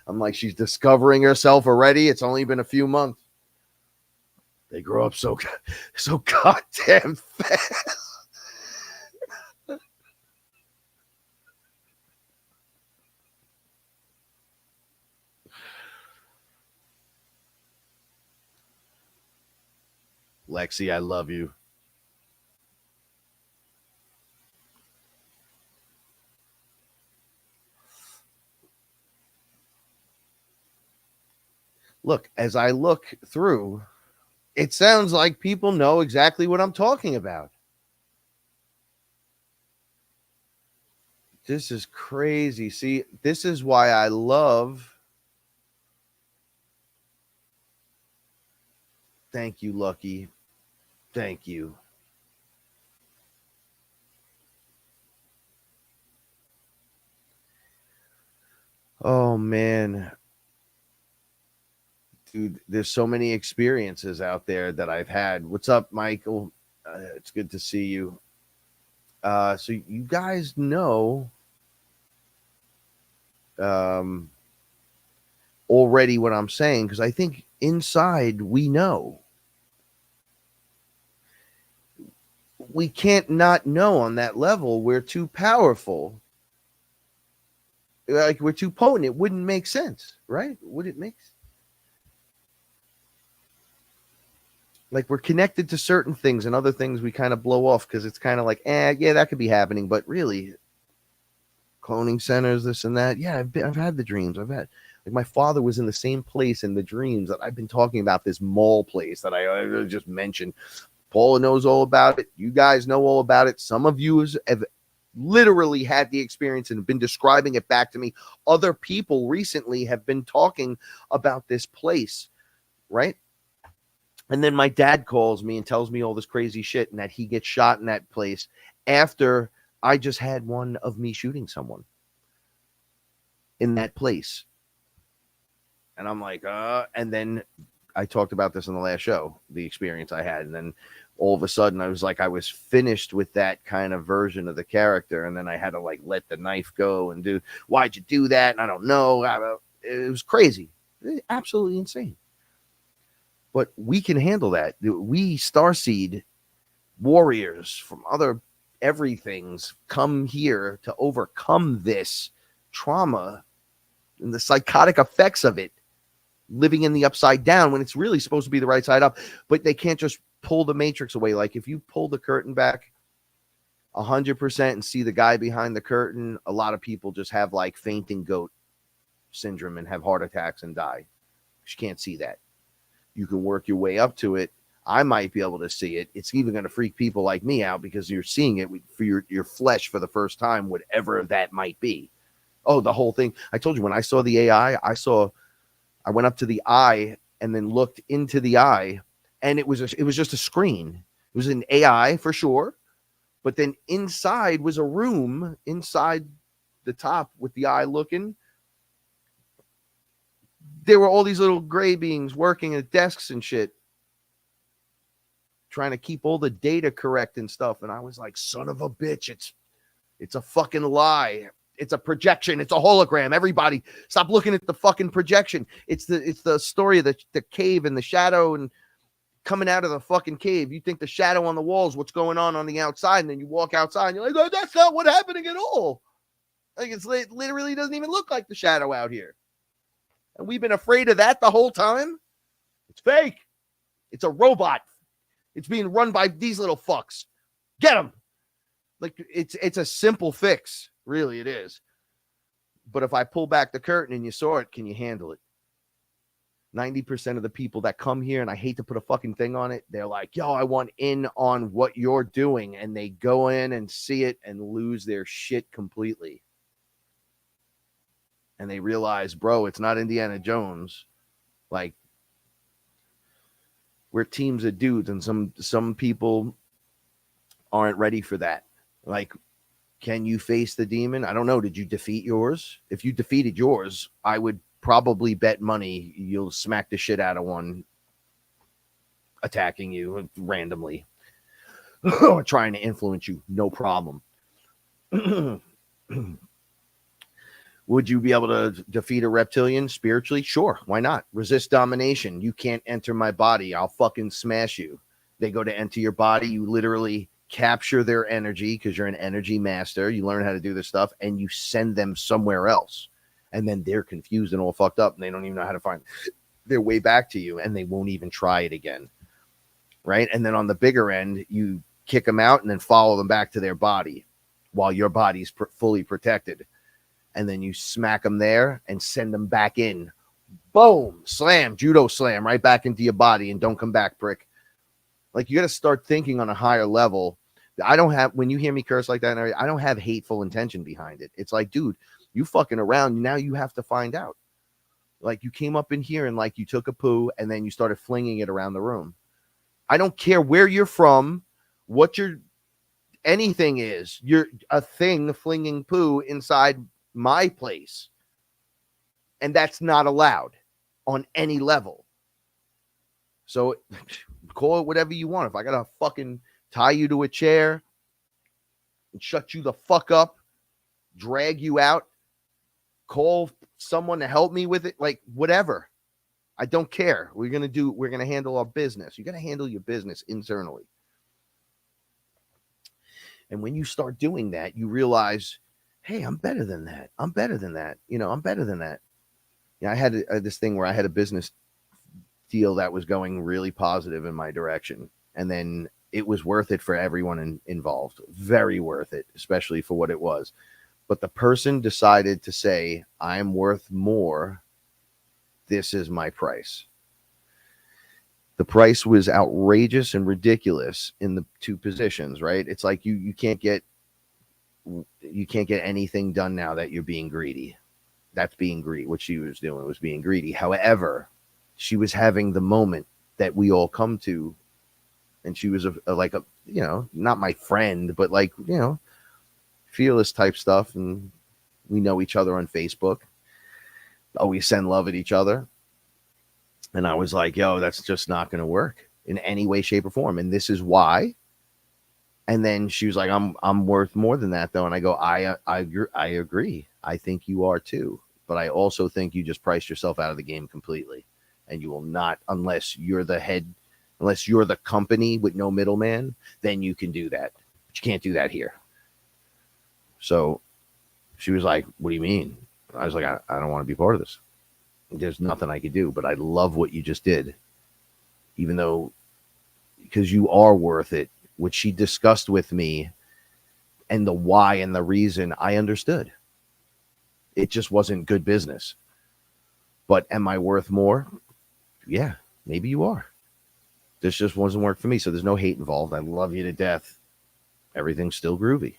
[SPEAKER 6] I'm like, she's discovering herself already. It's only been a few months. They grow up so goddamn fast. Lexi, I love you. Look, as I look through, it sounds like people know exactly what I'm talking about. This is crazy. See, this is why I love. Thank you, Lucky. Thank you. Oh, man. Dude, there's so many experiences out there that I've had. What's up, Michael? It's good to see you. So you guys know already what I'm saying, because I think inside we know. We can't not know on that level. We're too powerful. Like, we're too potent. It wouldn't make sense, right? Would it make sense? Like, we're connected to certain things and other things we kind of blow off because it's kind of like, yeah, that could be happening. But really, cloning centers, this and that. Yeah, I've had the dreams. Like, my father was in the same place in the dreams that I've been talking about, this mall place that I just mentioned. Paula knows all about it. You guys know all about it. Some of you have literally had the experience and been describing it back to me. Other people recently have been talking about this place, right? And then my dad calls me and tells me all this crazy shit and that he gets shot in that place after I just had one of me shooting someone in that place. And I'm like, and then I talked about this in the last show, the experience I had. And then all of a sudden I was like, I was finished with that kind of version of the character. And then I had to like let the knife go and do, why'd you do that? And I don't know. It was crazy. Absolutely insane. But we can handle that. We Starseed warriors from other everythings come here to overcome this trauma and the psychotic effects of it, living in the upside down when it's really supposed to be the right side up. But they can't just pull the matrix away. Like, if you pull the curtain back 100% and see the guy behind the curtain, a lot of people just have like fainting goat syndrome and have heart attacks and die. You can't see that. You can work your way up to it. I might be able to see it. It's even going to freak people like me out because you're seeing it for your flesh for the first time, whatever that might be. Oh, the whole thing. I told you, when I saw the AI, I went up to the eye and then looked into the eye, and it was just a screen. It was an AI for sure, but then inside was a room inside the top with the eye looking. There were all these little gray beings working at desks and shit, trying to keep all the data correct and stuff. And I was like, son of a bitch, it's a fucking lie. It's a projection. It's a hologram. Everybody stop looking at the fucking projection. It's the story of the cave and the shadow and coming out of the fucking cave. You think the shadow on the wall is what's going on the outside. And then you walk outside and you're like, oh, that's not what's happening at all. Like, it literally doesn't even look like the shadow out here. And we've been afraid of that the whole time. It's fake. It's a robot. It's being run by these little fucks. Get them. Like, it's a simple fix. Really, it is. But if I pull back the curtain and you saw it, can you handle it? 90% of the people that come here, and I hate to put a fucking thing on it, they're like, yo, I want in on what you're doing. And they go in and see it and lose their shit completely. And they realize, bro, it's not Indiana Jones. Like, we're teams of dudes, and some people aren't ready for that. Like, can you face the demon? I don't know. Did you defeat yours? If you defeated yours, I would probably bet money you'll smack the shit out of one attacking you randomly or trying to influence you. No problem. Would you be able to defeat a reptilian spiritually? Sure. Why not? Resist domination. You can't enter my body. I'll fucking smash you. They go to enter your body. You literally capture their energy because you're an energy master. You learn how to do this stuff and you send them somewhere else. And then they're confused and all fucked up and they don't even know how to find their way back to you, and they won't even try it again. Right? And then on the bigger end, you kick them out and then follow them back to their body while your body's fully protected. And then you smack them there and send them back in. Boom, slam, judo slam right back into your body, and don't come back, prick. Like, you got to start thinking on a higher level. When you hear me curse like that, I don't have hateful intention behind it. It's like, dude, you fucking around. Now you have to find out. Like, you came up in here and like you took a poo and then you started flinging it around the room. I don't care where you're from, what your anything is. You're a thing flinging poo inside my place, and that's not allowed on any level. So call it whatever you want. If I gotta fucking tie you to a chair and shut you the fuck up, drag you out, call someone to help me with it, like whatever. I don't care. We're going to handle our business. You got to handle your business internally. And when you start doing that, you realize, hey, I'm better than that. I'm better than that. I'm better than that. I had this thing where I had a business deal that was going really positive in my direction. And then it was worth it for everyone involved. Very worth it, especially for what it was. But the person decided to say, I'm worth more. This is my price. The price was outrageous and ridiculous in the two positions, right? It's like you can't get anything done now that you're being greedy. That's being greedy. What she was doing was being greedy. However, she was having the moment that we all come to, and she was not my friend, but fearless type stuff, and we know each other on Facebook. Always send love at each other. And I was like, yo, that's just not going to work in any way, shape, or form. And this is why. And then she was like, I'm worth more than that, though. And I go, I agree. I think you are too. But I also think you just priced yourself out of the game completely. And you will not, unless you're the head, unless you're the company with no middleman, then you can do that. But you can't do that here. So she was like, what do you mean? I was like, I don't want to be part of this. There's nothing I could do, but I love what you just did. Even though, because you are worth it, which she discussed with me, and the why and the reason I understood. It just wasn't good business. But am I worth more? Yeah, maybe you are. This just wasn't work for me. So there's no hate involved. I love you to death. Everything's still groovy.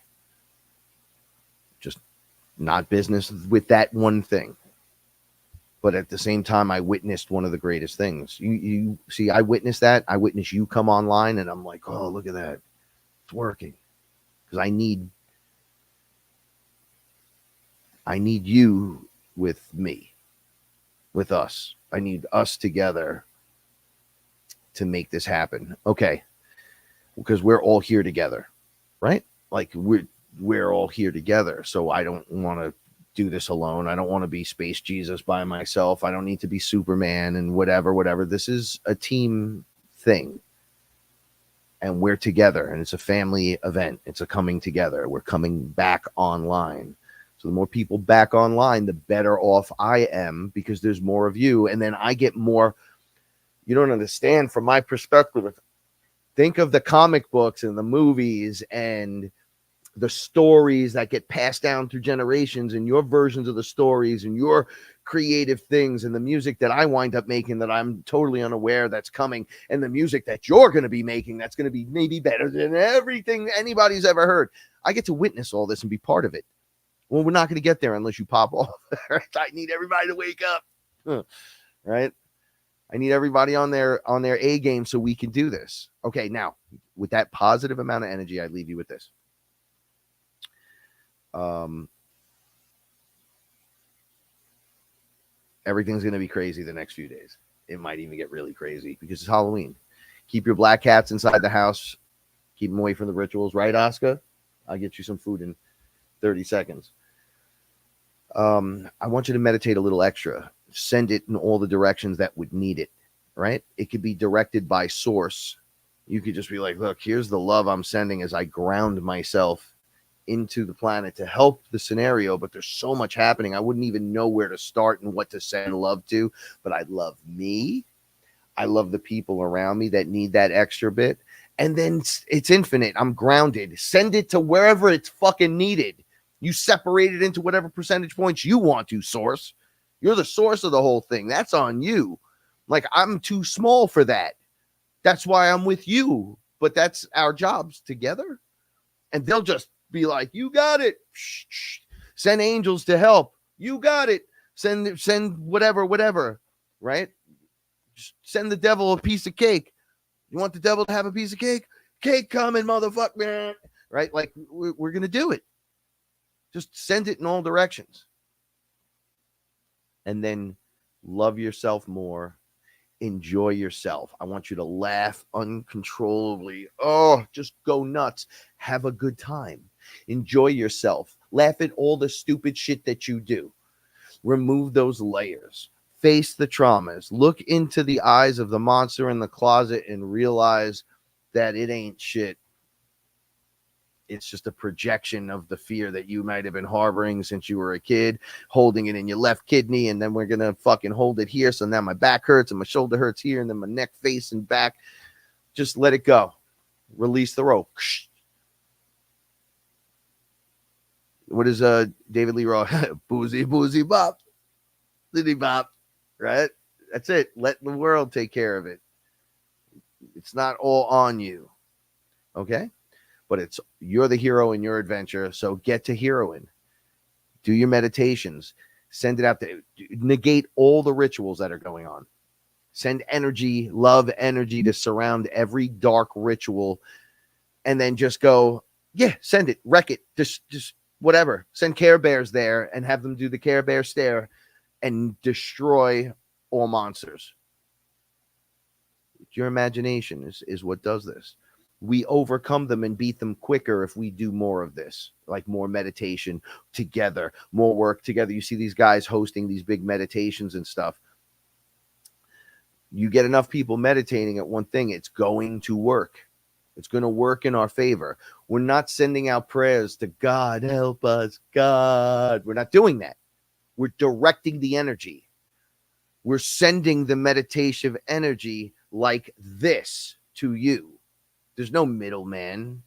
[SPEAKER 6] Just not business with that one thing. But at the same time, I witnessed one of the greatest things. You see, I witnessed that. I witnessed you come online, and I'm like, oh, look at that. It's working. Because I need you with me, with us. I need us together to make this happen. Okay. Because we're all here together, right? Like we're all here together. So I don't want to do this alone. I don't want to be Space Jesus by myself. I don't need to be Superman and whatever. This is a team thing. And we're together, and it's a family event. It's a coming together. We're coming back online. So the more people back online, the better off I am, because there's more of you. And then I get more. You don't understand from my perspective. Think of the comic books and the movies and the stories that get passed down through generations, and your versions of the stories and your creative things, and the music that I wind up making that I'm totally unaware that's coming, and the music that you're going to be making that's going to be maybe better than everything anybody's ever heard. I get to witness all this and be part of it. Well, we're not going to get there unless you pop off. I need everybody to wake up. Right? I need everybody on their A game so we can do this. Okay, now, with that positive amount of energy, I leave you with this. Everything's going to be crazy the next few days. It might even get really crazy because it's Halloween. Keep your black cats inside the house. Keep them away from the rituals. Right, Oscar? I'll get you some food in 30 seconds. I want you to meditate a little extra. Send it in all the directions that would need it, right? It could be directed by source. You could just be like, look, here's the love I'm sending as I ground myself into the planet to help the scenario, but there's so much happening. I wouldn't even know where to start and what to send love to, but I love me. I love the people around me that need that extra bit. And then it's infinite. I'm grounded. Send it to wherever it's fucking needed. You separate it into whatever percentage points you want to, source. You're the source of the whole thing. That's on you. Like, I'm too small for that. That's why I'm with you. But that's our jobs together. And they'll just be like, you got it. Send angels to help. You got it. Send whatever. Right? Just send the devil a piece of cake. You want the devil to have a piece of cake? Cake coming, motherfucker. Right? Like, we're going to do it. Just send it in all directions. And then love yourself more. Enjoy yourself. I want you to laugh uncontrollably. Oh, just go nuts. Have a good time. Enjoy yourself. Laugh at all the stupid shit that you do. Remove those layers. Face the traumas. Look into the eyes of the monster in the closet and realize that it ain't shit. It's just a projection of the fear that you might have been harboring since you were a kid, holding it in your left kidney, and then we're going to fucking hold it here. So now my back hurts and my shoulder hurts here, and then my neck, face, and back. Just let it go. Release the rope. What is David Lee Roth? Boozy, boozy, bop. Liddy bop. Right? That's it. Let the world take care of it. It's not all on you. Okay? But it's you're the hero in your adventure. So get to heroing. Do your meditations. Send it out there. Negate all the rituals that are going on. Send energy, love energy to surround every dark ritual. And then just go, yeah, send it. Wreck it. Just whatever. Send Care Bears there and have them do the Care Bear stare and destroy all monsters. Your imagination is what does this. We overcome them and beat them quicker if we do more of this, like more meditation together, more work together. You see these guys hosting these big meditations and stuff. You get enough people meditating at one thing, it's going to work. It's going to work in our favor. We're not sending out prayers to God, help us, God. We're not doing that. We're directing the energy. We're sending the meditative energy like this to you. There's no middleman.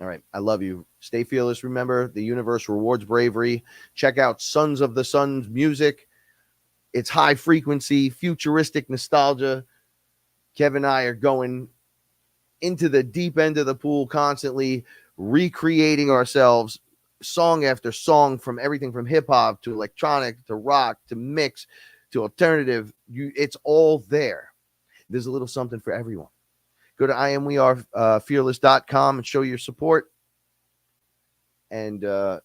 [SPEAKER 6] All right. I love you. Stay fearless. Remember, the universe rewards bravery. Check out Sons of the Sun's music. It's high frequency, futuristic nostalgia. Kevin and I are going into the deep end of the pool constantly, recreating ourselves song after song, from everything from hip hop to electronic to rock to mix to alternative. It's all there. There's a little something for everyone. Go to IamWeAreFearless.com and show your support. And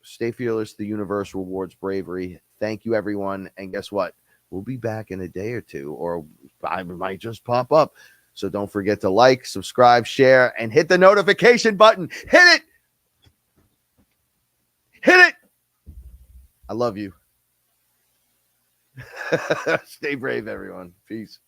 [SPEAKER 6] stay fearless. The universe rewards bravery. Thank you, everyone. And guess what? We'll be back in a day or two, or I might just pop up. So don't forget to like, subscribe, share, and hit the notification button. Hit it. Hit it. I love you. Stay brave, everyone. Peace.